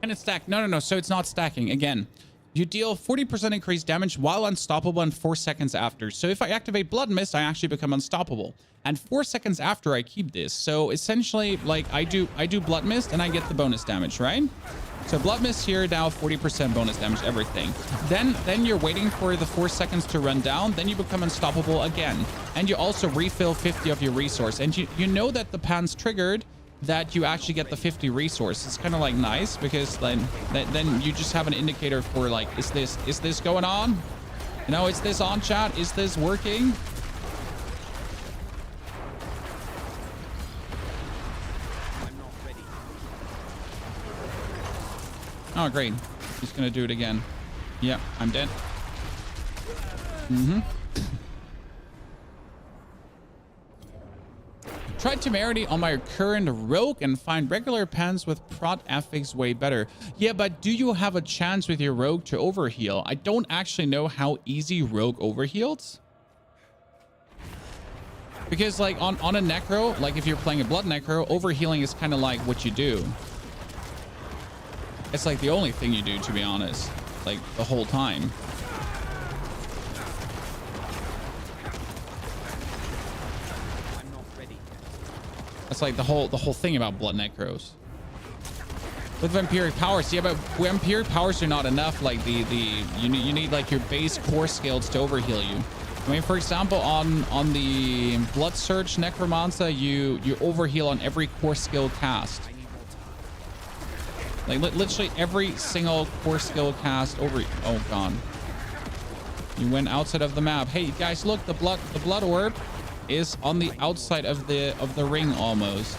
And it's stacked. No. So it's not stacking. Again, you deal 40% increased damage while unstoppable and 4 seconds after. So if I activate Blood Mist, I actually become unstoppable. And 4 seconds after, I keep this. So essentially, like I do Blood Mist and I get the bonus damage, right? So Blood Mist here now 40% bonus damage, everything. Then you're waiting for the 4 seconds to run down. Then you become unstoppable again. And you also refill 50 of your resource. And you know that the pan's triggered, that you actually get the 50 resource. It's kind of like nice, because then you just have an indicator for like, is this going on? You know, is this on, chat? Is this working? I'm not ready. Oh, great. He's gonna do it again. Yep, I'm dead. Tried temerity on my current rogue and find regular pans with prot affix way better. Yeah, but do you have a chance with your rogue to overheal? I don't actually know how easy rogue overheals. Because like on a necro, like if you're playing a blood necro, overhealing is kind of like what you do. It's like the only thing you do, to be honest, like the whole time. That's like the whole thing about blood necros. With vampiric powers, yeah, but vampiric powers are not enough. Like you need like your base core skills to overheal you. I mean, for example, on the Blood Search Necromancer, you overheal on every core skill cast. Like literally every single core skill cast over. Oh god, you went outside of the map. Hey guys, look, the blood orb is on the outside of the ring almost,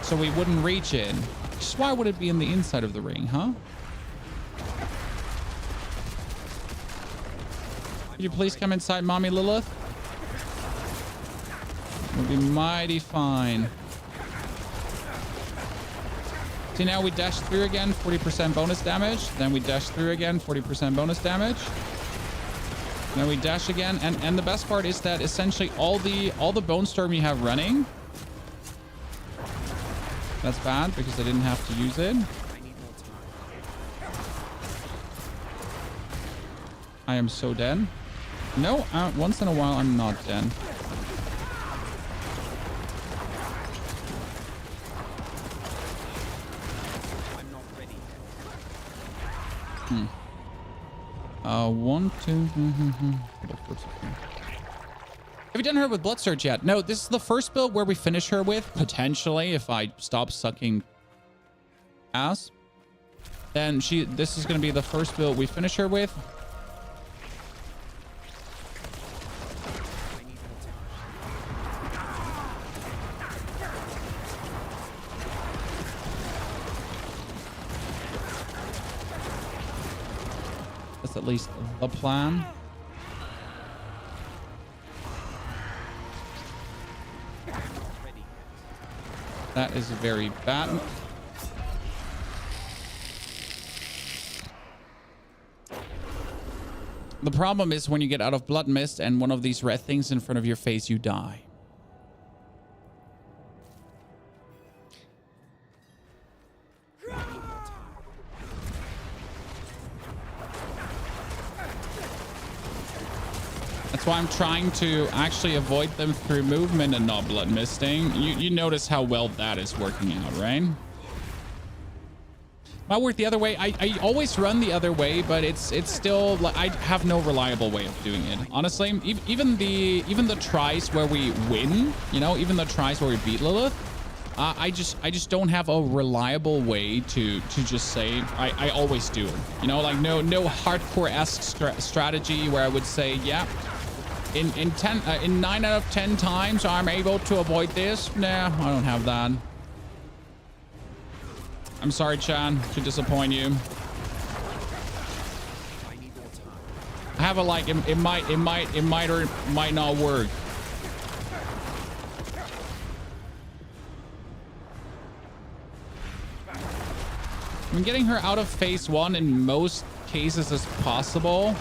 so we wouldn't reach it. Just why would it be in the inside of the ring, huh? Could you please come inside, mommy Lilith? We'll be mighty fine. See, now we dash through again, 40% bonus damage. Then we dash through again, 40% bonus damage. Then we dash again, and the best part is that essentially all the bone storm you have running. That's bad because I didn't have to use it. I am so dead. No, once in a while I'm not dead. 1, 2. Have you done her with Blood Surge yet? No, this is the first build where we finish her with, potentially, if I stop sucking ass. Then this is going to be the first build we finish her with. That's at least the plan. That is very bad. The problem is when you get out of Blood Mist and one of these red things in front of your face, you die. That's why I'm trying to actually avoid them through movement and not blood misting. You notice how well that is working out, right? Might work the other way. I always run the other way, but it's still like I have no reliable way of doing it. Honestly, even the tries where we win, you know, even the tries where we beat Lilith, I just don't have a reliable way to just say I always do it. You know, like no hardcore-esque strategy where I would say, yeah, in 9 out of 10 times I'm able to avoid this. Nah, I don't have that. I'm sorry, Chan, to disappoint you. I have a like it might or might not work. I mean, getting her out of phase 1 in most cases is possible,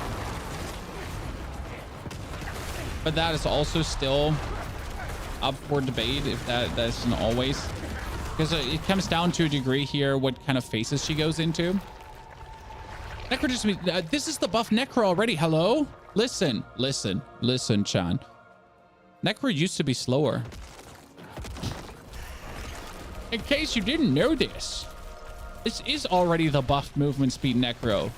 but that is also still up for debate if that isn't always. Because it comes down to a degree here what kind of phases she goes into. Necro just this is the buff Necro already. Hello? Listen, Chan. Necro used to be slower. In case you didn't know this is already the buff movement speed Necro.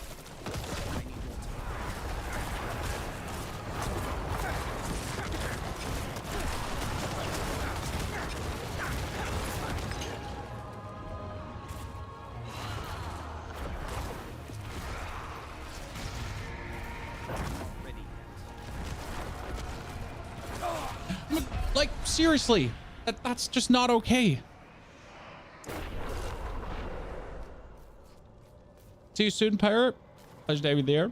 Like, seriously, that's just not okay. See you soon, Pirate. Pleasure to have you there.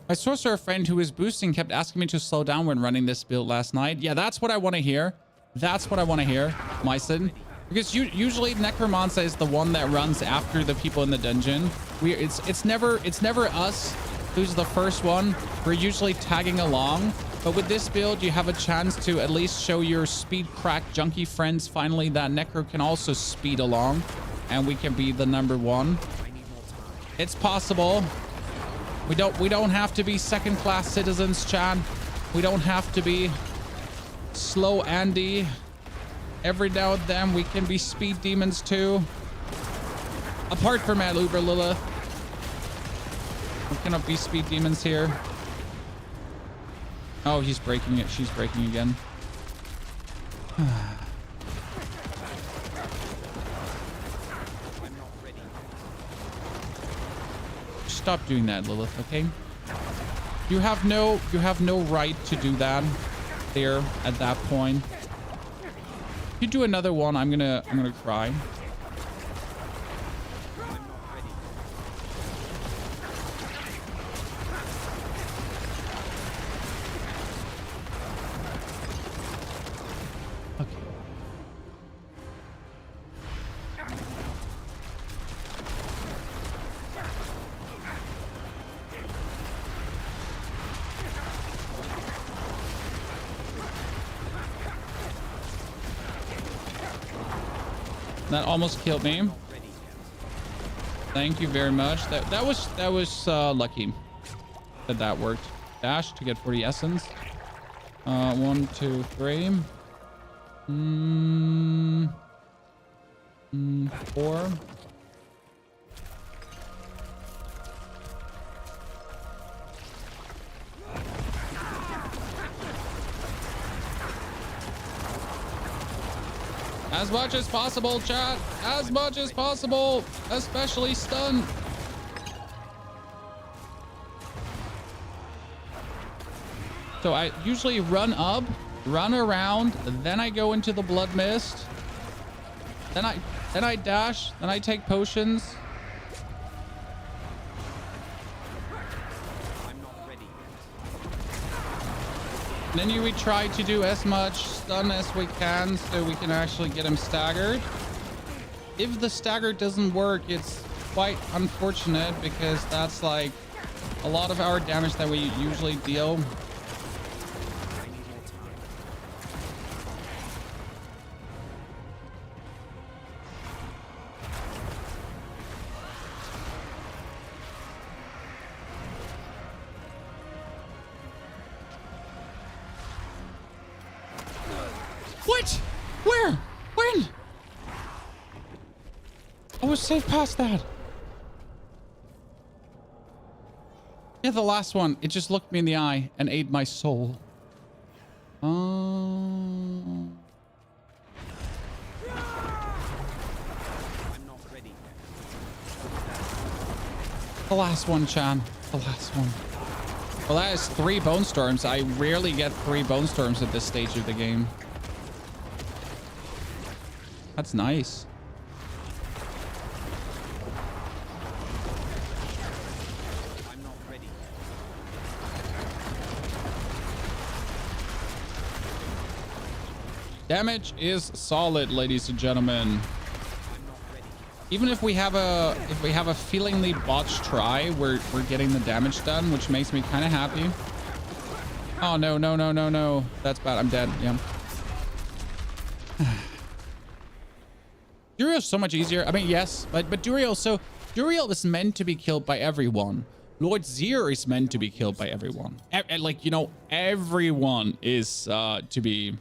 My sorcerer friend who was boosting kept asking me to slow down when running this build last night. Yeah, that's what I want to hear. That's what I want to hear, Myson. Because usually Necromancer is the one that runs after the people in the dungeon. It's never us who's the first one. We're usually tagging along. But with this build, you have a chance to at least show your speed crack junkie friends finally that Necro can also speed along and we can be the #1. It's possible. We don't have to be second-class citizens, Chan. We don't have to be slow Andy. Every now and then we can be speed demons too. Apart from Ad Uber Lilith. We cannot be speed demons here. Oh, he's breaking it. She's breaking again. Stop doing that, Lilith, okay? You have no right to do that there at that point. If you do another one, I'm gonna cry. That almost killed me. Thank you very much. That was lucky that worked. Dash to get 40 essence. 1, 2, 3. 4. As much as possible, chat. As much as possible. Especially stun. So I usually run up, run around, then I go into the blood mist. Then I dash, then I take potions. I'm not ready And then we try to do as much stun as we can so we can actually get him staggered. If the stagger doesn't work, it's quite unfortunate because that's like a lot of our damage that we usually deal. What? Where? When? I was safe past that. Yeah, the last one. It just looked me in the eye and ate my soul. I'm not ready The last one, Chan. The last one. Well, that is 3 Bone Storms. I rarely get 3 Bone Storms at this stage of the game. That's nice. I'm not ready Damage is solid, ladies and gentlemen. I'm not ready Even if we have a feelingly botched try, we're getting the damage done, which makes me kind of happy. Oh no, no, no, no, no. That's bad. I'm dead. Yeah. Duriel's so much easier. I mean, yes, but Duriel is meant to be killed by everyone. Lord Zir is meant to be killed by everyone. Like, you know, everyone is to be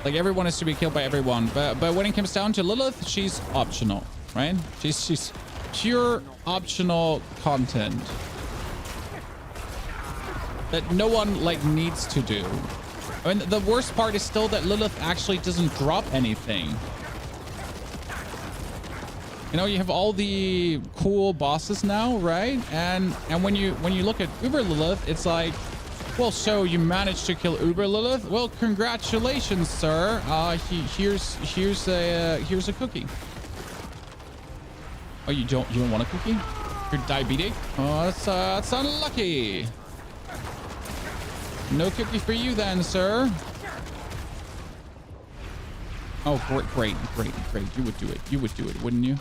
like everyone is to be killed by everyone. But when it comes down to Lilith, she's optional, right? She's pure optional content that no one like needs to do. I mean, the worst part is still that Lilith actually doesn't drop anything. You know, you have all the cool bosses now, right? And when you look at Uber Lilith, it's like, well, so you managed to kill Uber Lilith? Well, congratulations, sir. Here's a cookie. Oh, you don't want a cookie? You're diabetic? Oh, that's unlucky. No cookie for you then, sir. Oh, great. You would do it. You would do it, wouldn't you?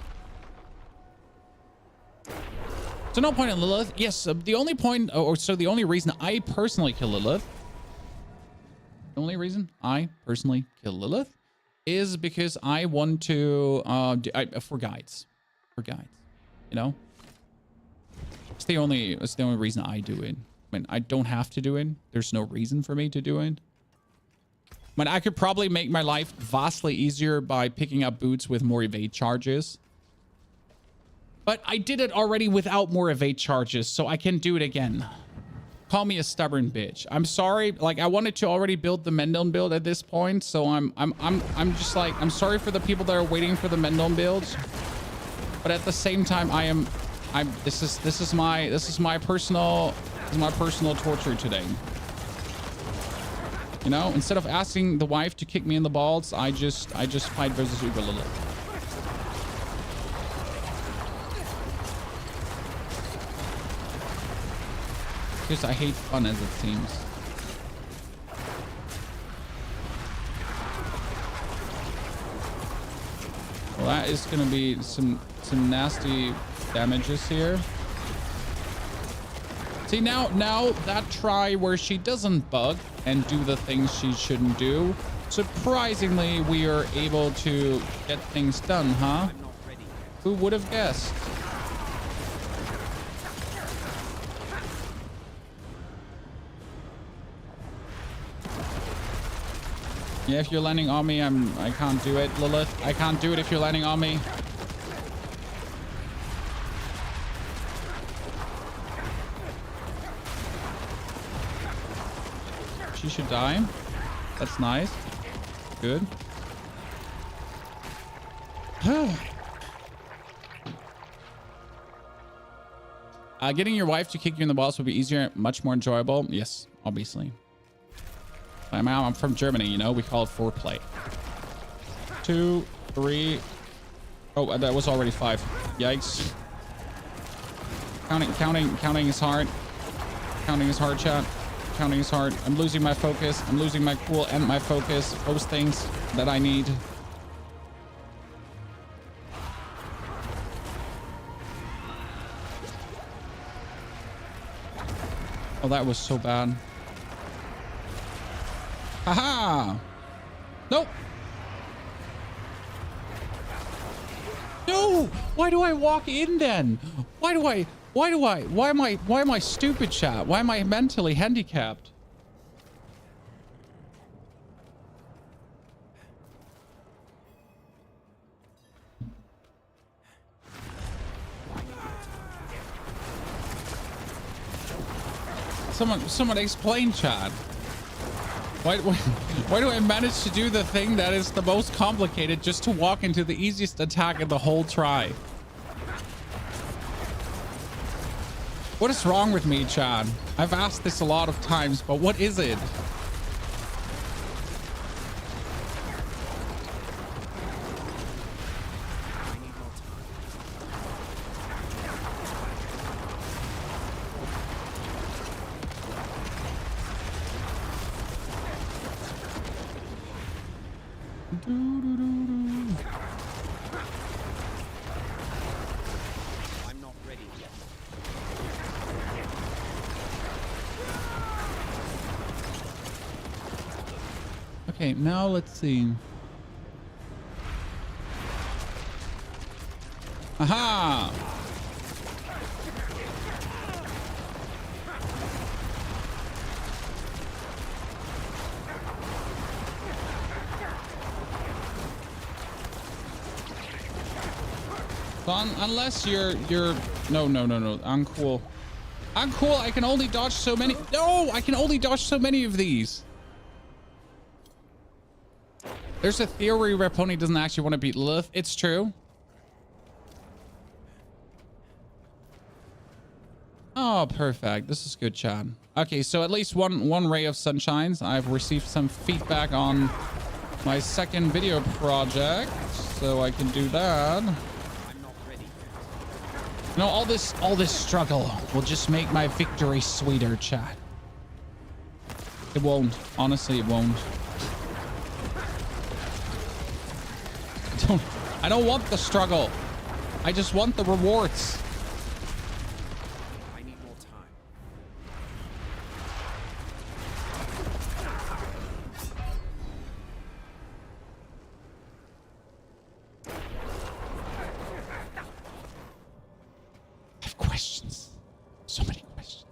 So no point in Lilith. Yes, the only point, so the only reason I personally kill Lilith, is because I want to, for guides, you know? It's the only reason I do it. I mean, I don't have to do it. There's no reason for me to do it. I mean, I could probably make my life vastly easier by picking up boots with more evade charges. But I did it already without more evade charges, so I can do it again. Call me a stubborn bitch. I'm sorry. Like, I wanted to already build the Mendon build at this point, so I'm just like, I'm sorry for the people that are waiting for the Mendon builds. But at the same time, this is my personal torture today. You know, instead of asking the wife to kick me in the balls, I just fight versus Uber Lilith. Because I hate fun, as it seems. Well, that is going to be some nasty damages here. See, now that try where she doesn't bug and do the things she shouldn't do, surprisingly, we are able to get things done, huh? Who would have guessed? Yeah, if you're landing on me, I can't do it, Lilith. I can't do it if you're landing on me. She should die. That's nice. Good. Getting your wife to kick you in the balls would be easier, much more enjoyable. Yes, obviously. I'm from Germany, you know, we call it foreplay. 2, 3. Oh, that was already 5. Yikes. Counting is hard. Counting is hard, chat. Counting is hard. I'm losing my focus. I'm losing my cool and my focus. Those things that I need. Oh, that was so bad. Haha! Nope. No! Why do I walk in then? Why am I stupid, chat? Why am I mentally handicapped? Someone explain, chat. Why do I manage to do the thing that is the most complicated just to walk into the easiest attack in the whole try? What is wrong with me, Chad? I've asked this a lot of times, but what is it? I'm not ready yet. Okay, now let's see. Aha! So unless you're no, I'm cool. I'm cool. I can only dodge so many. No, I can only dodge so many of these. There's a theory where Pony doesn't actually want to beat Lilith. It's true. Oh, perfect. This is good, Chad. Okay, so at least one ray of sunshines. I've received some feedback on my second video project, so I can do that. No, all this struggle will just make my victory sweeter, chat. It won't. Honestly, it won't. I don't want the struggle. I just want the rewards. I need more time. I have questions. So many questions.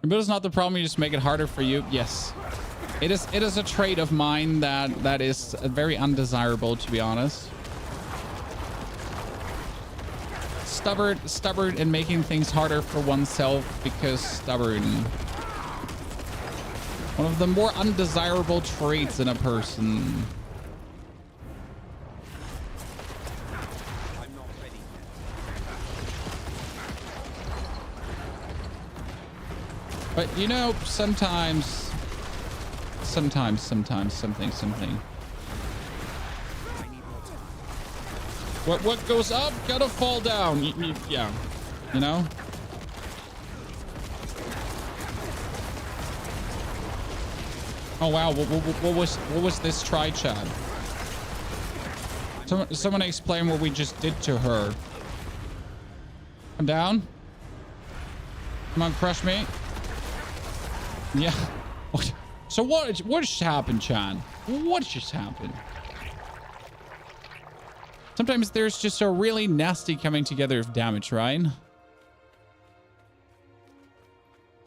But it's not the problem. You just make it harder for you. Yes, it is a trait of mine that is very undesirable, to be honest. Stubborn in making things harder for oneself because stubborn. One of the more undesirable traits in a person. But you know, sometimes something. What goes up gotta fall down. Yeah, you know. Oh wow, what was this try, Chad? Someone explain what we just did to her. Come down. Come on, crush me. Yeah. So what just happened, Chan? What just happened? Sometimes there's just a really nasty coming together of damage, right?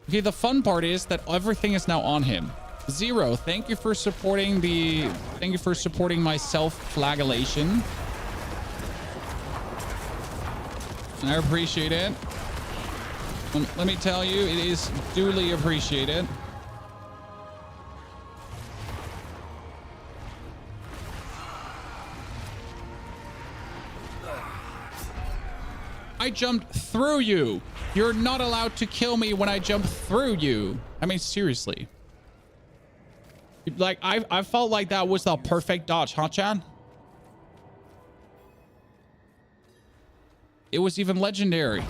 Okay, the fun part is that everything is now on him. Zero, thank you for supporting my self-flagellation. I appreciate it. Let me tell you, it is duly appreciated. I jumped through you. You're not allowed to kill me when I jump through you. I mean, seriously. Like, I felt like that was the perfect dodge, huh, Chad? It was even legendary.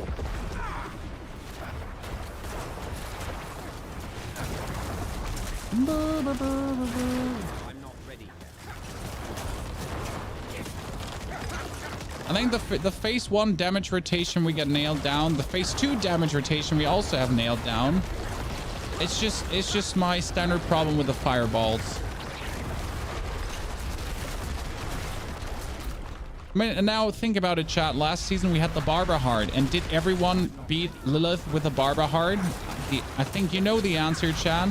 I'm not ready yet. I think the phase 1 damage rotation we get nailed down. The phase 2 damage rotation we also have nailed down. It's just my standard problem with the fireballs. I mean, and now think about it, chat. Last season we had the Barbara Heart, and did everyone beat Lilith with the Barbara Heart? I think you know the answer, chat.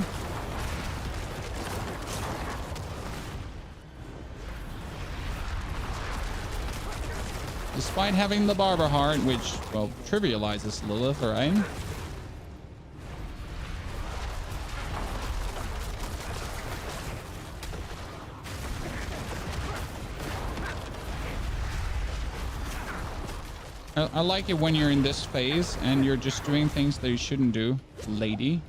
Despite having the Barbara Heart, which, well, trivializes Lilith, right? I like it when you're in this phase and you're just doing things that you shouldn't do, lady.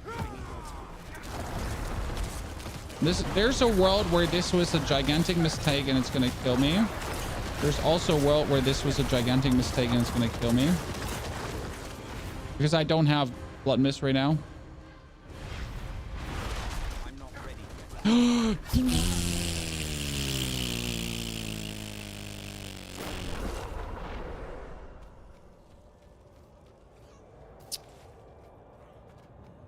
There's a world where this was a gigantic mistake and it's gonna kill me. There's also a world where this was a gigantic mistake and it's gonna kill me. Because I don't have Blood Mist right now. I'm not ready yet.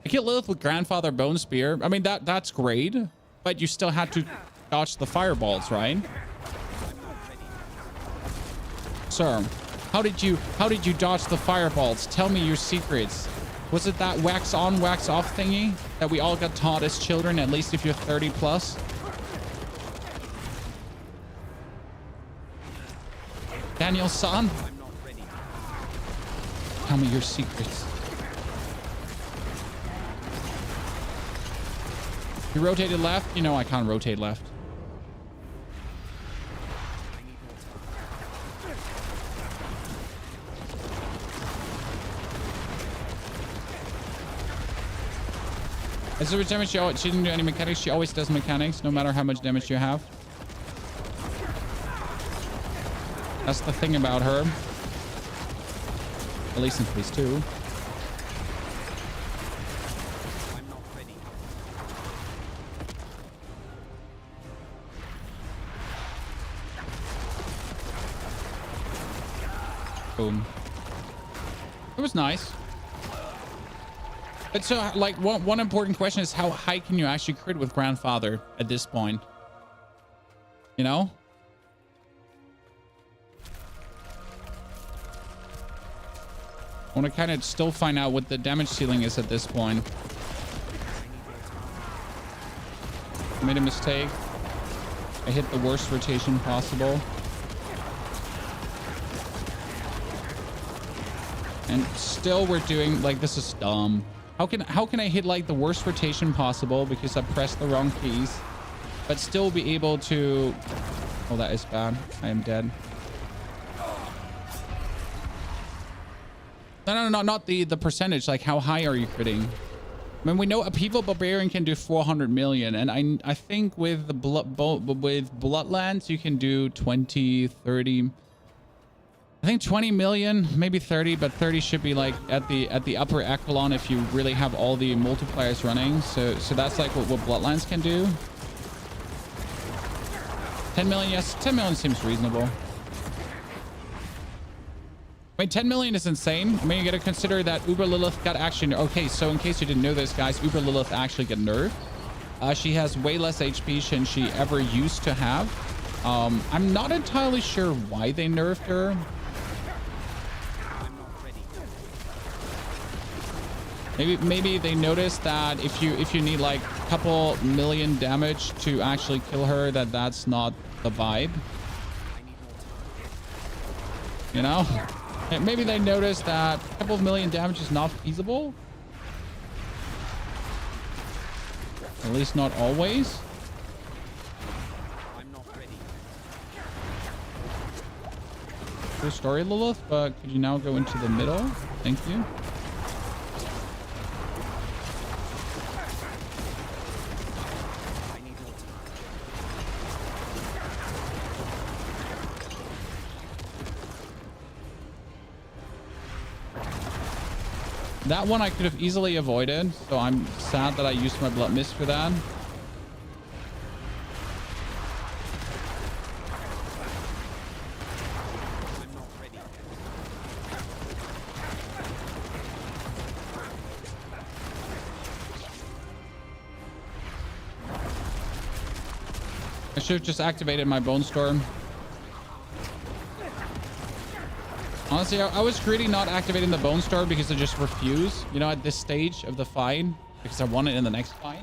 I killed Lilith with Grandfather Bone Spear. I mean, that's great, but you still had to dodge the fireballs, right? Sir, how did you dodge the fireballs? Tell me your secrets. Was it that wax on, wax off thingy that we all got taught as children, at least if you're 30 plus? Daniel's son? I'm not ready. Tell me your secrets. You rotated left? You know I can't rotate left. I need more time. As a damage, she didn't do any mechanics. She always does mechanics, no matter how much damage you have. That's the thing about her. At least in phase 2. Boom. It was nice. But so, like, one important question is how high can you actually crit with Grandfather at this point? You know? I want to kind of still find out what the damage ceiling is at this point. I made a mistake. I hit the worst rotation possible. And still we're doing, like, this is dumb. How can I hit like the worst rotation possible because I pressed the wrong keys, but still be able to... Oh, that is bad. I am dead. No, not the percentage. Like, how high are you critting? I mean, we know a People Barbarian can do 400 million, and I think with the Bloodlands you can do 20, 30. I think 20 million, maybe 30, but 30 should be like at the upper echelon if you really have all the multipliers running. So that's like what Bloodlands can do. 10 million, yes, 10 million seems reasonable. I mean, 10 million is insane. I mean, you got to consider that Uber Lilith got actually... Okay, so in case you didn't know this, guys, Uber Lilith actually got nerfed. She has way less HP than she ever used to have. I'm not entirely sure why they nerfed her. Maybe they noticed that if you need like a couple million damage to actually kill her, that's not the vibe. You know? Maybe they noticed that a couple of million damage is not feasible. At least not always. I'm not ready. True story, Lilith, but could you now go into the middle? Thank you. I need more time. That one I could have easily avoided, so I'm sad that I used my blood mist for that. I'm not ready. I should have just activated my Bone Storm. Honestly, I was greedy not activating the Bone Storm because I just refuse, you know, at this stage of the fight, because I want it in the next fight.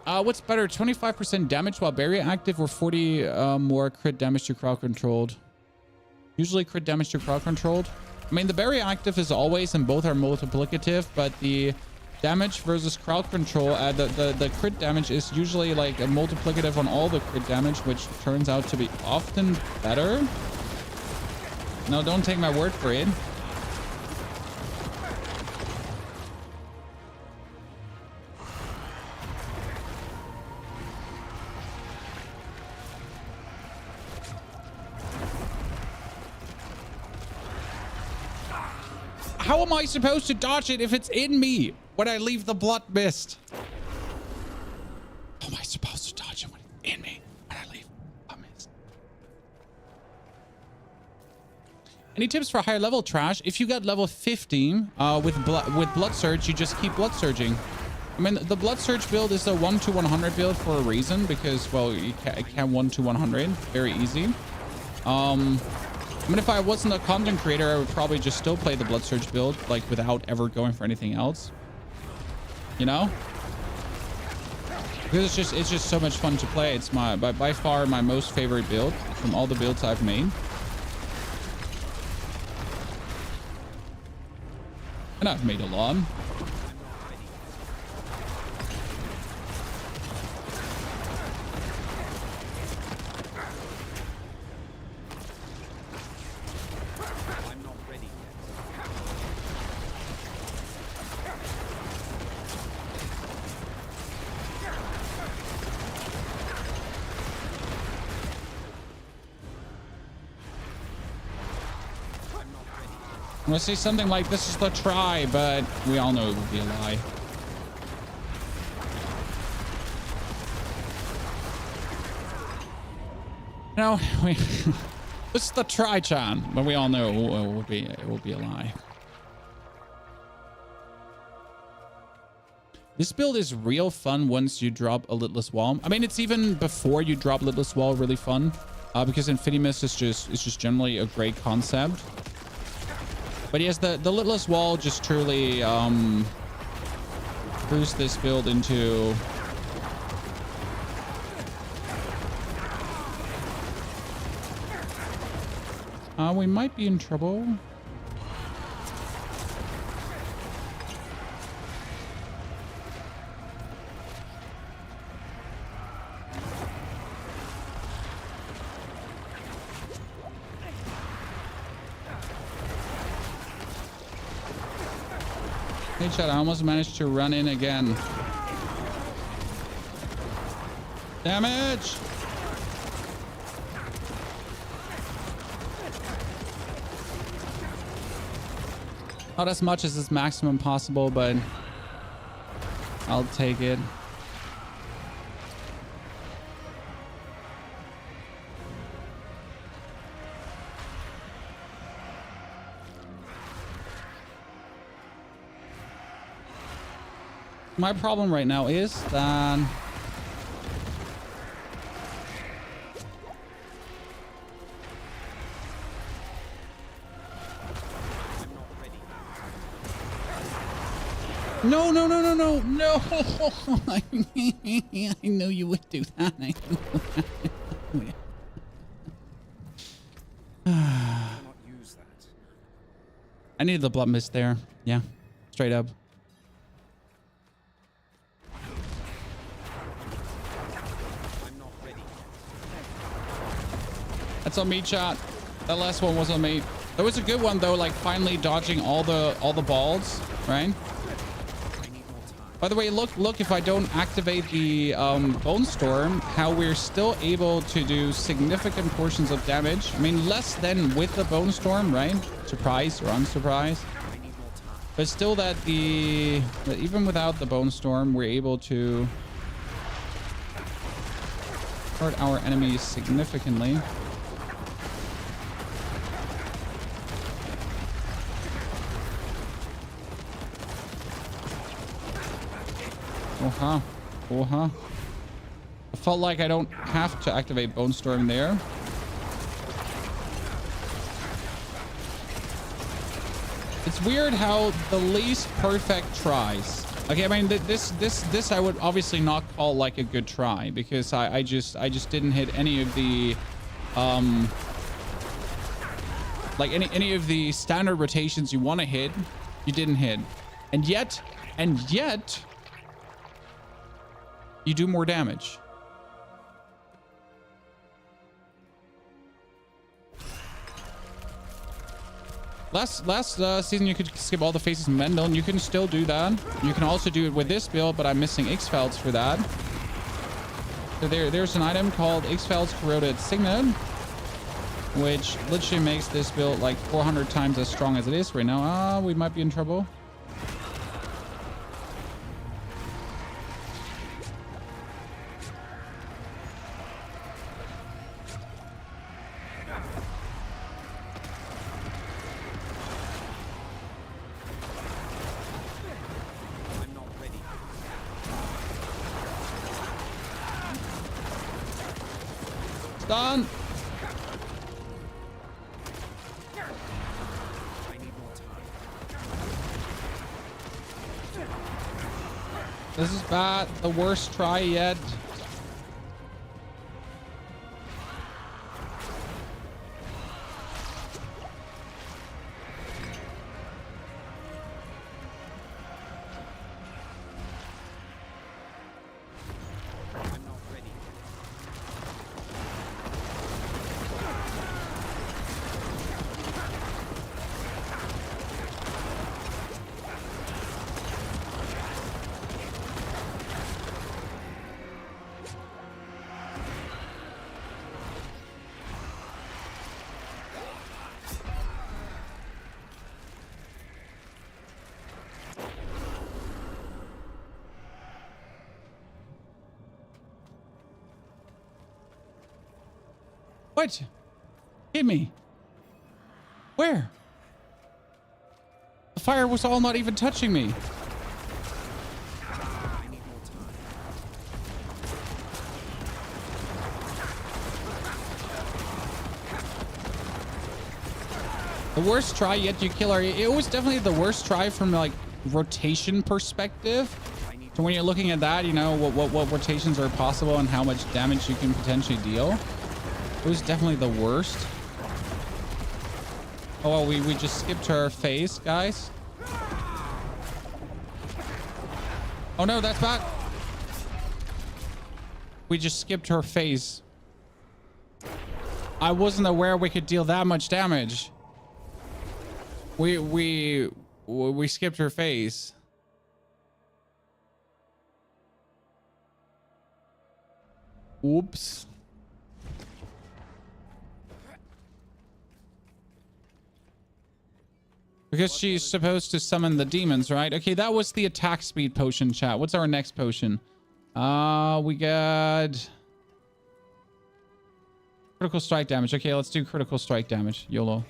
What's better, 25% damage while barrier active or 40 more crit damage to crowd controlled? Usually crit damage to crowd controlled. I mean, the barrier active is always, and both are multiplicative, but the damage versus crowd control, the crit damage is usually like a multiplicative on all the crit damage, which turns out to be often better. No, don't take my word for it. How am I supposed to dodge it if it's in me when I leave the blood mist? How am I supposed to dodge it when it's in me when I leave blood mist? Any tips for higher level trash? If you got level 15 with blood surge, you just keep blood surging. I mean, the blood surge build is a 1 to 100 build for a reason, because, well, you can 1 to 100 very easy. I mean, if I wasn't a content creator, I would probably just still play the blood surge build, like without ever going for anything else. You know? Because it's just so much fun to play. It's by far my most favorite build from all the builds I've made. And I've made a lot. I'm gonna say something like, this is the try, but we all know it would be a lie. No, this is the try, Chan, but we all know it will be a lie. This build is real fun once you drop a Lidless Wall. I mean, it's even before you drop Lidless Wall really fun, because Infinimist is just generally a great concept. But yes, the Lidless Wall just truly boosts this build into we might be in trouble. Hey, chat, I almost managed to run in again. Damage! Not as much as is maximum possible, but I'll take it. My problem right now is that no. I know you would do that. I know. I need the blood mist there. Yeah, straight up. I'm not ready. That's on me, chat. That last one was on me. That was a good one though, like finally dodging all the balls, right? By the way, look, if I don't activate the Bone Storm, how we're still able to do significant portions of damage. I mean, less than with the Bone Storm, right? Surprise or unsurprise. But still that even without the Bone Storm, we're able to hurt our enemies significantly. I felt like I don't have to activate Bone Storm there. It's weird how the least perfect tries. Okay, I mean this I would obviously not call like a good try because I just didn't hit any of the like any of the standard rotations you want to hit. You didn't hit, and yet you do more damage. Last season you could skip all the faces in Mendel, and you can still do that. You can also do it with this build, but I'm missing X-Felds for that. So there's an item called X-Felds Corroded Signet, which literally makes this build like 400 times as strong as it is right now. Ah, we might be in trouble. Done. This is bad. The worst try yet. What? Hit me. Where? The fire was all not even touching me. The worst try yet you kill her. It was definitely the worst try from like rotation perspective. So when you're looking at that, you know what rotations are possible and how much damage you can potentially deal. It was definitely the worst. Oh, well, we just skipped her face, guys. Oh no, that's bad. We just skipped her face. I wasn't aware we could deal that much damage. We skipped her face. Oops. Because she's supposed to summon the demons, right? Okay, that was the attack speed potion, chat. What's our next potion? We got critical strike damage. Okay, let's do critical strike damage. YOLO.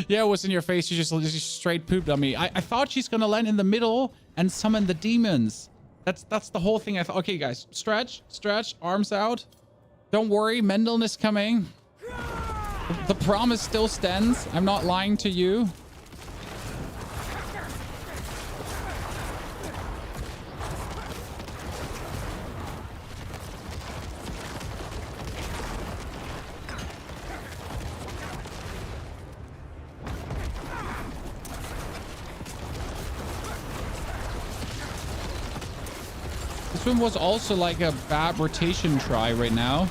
Yeah, it was in your face. You just straight pooped on me. I thought she's gonna land in the middle and summon the demons. That's the whole thing. I thought. Okay, guys, stretch, arms out. Don't worry, Mendel is coming. The promise still stands. I'm not lying to you. This one was also like a bad rotation try right now.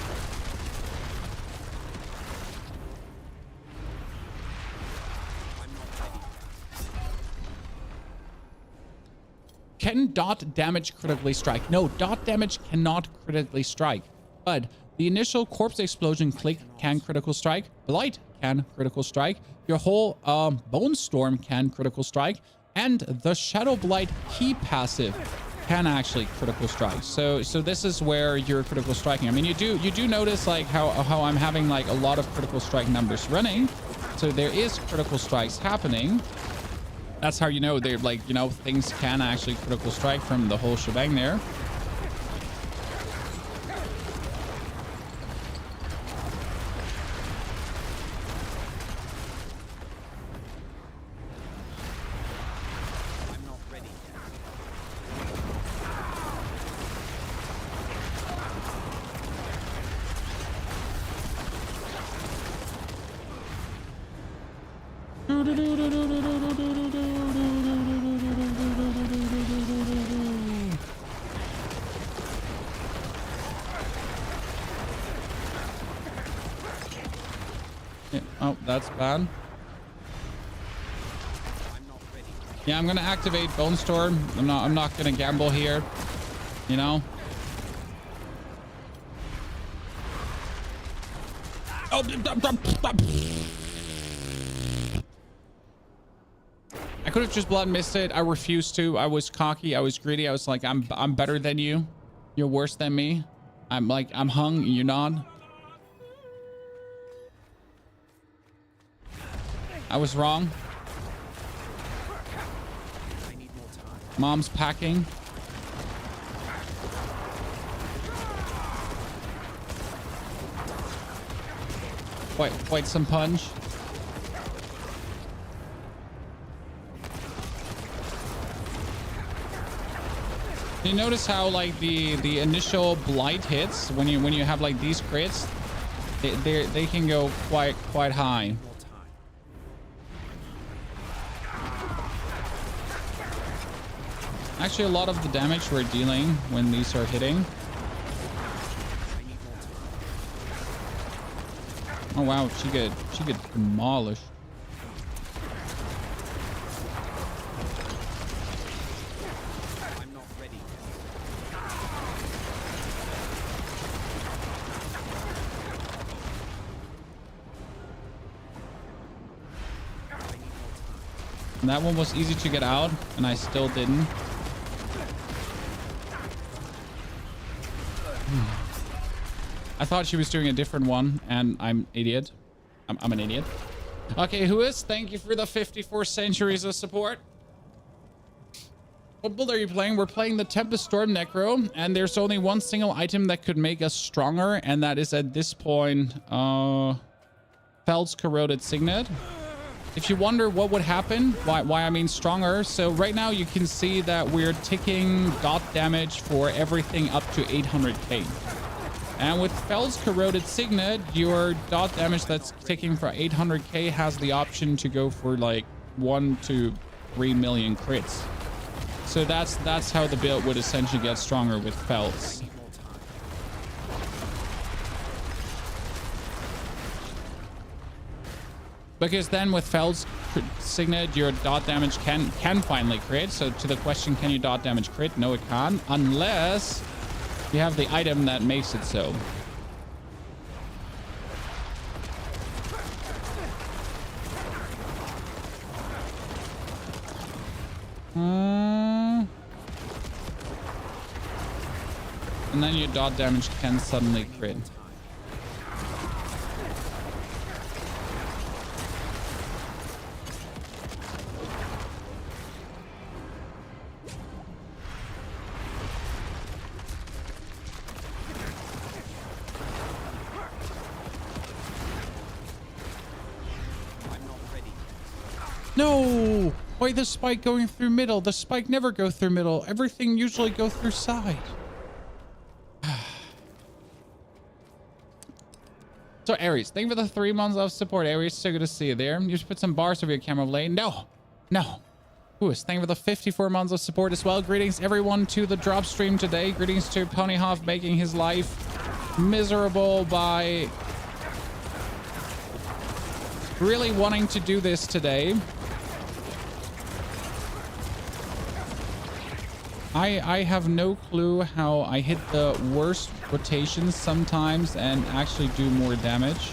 Can dot damage critically strike? No, dot damage cannot critically strike. But the initial corpse explosion click can critical strike. Blight can critical strike. Your whole Bone Storm can critical strike. And the Shadow Blight key passive can actually critical strike. So this is where you're critical striking. I mean, you do notice like how I'm having like a lot of critical strike numbers running. So there is critical strikes happening. That's how you know they're like, you know, things can actually critical strike from the whole shebang there. I'm not ready Yeah, oh, that's bad. Yeah, I'm gonna activate Bone Storm. I'm not gonna gamble here. You know? Oh, I could have just blood missed it. I refused to. I was cocky. I was greedy. I was like, I'm better than you. You're worse than me. I'm hung. You're not. I was wrong. Mom's packing. Quite some punch. You notice how like the initial blight hits when you have like these crits, they can go quite high. Actually, a lot of the damage we're dealing when these are hitting. Oh wow, she get demolished. I'm not ready. And that one was easy to get out, and I still didn't. I thought she was doing a different one, and I'm idiot. I'm an idiot. Okay, who is? Thank you for the 54 centuries of support. What build are you playing? We're playing the Tempest Storm Necro, and there's only one single item that could make us stronger, and that is at this point, Feld's Corroded Signet. If you wonder what would happen, why I mean stronger, so right now you can see that we're ticking dot damage for everything up to 800k. And with Feld's Corroded Signet, your dot damage that's ticking for 800k has the option to go for like 1 to 3 million crits. So that's how the build would essentially get stronger with Feld's. Because then with Feld's Signet, your dot damage can finally crit. So to the question, can you dot damage crit? No, it can't, unless you have the item that makes it so. And then your dot damage can suddenly crit. No! Why the spike going through middle? The spike never go through middle. Everything usually go through side. So Aries, thank you for the 3 months of support. Aries, so good to see you there. You should put some bars over your camera blade. No. Thank you for the 54 months of support as well. Greetings everyone to the drop stream today. Greetings to P4wnyhof making his life miserable by really wanting to do this today. I have no clue how I hit the worst rotations sometimes and actually do more damage.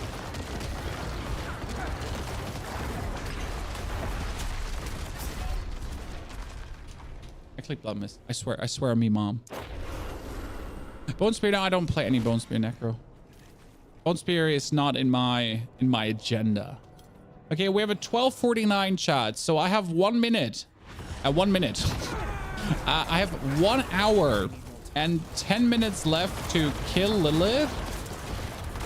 I clicked blood mist. I swear on me, mom. Bone Spear, no, I don't play any Bone Spear Necro. Bone Spear is not in my agenda. Okay, we have a 12:49 chat, so I have 1 minute. 1 minute. I have 1 hour and 10 minutes left to kill Lilith,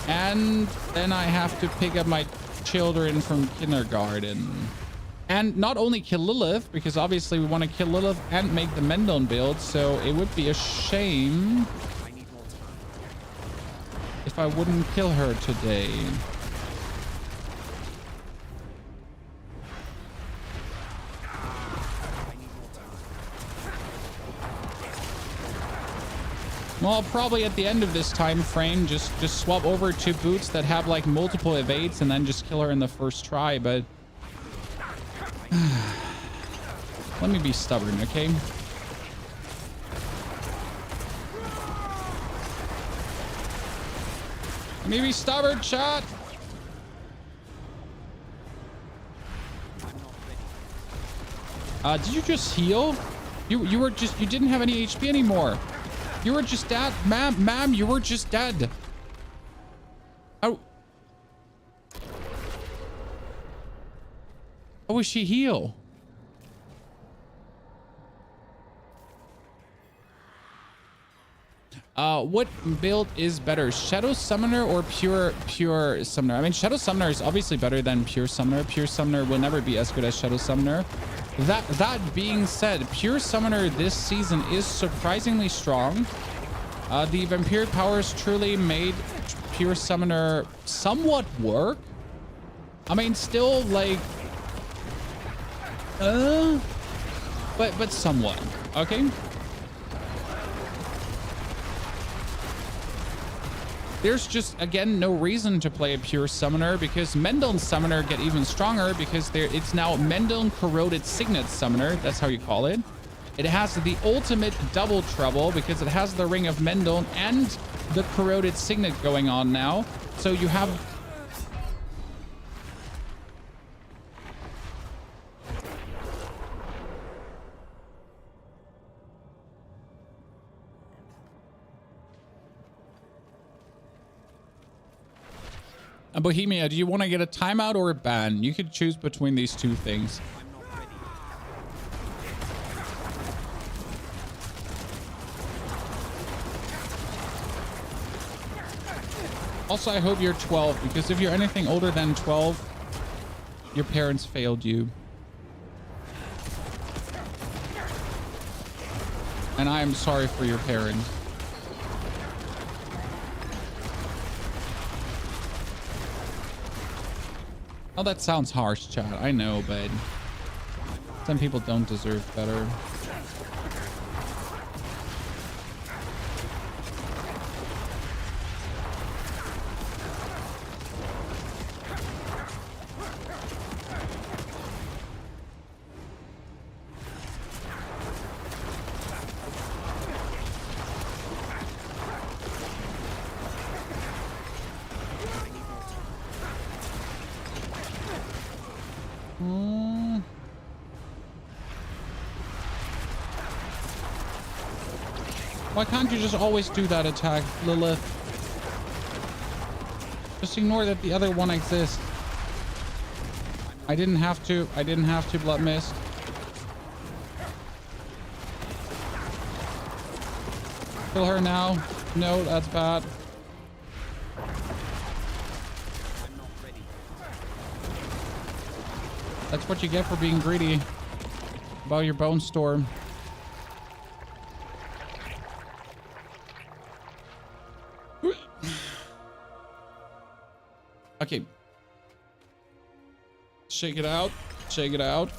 and then I have to pick up my children from kindergarten. And not only kill Lilith, because obviously we want to kill Lilith and make the Mendon build, so it would be a shame if I wouldn't kill her today. Well, probably at the end of this time frame, just swap over to boots that have like multiple evades and then just kill her in the first try, but let me be stubborn, okay? Let me be stubborn, chat. Did you just heal? You didn't have any HP anymore. You were just dead, ma'am, you were just dead. Oh. How was she heal? What build is better, Shadow Summoner or Pure Summoner? I mean, Shadow Summoner is obviously better than Pure Summoner. Pure Summoner will never be as good as Shadow Summoner. That being said, Pure Summoner this season is surprisingly strong. The vampiric powers truly made Pure Summoner somewhat work. I mean, still like, but somewhat, okay? There's just, again, no reason to play a Pure Summoner because Mendon Summoner get even stronger because it's now Mendon Corroded Signet Summoner. That's how you call it. It has the ultimate double trouble because it has the Ring of Mendon and the Corroded Signet going on now. So you have... Bohemia, do you want to get a timeout or a ban? You could choose between these two things. Also, I hope you're 12, because if you're anything older than 12, your parents failed you. And I am sorry for your parents. Oh, that sounds harsh, chat. I know, but some people don't deserve better. Why can't you just always do that attack, Lilith? Just ignore that the other one exists. I didn't have to blood mist. Kill her now. No, that's bad. That's what you get for being greedy about your bone storm. Okay. Shake it out. Shake it out.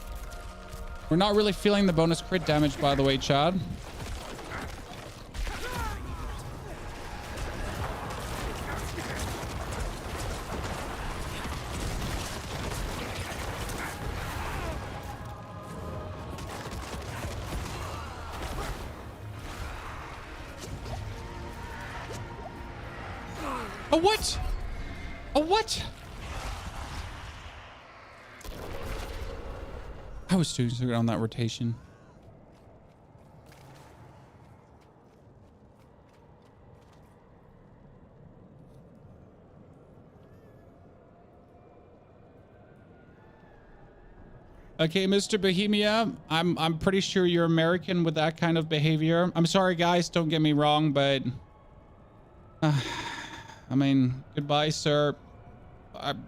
We're not really feeling the bonus crit damage, by the way, Chad. A what? A what? I was too good on that rotation. Okay, Mr. Bohemia, I'm pretty sure you're American with that kind of behavior. I'm sorry, guys, don't get me wrong, but I mean, goodbye, sir.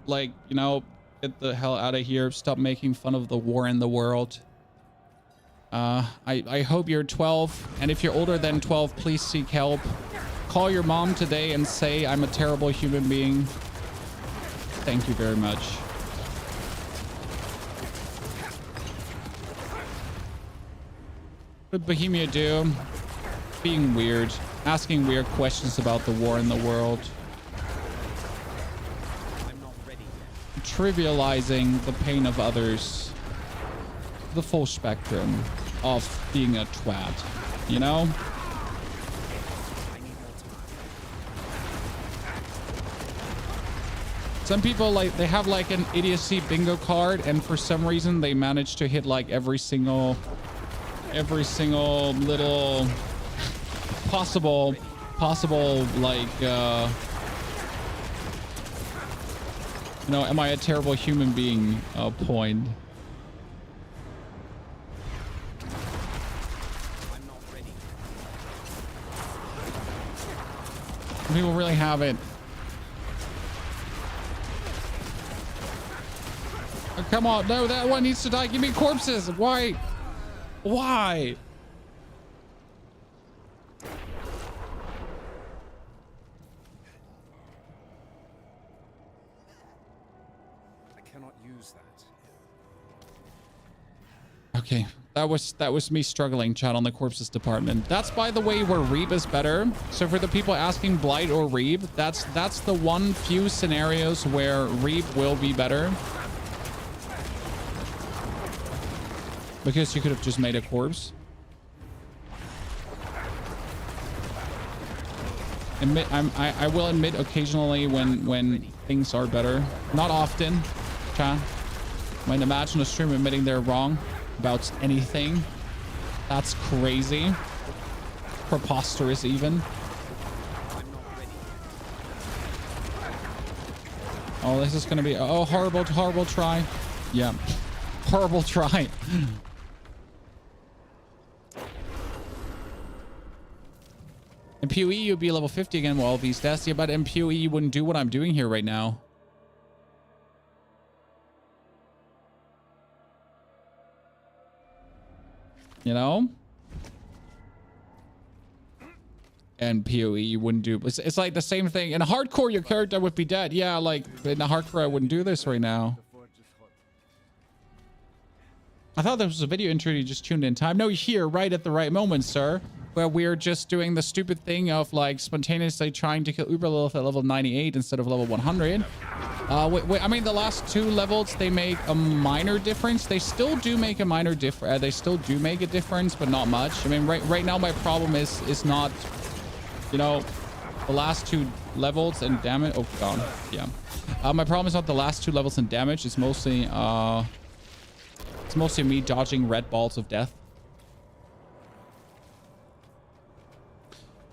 Like, you know, get the hell out of here. Stop making fun of the war in the world. I hope you're 12, and if you're older than 12, please seek help. Call your mom today and say I'm a terrible human being. Thank you very much. What did Bohemia do? Being weird. Asking weird questions about the war in the world. I'm not ready yet. Trivializing the pain of others. The full spectrum of being a twat, you know? I need more time. Some people, like, they have like an idiocy bingo card, and for some reason they manage to hit like every single little possible like you know, am I a terrible human being point. I'm not ready. People really have it. Oh, come on, no, that one needs to die. Give me corpses. Why? Why? I cannot use that. Okay, that was me struggling, chat, on the corpses department. That's, by the way, where Reeb is better. So for the people asking Blight or Reeb, that's the one few scenarios where Reeb will be better. Because you could have just made a corpse. I will admit occasionally when things are better. Not often, chat. When imagine a stream admitting they're wrong about anything. That's crazy. Preposterous even. Oh, this is gonna be, oh, horrible try. Yeah, horrible try. In PoE, you'd be level 50 again while these deaths. Yeah, but in PoE, you wouldn't do what I'm doing here right now. You know? And PoE, you wouldn't do... It's like the same thing. In a hardcore, your character would be dead. Yeah, like, in a hardcore, I wouldn't do this right now. I thought this was a video intro. You just tuned in time. No, you're here right at the right moment, sir. Where we're just doing the stupid thing of like spontaneously trying to kill Uber Lilith at level 98 instead of level 100. I mean, the last two levels, they make a minor difference. They still do make a minor difference. They still do make a difference, but not much. I mean, right now my problem is not, you know, the last two levels and damage. Oh god, yeah. My problem is not the last two levels and damage. It's mostly me dodging red balls of death.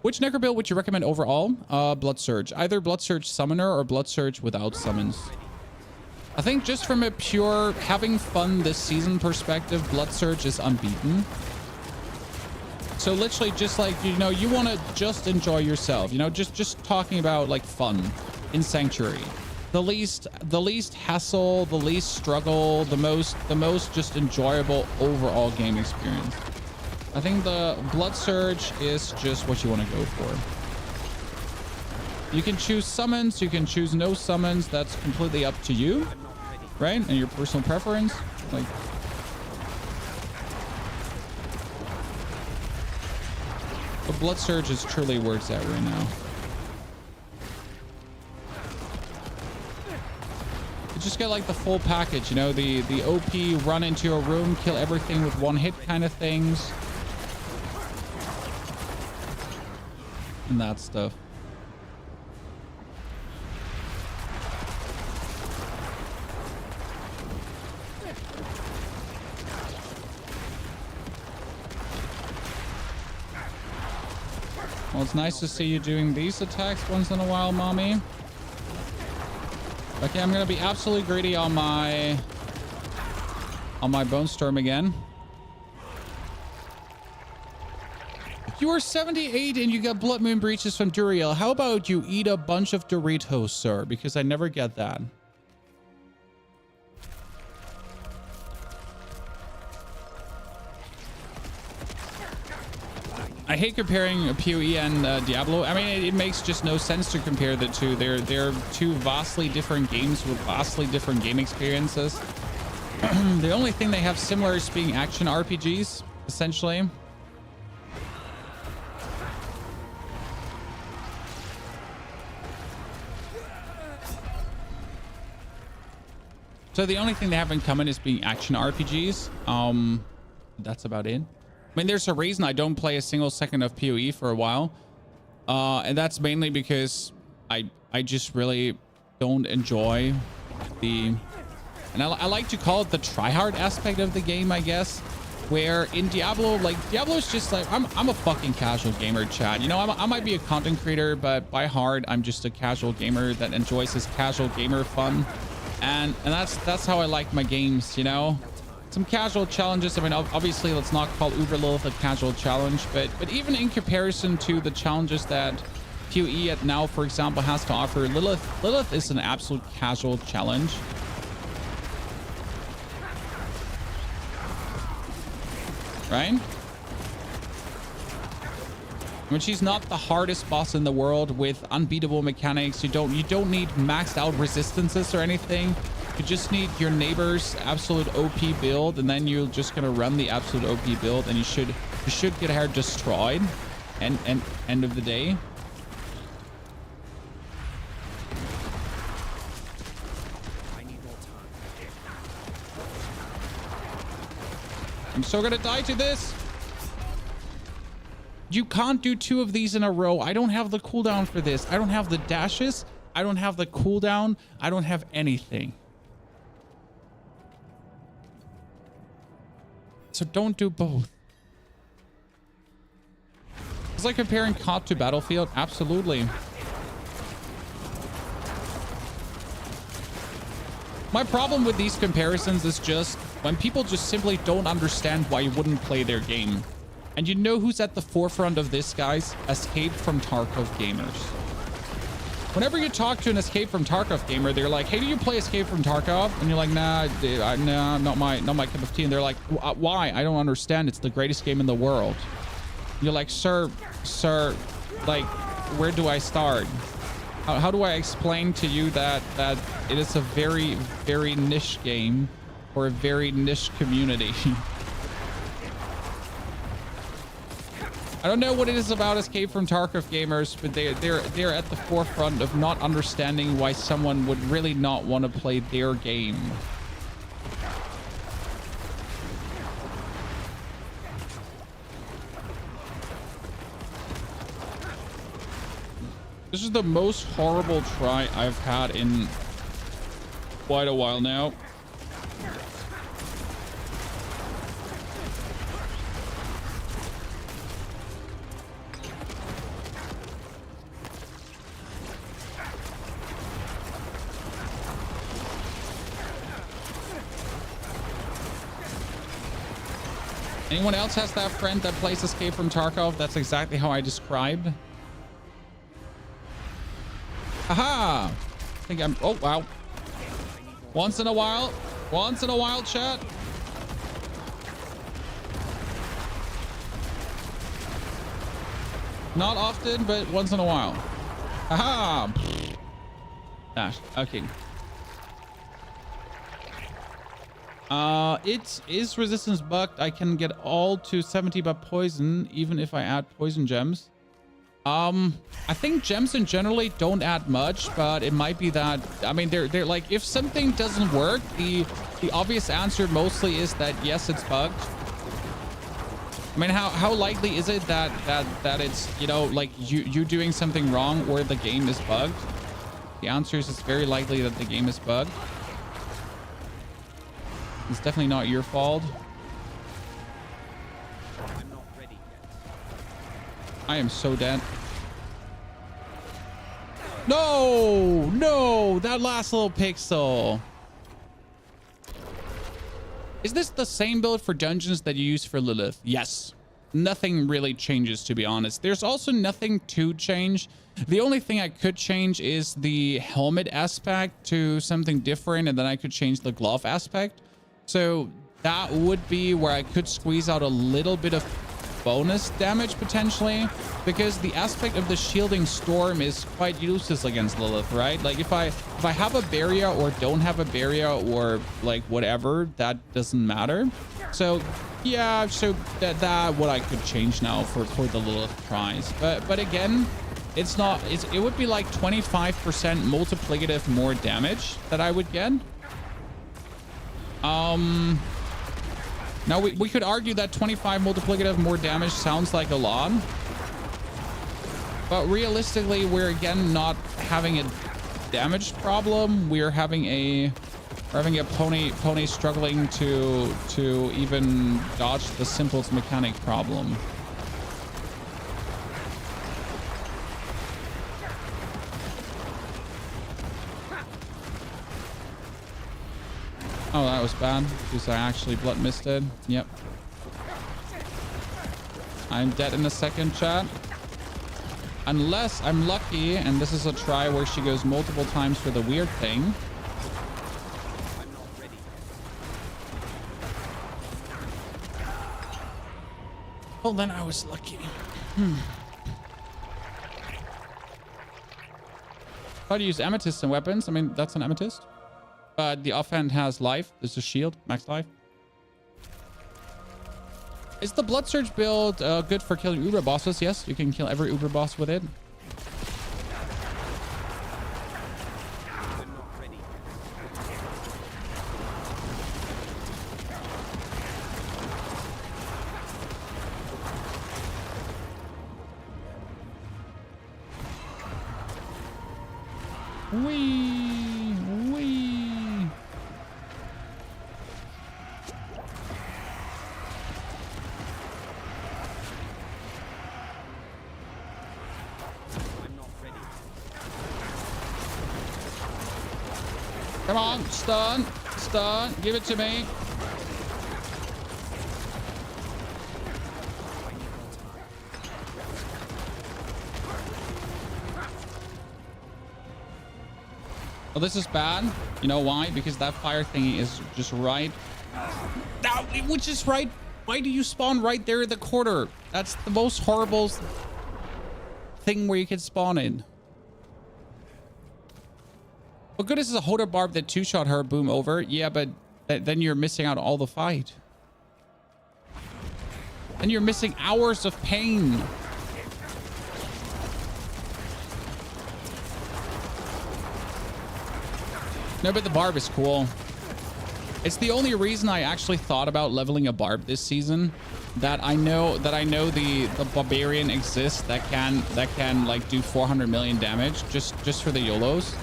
Which Necro build would you recommend overall? Blood Surge. Either Blood Surge Summoner or Blood Surge without summons. I think just from a pure having fun this season perspective, Blood Surge is unbeaten. So literally just like, you know, you want to just enjoy yourself, you know, just talking about like fun in Sanctuary. The least hassle, the least struggle, the most just enjoyable overall game experience. I think the Blood Surge is just what you want to go for. You can choose summons, you can choose no summons. That's completely up to you, right? And your personal preference. Like, But Blood Surge is truly worth that right now. You just get like the full package, you know, the OP run into a room, kill everything with one hit kind of things. And that stuff. Well, it's nice to see you doing these attacks once in a while, mommy. Okay, I'm gonna be absolutely greedy on my Bone Storm again. You are 78 and you got Blood Moon Breaches from Duriel. How about you eat a bunch of Doritos, sir? Because I never get that. I hate comparing PoE and Diablo. I mean, it makes just no sense to compare the two. They're two vastly different games with vastly different game experiences. The only thing they have similar is being action RPGs, essentially. So the only thing they have in common is being action RPGs. That's about it. I mean, there's a reason I don't play a single second of PoE for a while. And that's mainly because I just really don't enjoy the... And I like to call it the tryhard aspect of the game, I guess. Where in Diablo, like, Diablo's just like, I'm a fucking casual gamer, chat. You know, I might be a content creator, but by heart, I'm just a casual gamer that enjoys his casual gamer fun. And that's how I like my games, you know? Some casual challenges. I mean, obviously, let's not call Uber Lilith a casual challenge, but even in comparison to the challenges that PoE at now, for example, has to offer, Lilith is an absolute casual challenge. Right? When she's not the hardest boss in the world with unbeatable mechanics, you don't need maxed out resistances or anything. You just need your neighbor's absolute OP build, and then you're just gonna run the absolute OP build, and you should get her destroyed. And end of the day. I'm so gonna die to this. You can't do two of these in a row. I don't have the cooldown for this. I don't have the dashes. I don't have the cooldown. I don't have anything. So don't do both. It's like comparing COD to Battlefield. Absolutely. My problem with these comparisons is just when people just simply don't understand why you wouldn't play their game. And you know who's at the forefront of this, guys? Escape from Tarkov gamers. Whenever you talk to an Escape from Tarkov gamer, they're like, hey, do you play Escape from Tarkov? And you're like, nah, not my cup of tea. And they're like, why? I don't understand. It's the greatest game in the world. And you're like, sir, like, where do I start? How do I explain to you that it is a very, very niche game for a very niche community? I don't know what it is about Escape from Tarkov gamers, but they're at the forefront of not understanding why someone would really not want to play their game. This is the most horrible try I've had in quite a while now. Anyone else has that friend that plays Escape from Tarkov? That's exactly how I described. Haha! I think I'm... Oh, wow. Once in a while, chat. Not often, but once in a while. Haha! Dash. Okay. It is resistance bugged. I can get all to 70 by poison, even if I add poison gems. I think gems in generally don't add much, but it might be that, I mean, they're like, if something doesn't work, the obvious answer mostly is that yes, it's bugged. I mean, how likely is it that it's, you know, like you doing something wrong or the game is bugged? The answer is it's very likely that the game is bugged. It's definitely not your fault. I'm not ready yet. I am so dead. No, that last little pixel. Is this the same build for dungeons that you use for Lilith? Yes. Nothing really changes, to be honest. There's also nothing to change. The only thing I could change is the helmet aspect to something different, and then I could change the glove aspect. So that would be where I could squeeze out a little bit of bonus damage potentially, because the aspect of the shielding storm is quite useless against Lilith, right? Like if I have a barrier or don't have a barrier or like whatever, that doesn't matter. So yeah, so that what I could change now for the Lilith prize. But again, it's not, it would be like 25% multiplicative more damage that I would get. Now we could argue that 25 multiplicative more damage sounds like a lot, but realistically, we're again not having a damage problem. We're having a pony struggling to even dodge the simplest mechanic problem. Oh, that was bad because I actually blood misted. Yep. I'm dead in a second, chat. Unless I'm lucky and this is a try where she goes multiple times for the weird thing. I'm not ready. Well, then I was lucky. How to use amethyst in weapons? I mean, that's an amethyst. But the offhand has life. There's a shield, max life. Is the Blood Surge build good for killing Uber bosses? Yes, you can kill every Uber boss with it. I'm not ready. Wee. Come on, stun, give it to me. Well, this is bad. You know why? Because that fire thingy is just right. Which is right. Why do you spawn right there in the corner? That's the most horrible thing where you can spawn in. What good is a Hoda Barb that two-shot her, boom, over? Yeah, but then you're missing out all the fight. And you're missing hours of pain. No, but the Barb is cool. It's the only reason I actually thought about leveling a Barb this season. That I know the Barbarian exists that can like do 400 million damage just for the YOLOs.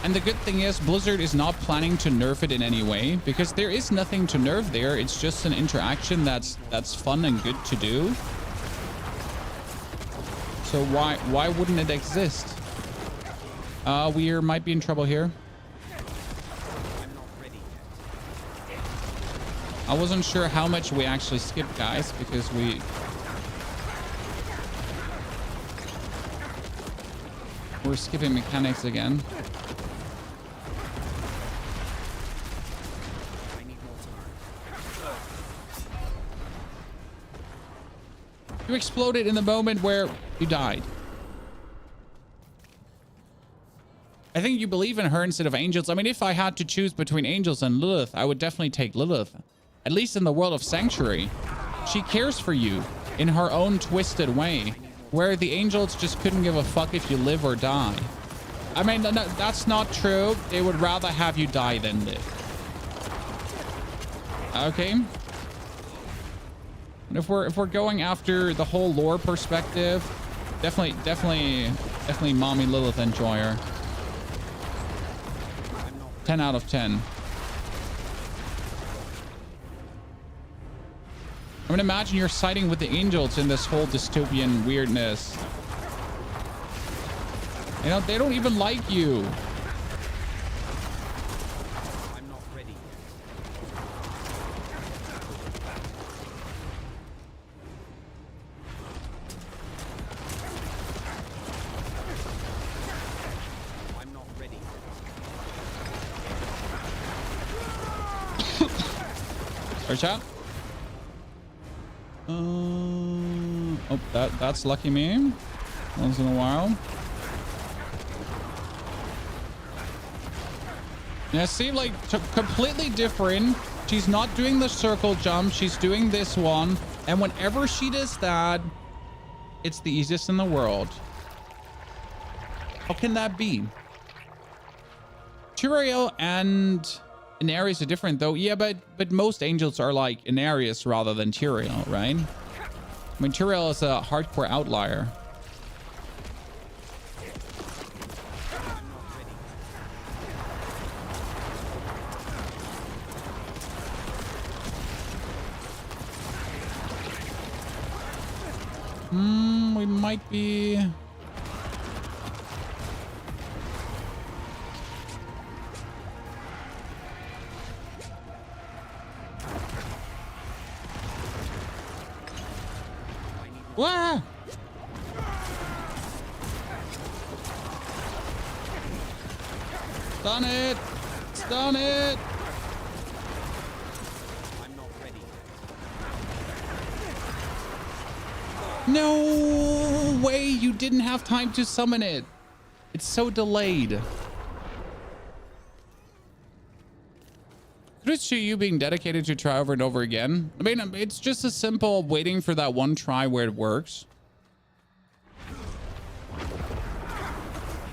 And the good thing is Blizzard is not planning to nerf it in any way because there is nothing to nerf there. It's just an interaction that's fun and good to do. So why wouldn't it exist? We might be in trouble here. I'm not ready yet. I wasn't sure how much we actually skipped, guys, because we're skipping mechanics again. You exploded in the moment where you died. I think you believe in her instead of angels. I mean, if I had to choose between angels and Lilith, I would definitely take Lilith. At least in the world of Sanctuary. She cares for you in her own twisted way, where the angels just couldn't give a fuck if you live or die. I mean, no, that's not true. They would rather have you die than live. Okay. And if we're going after the whole lore perspective, definitely Mommy Lilith Enjoyer. 10 out of 10. I mean, imagine you're siding with the angels in this whole dystopian weirdness. You know, they don't even like you. I'm not ready yet. I'm not ready. Search out. Oh, that's lucky me. Once in a while. Yeah, see, like, completely different. She's not doing the circle jump. She's doing this one. And whenever she does that, it's the easiest in the world. How can that be? Tyrael and Inarius are different, though. Yeah, but most angels are like Inarius rather than Tyrael, right? I mean, Tyrael is a hardcore outlier. We might be... Wah! Stun it! Stun it! I'm not ready. No way! You didn't have time to summon it. It's so delayed. Kudos to you being dedicated to try over and over again. I mean, it's just a simple waiting for that one try where it works. I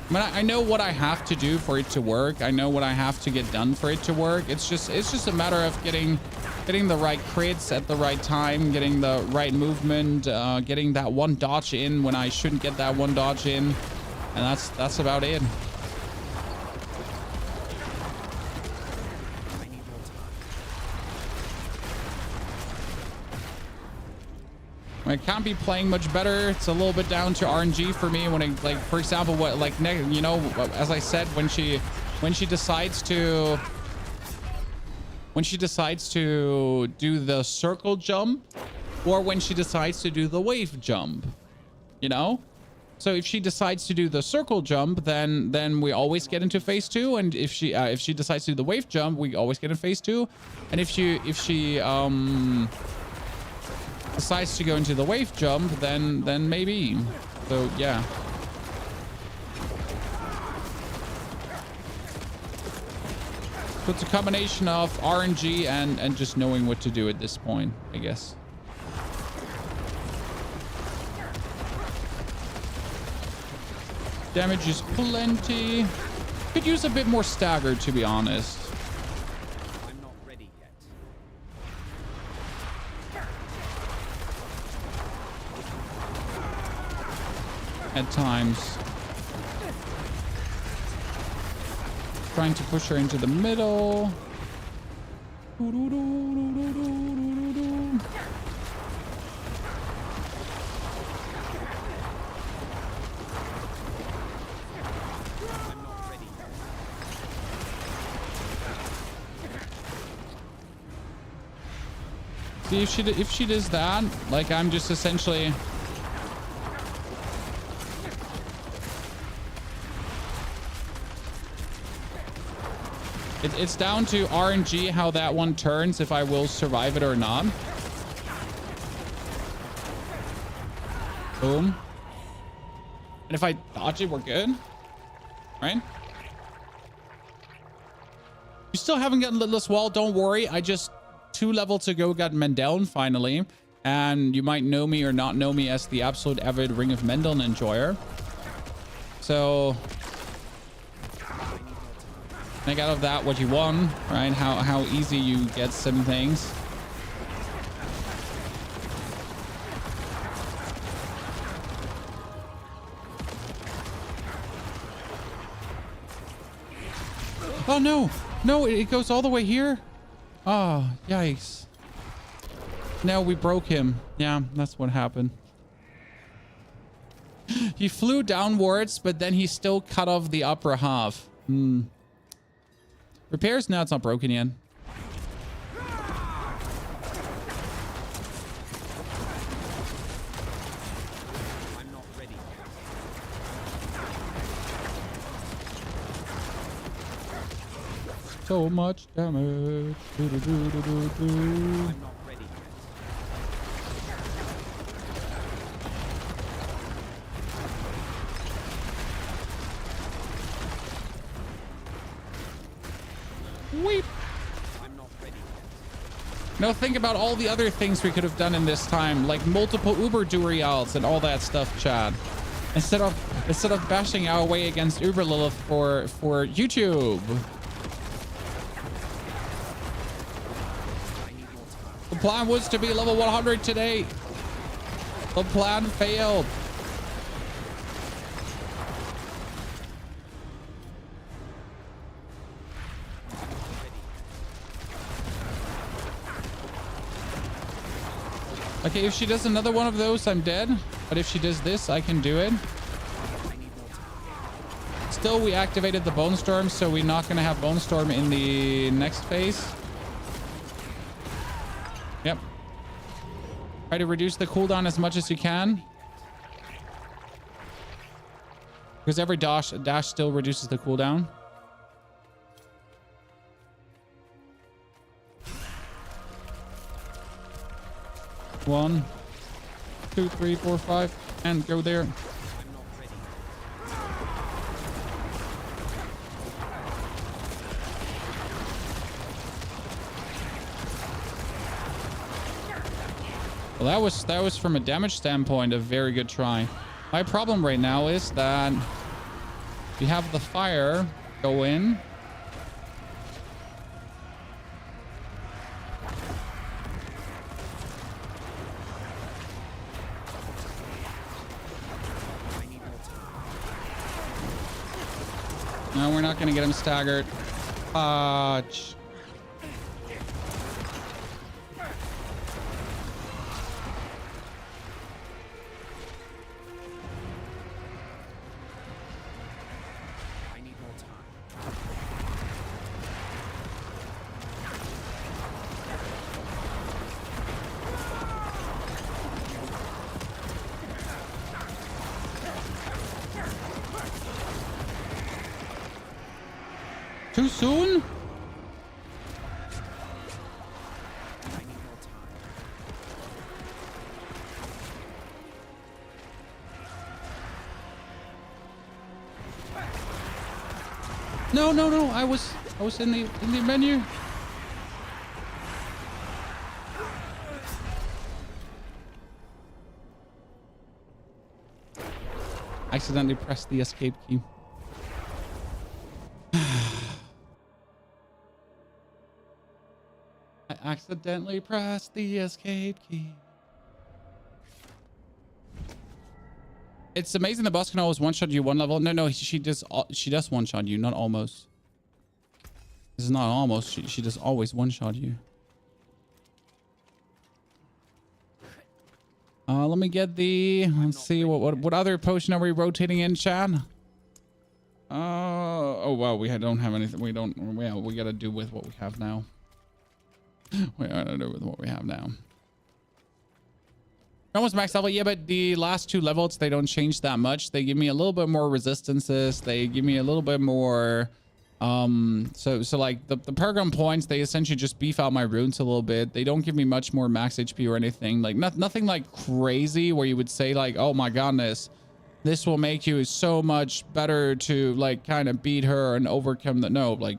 mean, I know what I have to do for it to work. I know what I have to get done for it to work. It's just a matter of getting the right crits at the right time, getting the right movement, getting that one dodge in when I shouldn't get that one dodge in, and that's about it. I can't be playing much better. It's a little bit down to RNG for me when it, like, for example, what, like, you know, as I said, when she decides to do the circle jump, or when she decides to do the wave jump, you know. So if she decides to do the circle jump, then we always get into phase 2, and if she decides to do the wave jump, we always get in phase 2, and if she decides to go into the wave jump, then maybe. So yeah. So it's a combination of RNG and just knowing what to do at this point, I guess. Damage is plenty. Could use a bit more stagger, to be honest. I'm not ready yet. At times. Trying to push her into the middle. See, if she does that, like, I'm just essentially... It's down to RNG how that one turns, if I will survive it or not. Boom. And if I dodge it, we're good. Right? You still haven't gotten Lilith's Wall. Don't worry. I just 2 levels ago got Mendeln finally. And you might know me or not know me as the absolute avid Ring of Mendeln enjoyer. So make out of that what you want, right? How easy you get some things. Oh no, no, it goes all the way here. Oh, yikes. No, we broke him. Yeah, that's what happened. He flew downwards, but then he still cut off the upper half. Repairs? No, it's not broken yet. I'm not ready. So much damage. I'm not ready. Weep. I'm not ready. Now think about all the other things we could have done in this time, like multiple Uber Durials and all that stuff, Chad. Instead of bashing our way against Uber Lilith for YouTube. The plan was to be level 100 today. The plan failed. Okay, if she does another one of those, I'm dead. But if she does this, I can do it. Still, we activated the Bone Storm, so we're not going to have Bone Storm in the next phase. Yep. Try to reduce the cooldown as much as you can. Because every dash still reduces the cooldown. One, 2, 3, 4, 5, and go there. I'm not ready. Well, that was from a damage standpoint a very good try. My problem right now is that we have the fire go in. No, we're not going to get him staggered. Fudge. I need more time. Too soon? I need more time. No, no, no. I was in the menu. Accidentally pressed the escape key. I accidentally pressed the escape key. It's amazing the boss can always one-shot you one level. No, she does one-shot you, not almost. This is not almost. She does always one-shot you. Let me get the. Let's see what other potion are we rotating in, Chad? Oh well, we don't have anything. We don't. Well, we gotta do with what we have now. We gotta do with what we have now. Almost max level, yeah, but the last 2 levels, they don't change that much. They give me a little bit more resistances. They give me a little bit more so like the paragon points, they essentially just beef out my runes a little bit. They don't give me much more max HP or anything. Like nothing like crazy where you would say like, oh my goodness, this will make you so much better to like kind of beat her and overcome the. No, like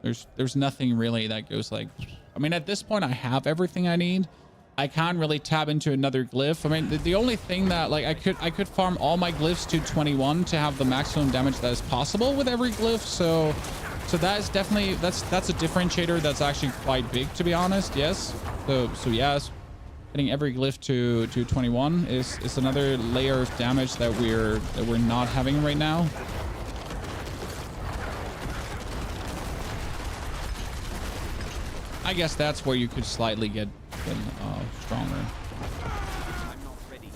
There's nothing really that goes like, I mean, at this point I have everything I need. I can't really tap into another glyph. I mean, the only thing that like I could farm all my glyphs to 21 to have the maximum damage that is possible with every glyph. So that is definitely, that's a differentiator that's actually quite big, to be honest. Yes. So yes, hitting every glyph to 21 is another layer of damage that we're not having right now. I guess that's where you could slightly get stronger. I'm not ready yet.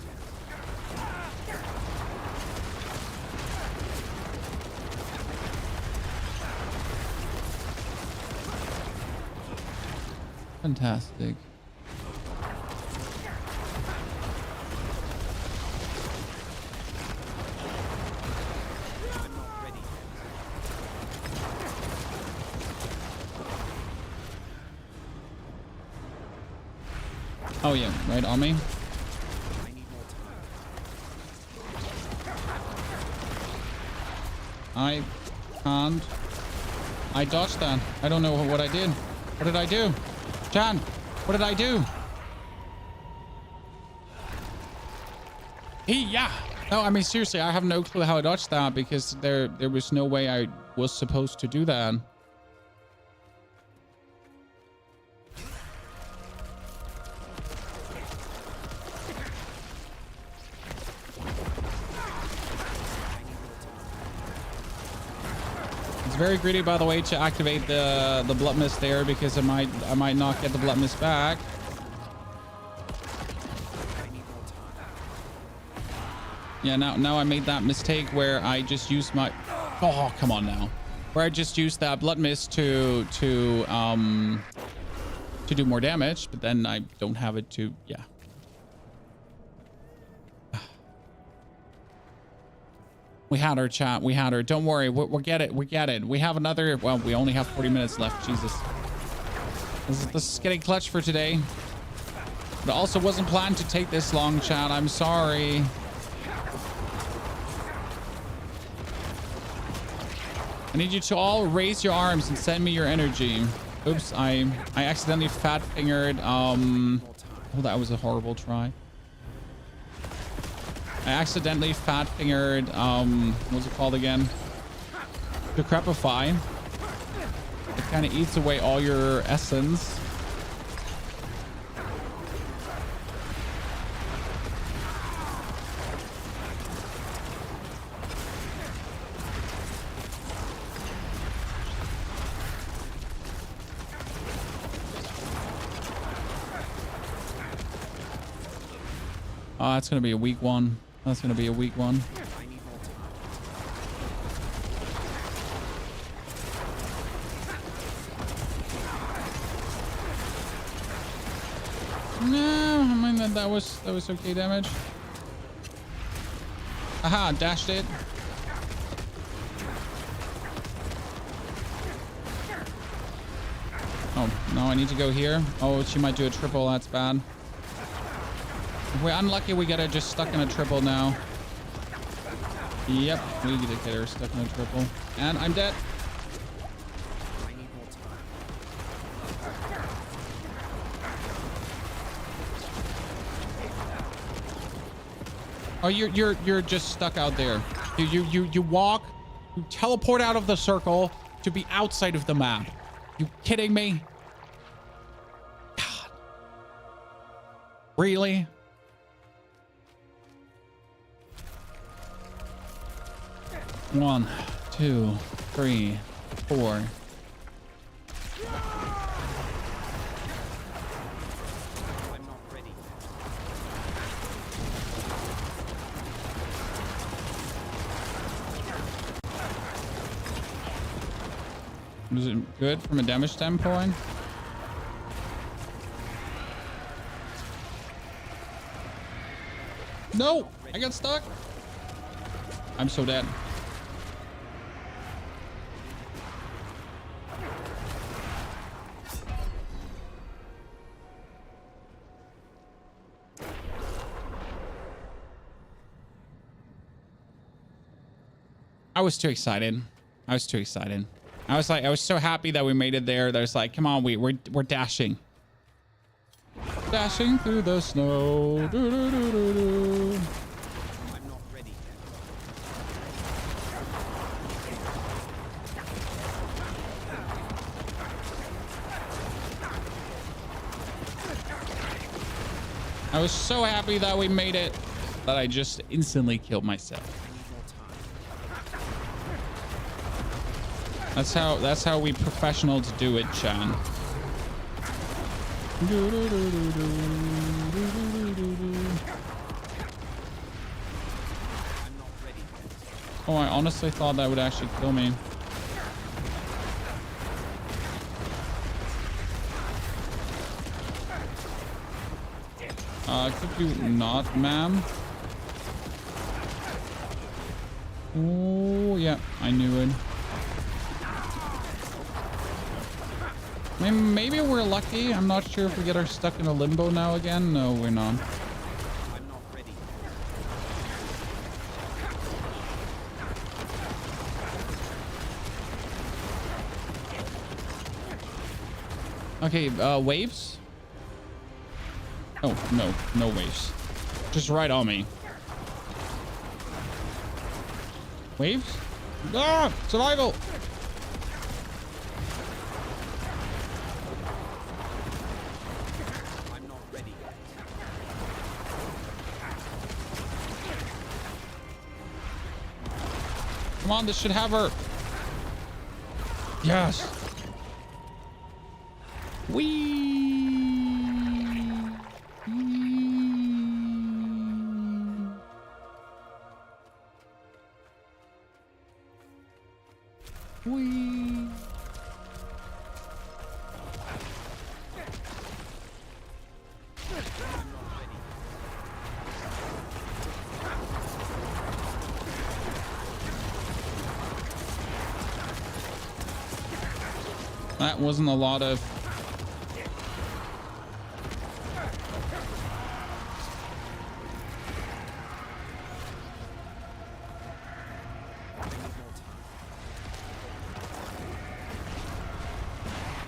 Fantastic. I'm not ready yet. Oh yeah, right on me. I need more time. I can't. I dodged that. I don't know what I did. What did I do? Chan, what did I do? Yeah. No, I mean, seriously, I have no clue how I dodged that because there was no way I was supposed to do that. Very greedy, by the way, to activate the blood mist there because I might not get the blood mist back. Yeah, now I made that mistake where I just used my, oh come on now, where I just used that blood mist to do more damage, but then I don't have it to, yeah. We had her, chat. We had her. Don't worry. We'll get it. We get it. We have another. Well, we only have 40 minutes left. Jesus. This is getting clutch for today. But also wasn't planned to take this long, chat. I'm sorry. I need you to all raise your arms and send me your energy. Oops. I accidentally fat fingered. Oh, that was a horrible try. I accidentally fat fingered, what's it called again? Decrepify. It kind of eats away all your essence. Oh, that's going to be a weak one. That's going to be a weak one. No, I mean that was okay damage. Aha, dashed it. Oh, no, I need to go here. Oh, she might do a triple. That's bad. If we're unlucky, we get her just stuck in a triple now. Yep, we get her stuck in a triple. And I'm dead. Oh, you're just stuck out there. You walk, you teleport out of the circle to be outside of the map. You kidding me? God. Really? One, two, three, four. I'm not ready. Was it good from a damage standpoint? No, I got stuck. I'm so dead. I was too excited. I was too excited. I was so happy that we made it there. There's like, come on, we're dashing. Dashing through the snow. Do, do, do, do, do. I'm not ready yet. I was so happy that we made it that I just instantly killed myself. That's how we professionals do it, Chan. Oh, I honestly thought that would actually kill me. Could you not, ma'am? Oh, yeah, I knew it. Maybe we're lucky. I'm not sure if we get stuck in a limbo now again. No, we're not. I'm not ready. Okay, waves? Oh, no waves. Just right on me. Waves? Ah! Survival! I'm not ready yet. Come on, this should have her. Yes. Whee! Whee! That wasn't a lot of...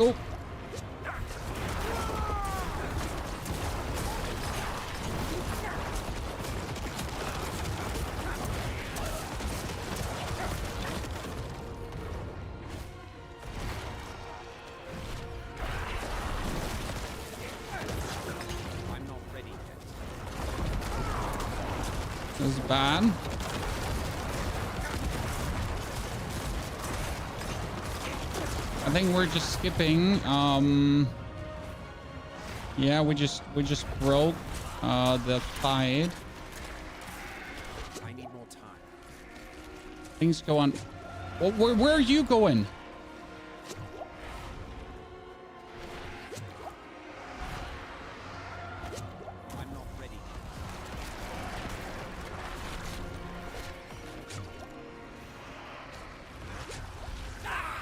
Oh. I'm not ready yet. This is bad. I think we're just skipping. Yeah, we just broke the fight. I need more time. Things go on. Well, where are you going? I'm not ready.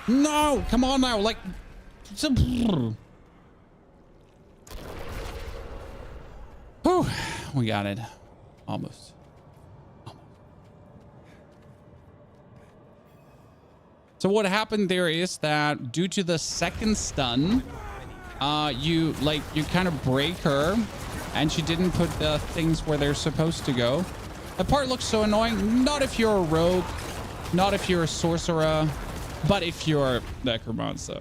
No, come on now, like some. Whew, we got it, almost. So what happened there is that due to the second stun, you kind of break her, and she didn't put the things where they're supposed to go. That part looks so annoying. Not if you're a rogue, not if you're a sorcerer. But if you're Necromancer.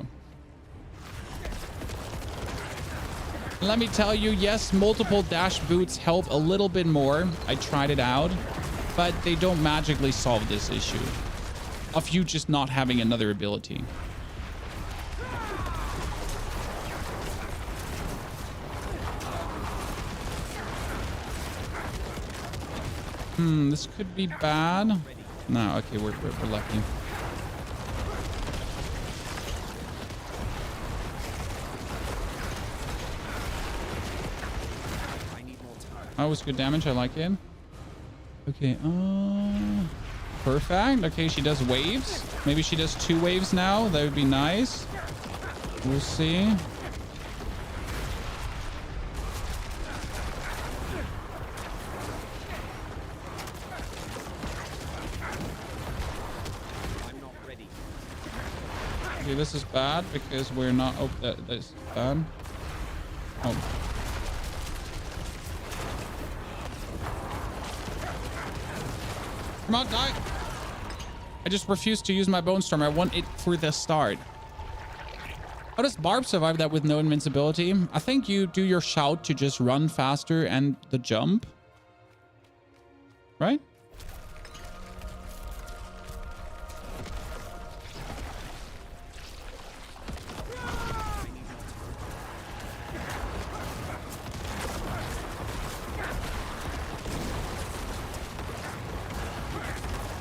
Let me tell you, yes, multiple dash boots help a little bit more. I tried it out, but they don't magically solve this issue of you just not having another ability. This could be bad. No, okay, we're lucky. That was good damage. I like it. Okay. Perfect. Okay, she does waves. Maybe she does 2 waves now. That would be nice. We'll see. I'm not ready. Okay, this is bad because we're not... Oh, that's bad. Oh. Come on, die. I just refuse to use my Bone Storm. I want it for the start. How does Barb survive that with no invincibility? I think you do your shout to just run faster and the jump. Right?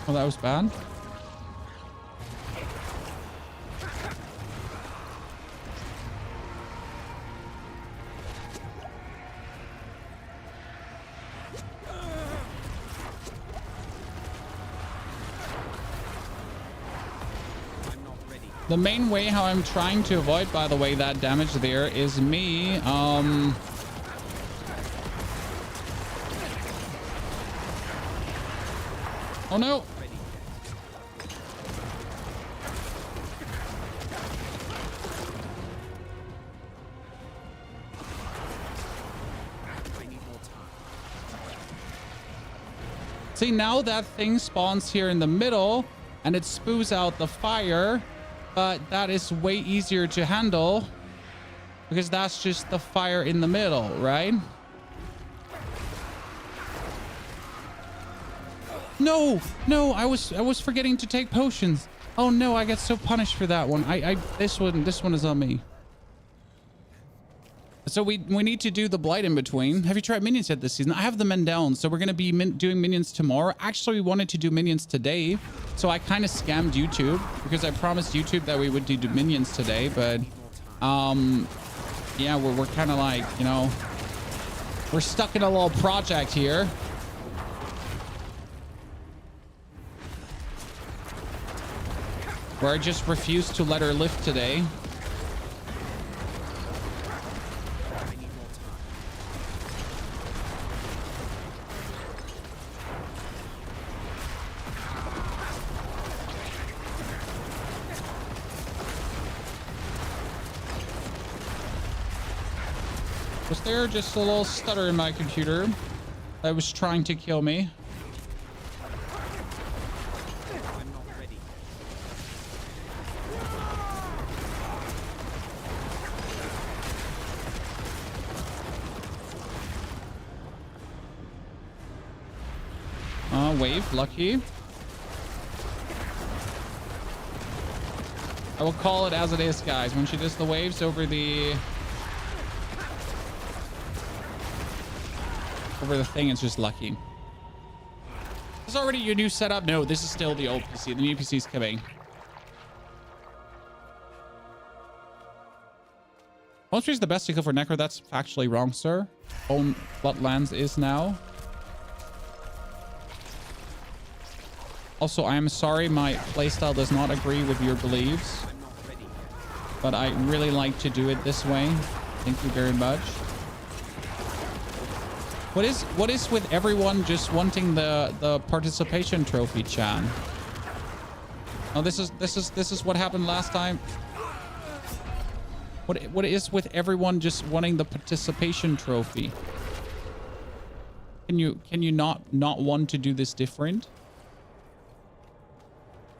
Oh, that was bad. The main way how I'm trying to avoid, by the way, that damage there is me, oh no. See, now that thing spawns here in the middle and it spews out the fire, but that is way easier to handle because that's just the fire in the middle, right? No, I was forgetting to take potions. Oh no, I get so punished for that one. This one is on me. So we need to do the blight in between. Have you tried minions yet this season? I have the men down, so we're gonna be doing minions tomorrow. Actually, we wanted to do minions today, so I kind of scammed YouTube because I promised YouTube that we would do minions today, but yeah, we're kind of like, you know, we're stuck in a little project here. Where I just refused to let her live today. Was there just a little stutter in my computer that was trying to kill me? I'm not ready. Wave, lucky. I will call it as it is, guys. When she does the waves over the thing, it's just lucky. Is already your new setup? No, this is still the old PC. The new PC is coming. Bone Spear is the best to kill for Necro. That's factually wrong, sir. Own Bloodlands is now. Also, I am sorry my playstyle does not agree with your beliefs, but I really like to do it this way. Thank you very much. What is with everyone just wanting the participation trophy, Chan? Oh, this is what happened last time. What is with everyone just wanting the participation trophy? Can you not want to do this different?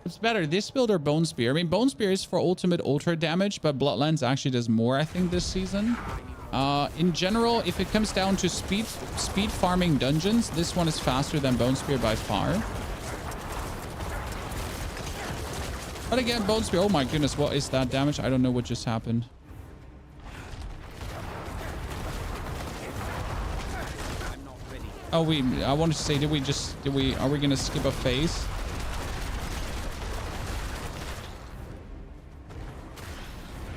It's better, this build or Bone Spear. I mean, Bone Spear is for ultimate ultra damage, but Bloodlands actually does more, I think, this season. In general, if it comes down to speed farming dungeons, this one is faster than Bone Spear by far. But again, Bone Spear, oh my goodness, what is that damage? I don't know what just happened. Oh, I wanted to say, are we gonna skip a phase?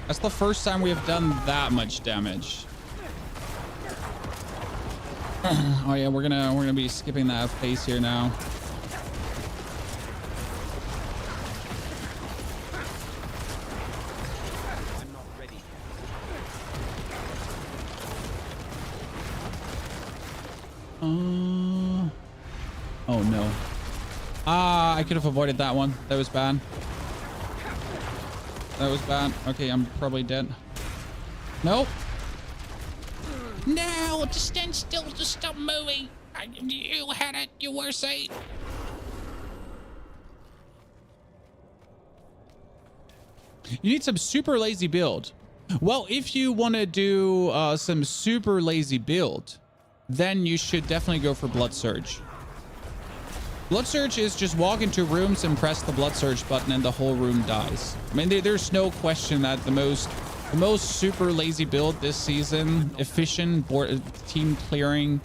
That's the first time we have done that much damage. Oh yeah, we're gonna be skipping that phase here now. I'm not ready. Oh no. I could have avoided that one. That was bad. That was bad. Okay, I'm probably dead. Nope. No, just stand still. Just stop moving. You had it. You were safe. You need some super lazy build. Well, if you want to do some super lazy build, then you should definitely go for Blood Surge. Blood Surge is just walk into rooms and press the Blood Surge button and the whole room dies. I mean, there's no question that the most super lazy build this season, efficient board team clearing,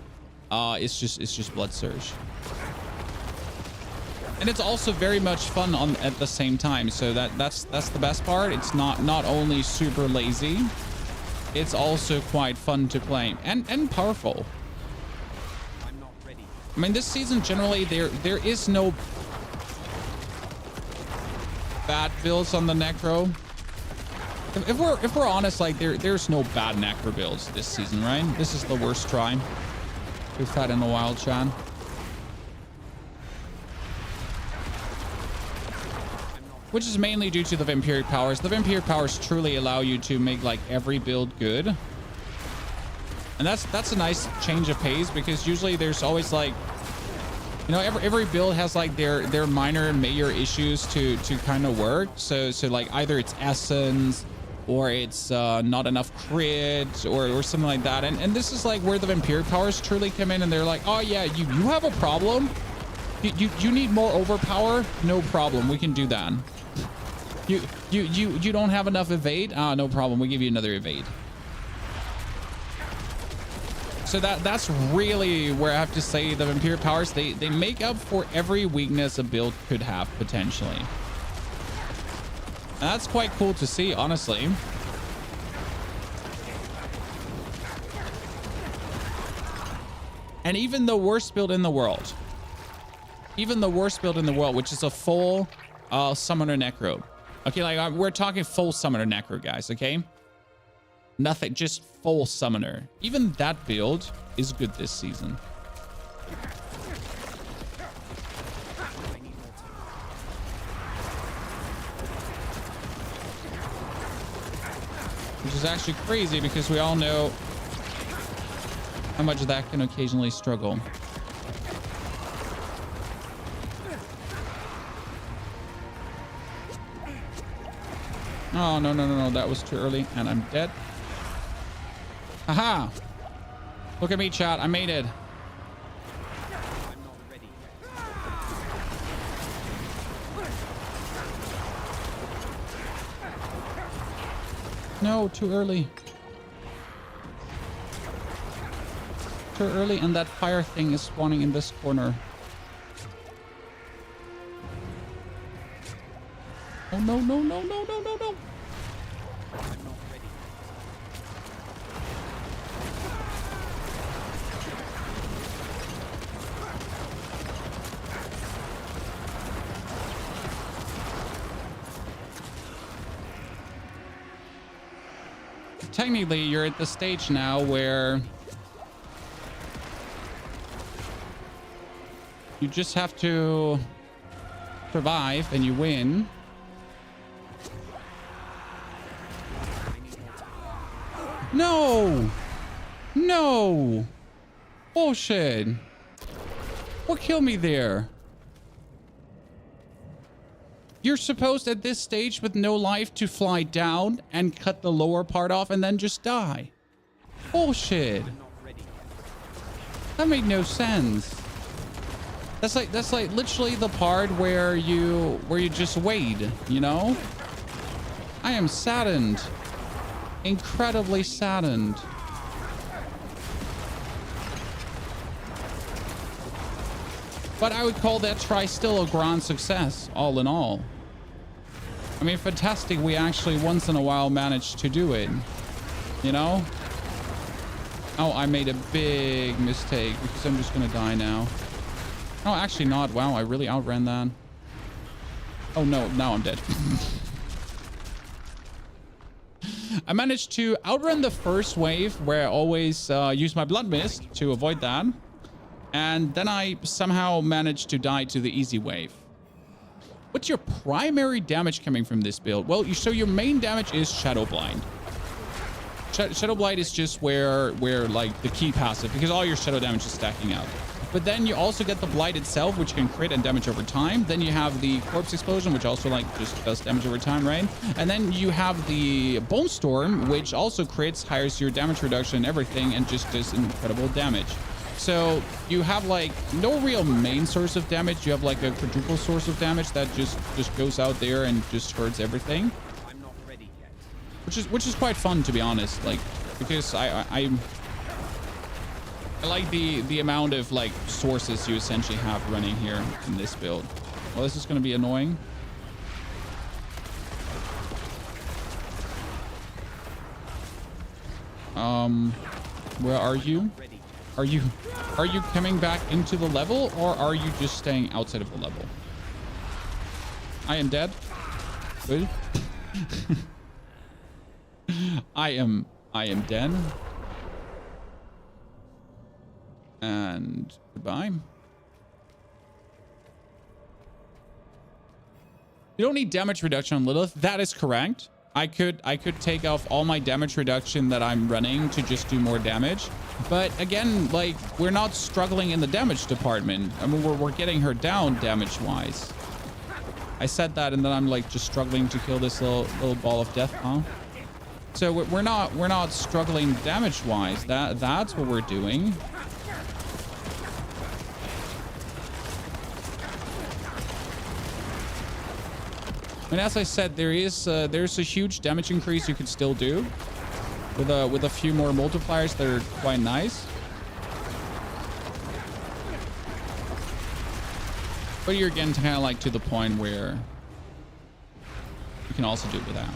is just Blood Surge. And it's also very much fun at the same time. So that's the best part. It's not only super lazy, it's also quite fun to play and powerful. I'm not ready. I mean, this season generally there is no bad builds on the Necro. If we're honest, like there's no bad Necro builds this season, right? This is the worst try we've had in a while, Chan. Which is mainly due to the vampiric powers. The vampiric powers truly allow you to make like every build good. And that's a nice change of pace, because usually there's always like, you know, every build has like their minor and major issues to kind of work. So like either it's essence or it's not enough crit or something like that. And this is like where the vampiric powers truly come in, and they're like, oh yeah, you have a problem. You need more overpower? No problem. We can do that. You don't have enough evade? No problem. We give you another evade. So that's really where I have to say the vampiric powers, they make up for every weakness a build could have potentially. And that's quite cool to see, honestly. And even the worst build in the world, which is a full Summoner Necro. Okay, like we're talking full Summoner Necro, guys, okay? Nothing, just full Summoner. Even that build is good this season. Which is actually crazy, because we all know how much that can occasionally struggle. Oh, no. That was too early, and I'm dead. Haha! Look at me, chat. I made it. I'm not ready. No, too early. Too early, and that fire thing is spawning in this corner. Oh, no. I'm not ready. Technically, you're at the stage now where you just have to survive and you win. No! Bullshit. What killed me there? You're supposed at this stage with no life to fly down and cut the lower part off and then just die. Bullshit. That made no sense. That's like literally the part where you just wade, you know? I am saddened. Incredibly saddened. But I would call that try still a grand success, all in all. I mean, fantastic. We actually once in a while managed to do it, you know? Oh, I made a big mistake because I'm just gonna die now. No, actually not. Wow, I really outran that. Oh no, now I'm dead. I managed to outrun the first wave where I always use my blood mist to avoid that. And then I somehow managed to die to the easy wave. What's your primary damage coming from this build? Well, so your main damage is Shadow Blind. Shadow Blind is just where like the key passive, because all your shadow damage is stacking up. But then you also get the Blight itself, which can crit and damage over time. Then you have the Corpse Explosion, which also like just does damage over time, right? And then you have the Bone Storm, which also crits, hires your damage reduction and everything, and just does incredible damage. So you have like no real main source of damage. You have like a quadruple source of damage that just goes out there and just hurts everything. I'm not ready yet. Which is quite fun, to be honest, like, because I like the amount of like sources you essentially have running here in this build. Well, this is going to be annoying. Where are you? Are you coming back into the level, or are you just staying outside of the level? I am dead. Good. I am dead. And goodbye. You don't need damage reduction on Lilith. That is correct. I could take off all my damage reduction that I'm running to just do more damage. But again, like, we're not struggling in the damage department. I mean, we're getting her down damage wise. I said that, and then I'm like just struggling to kill this little ball of death, huh? So we're not struggling damage wise. That's what we're doing. And as I said, there's a huge damage increase you could still do with a few more multipliers that are quite nice. But you're getting kind of like to the point where you can also do it without.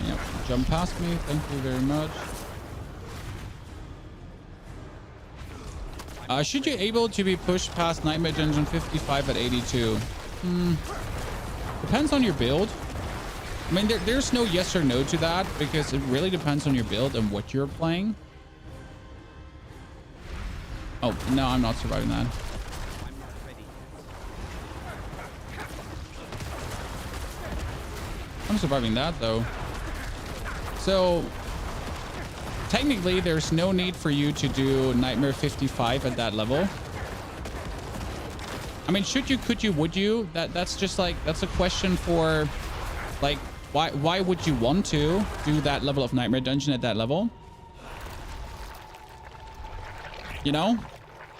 Yep, jump past me. Thank you very much. Should you able to be pushed past Nightmare Dungeon 55 at 82? Depends on your build. I mean, there's no yes or no to that, because it really depends on your build and what you're playing. Oh, no, I'm not surviving that. I'm surviving that, though. So technically, there's no need for you to do Nightmare 55 at that level. I mean, should you, could you, would you? That's just like, that's a question for, like, why would you want to do that level of Nightmare Dungeon at that level? You know?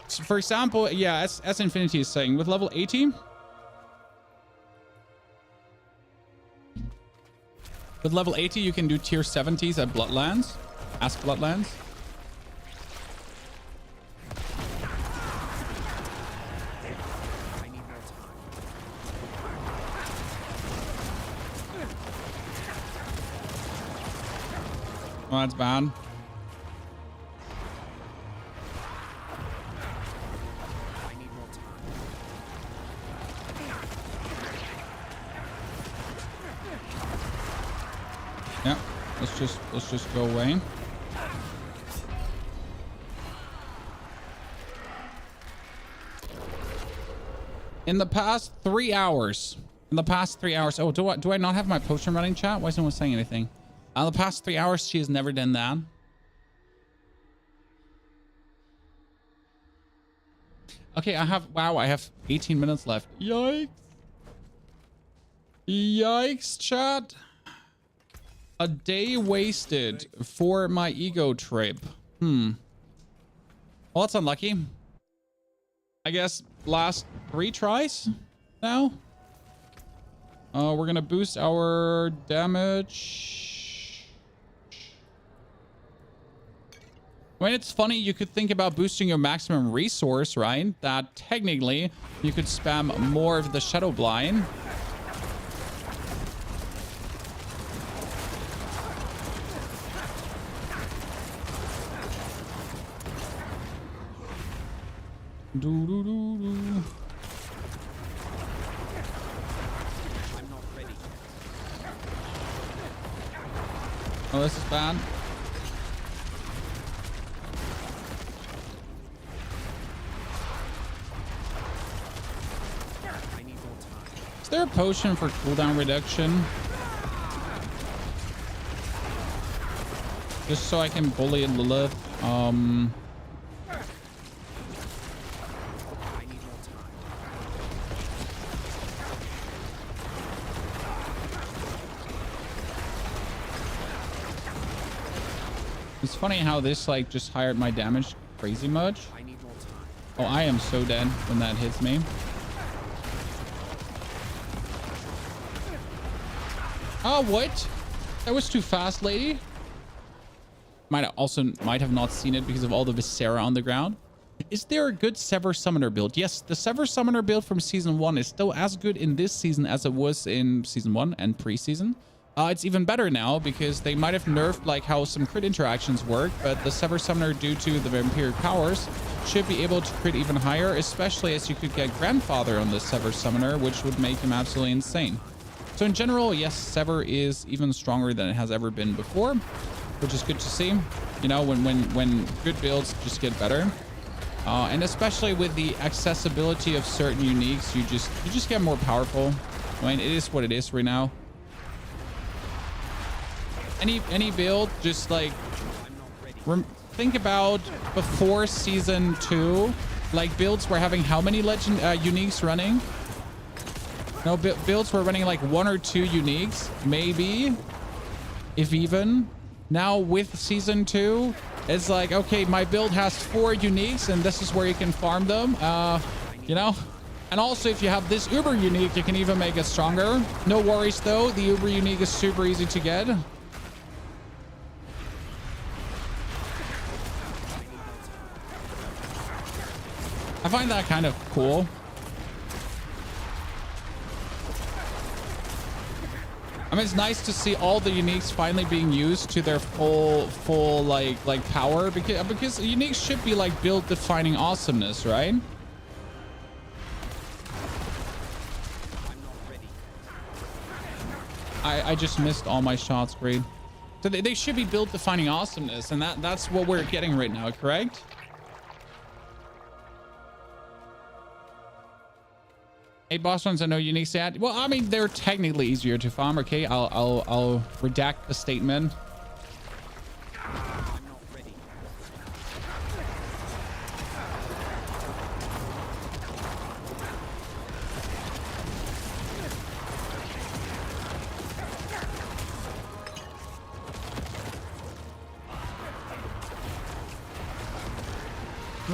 So for example, yeah, as Infinity is saying, with level 80, with level 80, you can do tier 70s at Bloodlands. Ask Bloodlands. Oh, that's bad. Yeah, let's just go away. In the past 3 hours. Oh, do I not have my potion running, chat? Why is no one saying anything? In the past 3 hours, she has never done that. Okay, I have 18 minutes left. Yikes. Yikes, chat. A day wasted for my ego trip. Well, that's unlucky. I guess last 3 tries now. We're gonna boost our damage. I mean, it's funny, you could think about boosting your maximum resource, right? That technically you could spam more of the Shadow Blind. I'm not ready. Oh, this is bad. there a potion for cooldown reduction? Just so I can bully Lilith. I need more time. It's funny how this like just hired my damage crazy much. I need more time. Oh, I am so dead when that hits me. Oh, what? That was too fast, lady. Might have not seen it because of all the Viscera on the ground. Is there a good Sever Summoner build? Yes, the Sever Summoner build from Season 1 is still as good in this season as it was in Season 1 and pre-season. It's even better now because they might have nerfed like how some crit interactions work, but the Sever Summoner, due to the vampiric powers, should be able to crit even higher, especially as you could get Grandfather on the Sever Summoner, which would make him absolutely insane. So in general, yes, Sever is even stronger than it has ever been before, which is good to see. You know, when good builds just get better. And especially with the accessibility of certain uniques, you just get more powerful. I mean, it is what it is right now. Any build, just like think about before season 2, like builds were having how many legend uniques running? No, builds were running like 1 or 2 uniques, maybe, if even. Now with season 2, it's like, okay, my build has 4 uniques and this is where you can farm them, you know. And also, if you have this uber unique, you can even make it stronger. No worries though, the uber unique is super easy to get. I find that kind of cool. I mean, it's nice to see all the uniques finally being used to their full like power, because uniques should be like build defining awesomeness, right? I just missed all my shots, great. So they should be build defining awesomeness, and that's what we're getting right now, correct? Eight boss ones, I know unique stat. Well, I mean, they're technically easier to farm. Okay, I'll redact the statement. I'm not ready.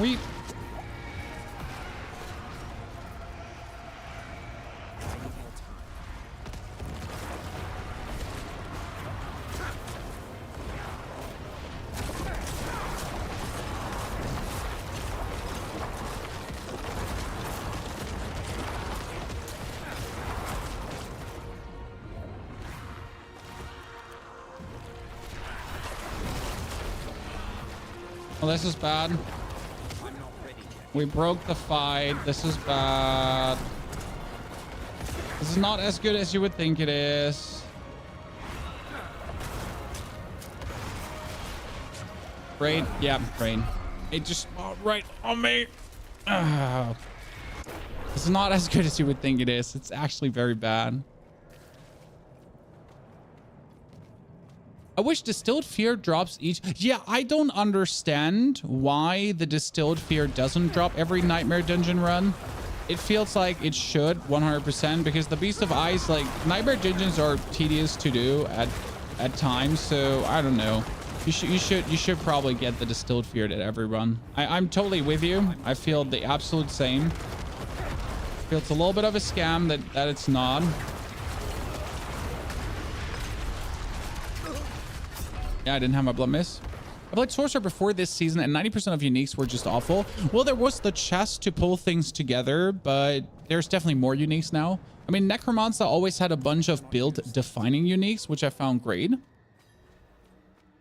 We. Well, this is bad. We broke the fight. This is bad. This is not as good as you would think it is. Rain. Yeah, rain. It just right on me. This is not as good as you would think it is. It's actually very bad. I wish Distilled Fear drops each. Yeah, I don't understand why the Distilled Fear doesn't drop every Nightmare Dungeon run. It feels like it should 100%, because the Beast of Ice, like, Nightmare Dungeons are tedious to do at times. So I don't know. You should probably get the Distilled Fear at every run. I'm totally with you. I feel the absolute same. I feel it's a little bit of a scam that it's not. Yeah, I didn't have my blood miss. I played Sorcerer before this season, and 90% of uniques were just awful. Well, there was the chest to pull things together, but there's definitely more uniques now. I mean, Necromancer always had a bunch of build-defining uniques, which I found great.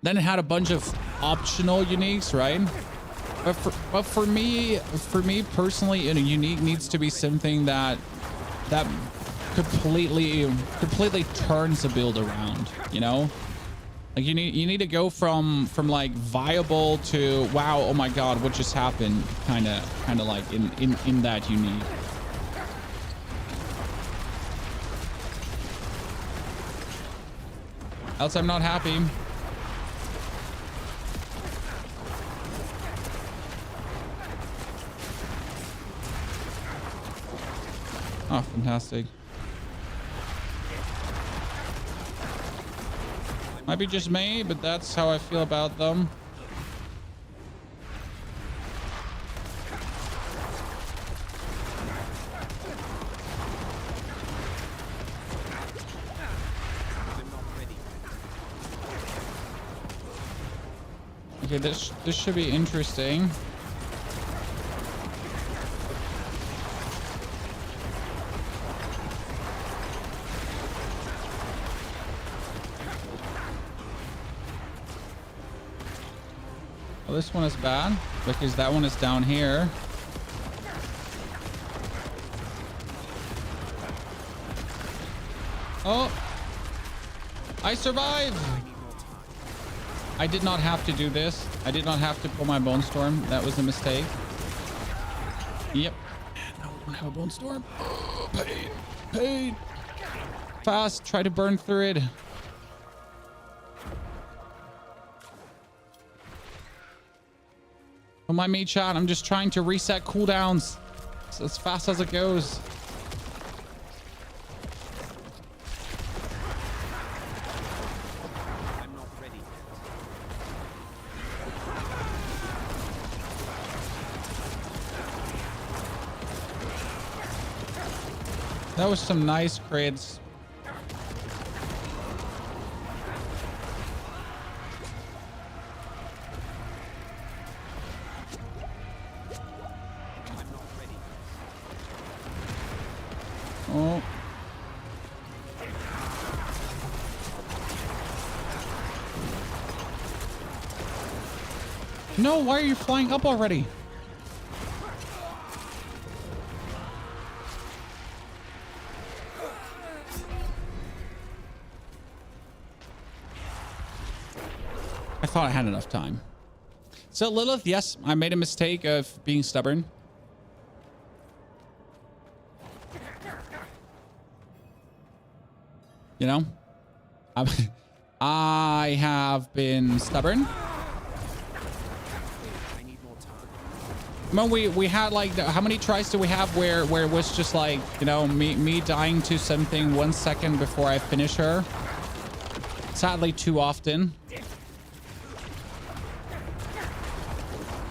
Then it had a bunch of optional uniques, right? But for me personally, a unique needs to be something that completely turns a build around, you know? Like you need to go from like viable to wow, oh my god, what just happened, kind of like in that unique. Else I'm not happy. Oh, fantastic. Might be just me, but that's how I feel about them. Okay, this should be interesting. Well, this one is bad because that one is down here. Oh, I survived. I did not have to do this. I did not have to pull my Bone Storm. That was a mistake. Yep. Now we don't have a Bone Storm. Oh, pain. Pain. Fast. Try to burn through it. Don't mind me, chat. I'm just trying to reset cooldowns as fast as it goes. That was some nice crits. Oh. No, why are you flying up already? I thought I had enough time. So Lilith, yes, I made a mistake of being stubborn. You know, I have been stubborn. I mean, we had like, how many tries do we have where it was just like, you know, me dying to something 1 second before I finish her? Sadly, too often.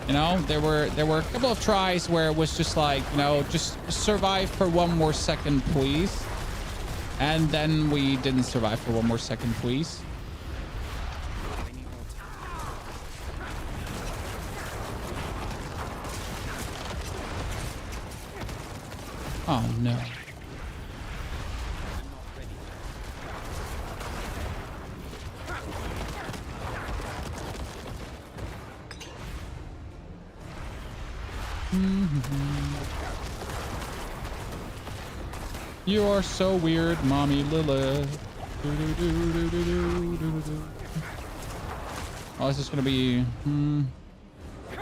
You know, there were a couple of tries where it was just like, you know, just survive for 1 more second, please. And then we didn't survive for 1 more second, please. Oh no. You are so weird, mommy Lilith. Oh, this is gonna be.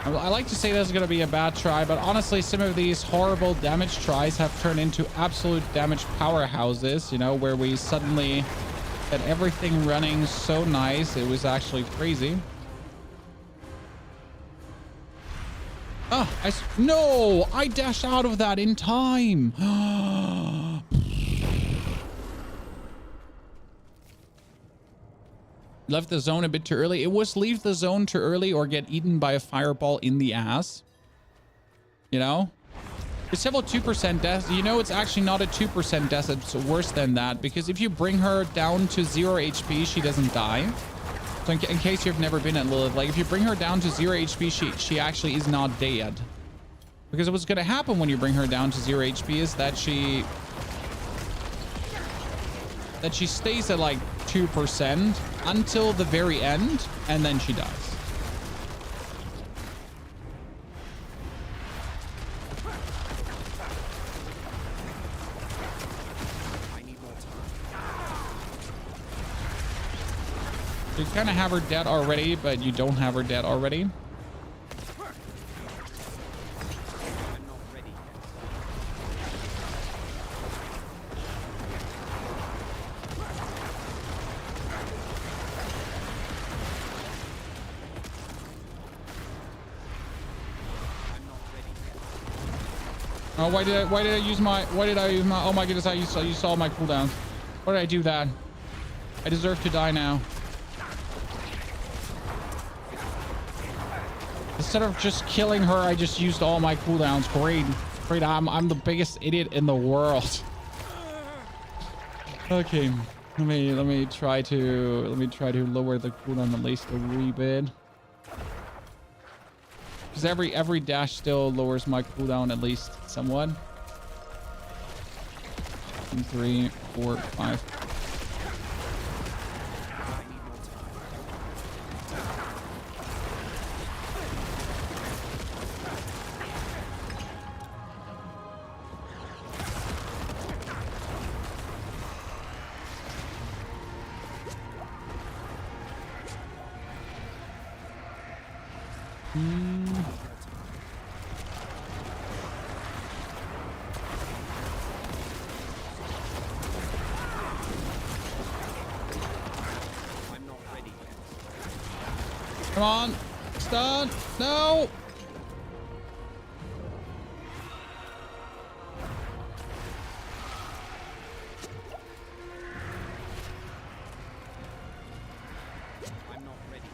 I like to say this is gonna be a bad try, but honestly, some of these horrible damage tries have turned into absolute damage powerhouses. You know, where we suddenly had everything running so nice, it was actually crazy. Oh, no! I dashed out of that in time. Left the zone a bit too early. It was leave the zone too early or get eaten by a fireball in the ass. You know? It's several 2% deaths. You know, it's actually not a 2% death. It's worse than that. Because if you bring her down to 0 HP, she doesn't die. So in case you've never been at Lilith, like if you bring her down to 0 HP, she actually is not dead. Because what's going to happen when you bring her down to 0 HP is that she stays at like 2% until the very end, and then she dies. You kind of have her dead already, but you don't have her dead already. Oh, why did I use my, oh my goodness, I used all my cooldowns. Why did I do that? I deserve to die now. Instead of just killing her, I just used all my cooldowns. Great. Great, I'm the biggest idiot in the world. Okay, let me try to lower the cooldown at least a wee bit. Because every dash still lowers my cooldown at least somewhat. 2, 3, 4, 5. Come on, stun, no. I'm not ready.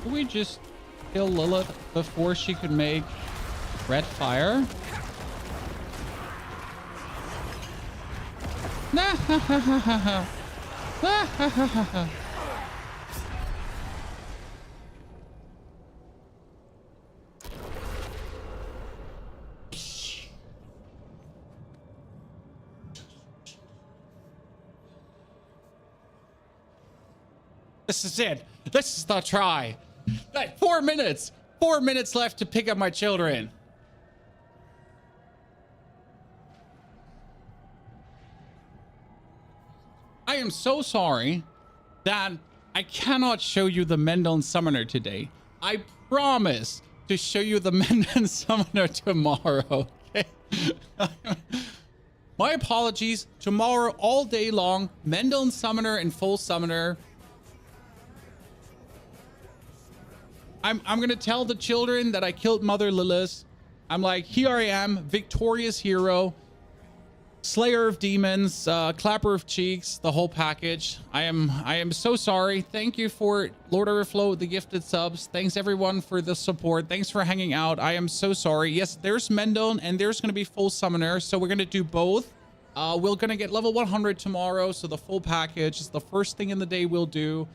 Can we just kill Lilith before she could make red fire? Nah, ha, ha, ha, ha, ha. Ah, ha, ha, ha, ha. This is it. This is the try. Like 4 minutes. 4 minutes left to pick up my children. I am so sorry that I cannot show you the Mendon Summoner today. I promise to show you the Mendon Summoner tomorrow. Okay? My apologies. Tomorrow, all day long, Mendon Summoner and Full Summoner. I'm gonna tell the children that I killed Mother Lilith. I'm like, here I am, victorious hero, slayer of demons, clapper of cheeks, the whole package. I am so sorry. Thank you for Lord Overflow, the gifted subs. Thanks everyone for the support. Thanks for hanging out. I am so sorry. Yes, there's Mendon and there's gonna be Full Summoner, so we're gonna do both. We're gonna get level 100 tomorrow, so the full package is the first thing in the day we'll do.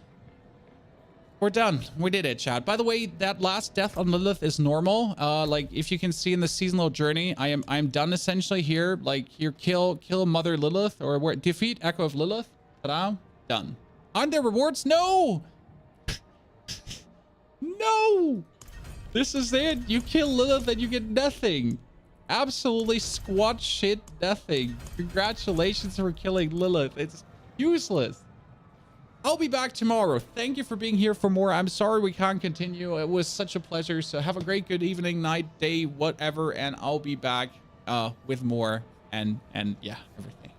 We're done. We did it, chat. By the way, that last death on Lilith is normal. Like if you can see in the seasonal journey, I'm done essentially here. Like here, kill Mother Lilith or where defeat Echo of Lilith. Ta-da! Done. Aren't there rewards? No. No. This is it. You kill Lilith and you get nothing. Absolutely squat shit nothing. Congratulations for killing Lilith. It's useless. I'll be back tomorrow. Thank you for being here for more. I'm sorry we can't continue. It was such a pleasure. So have a great, good evening, night, day, whatever. And I'll be back with more and yeah, everything.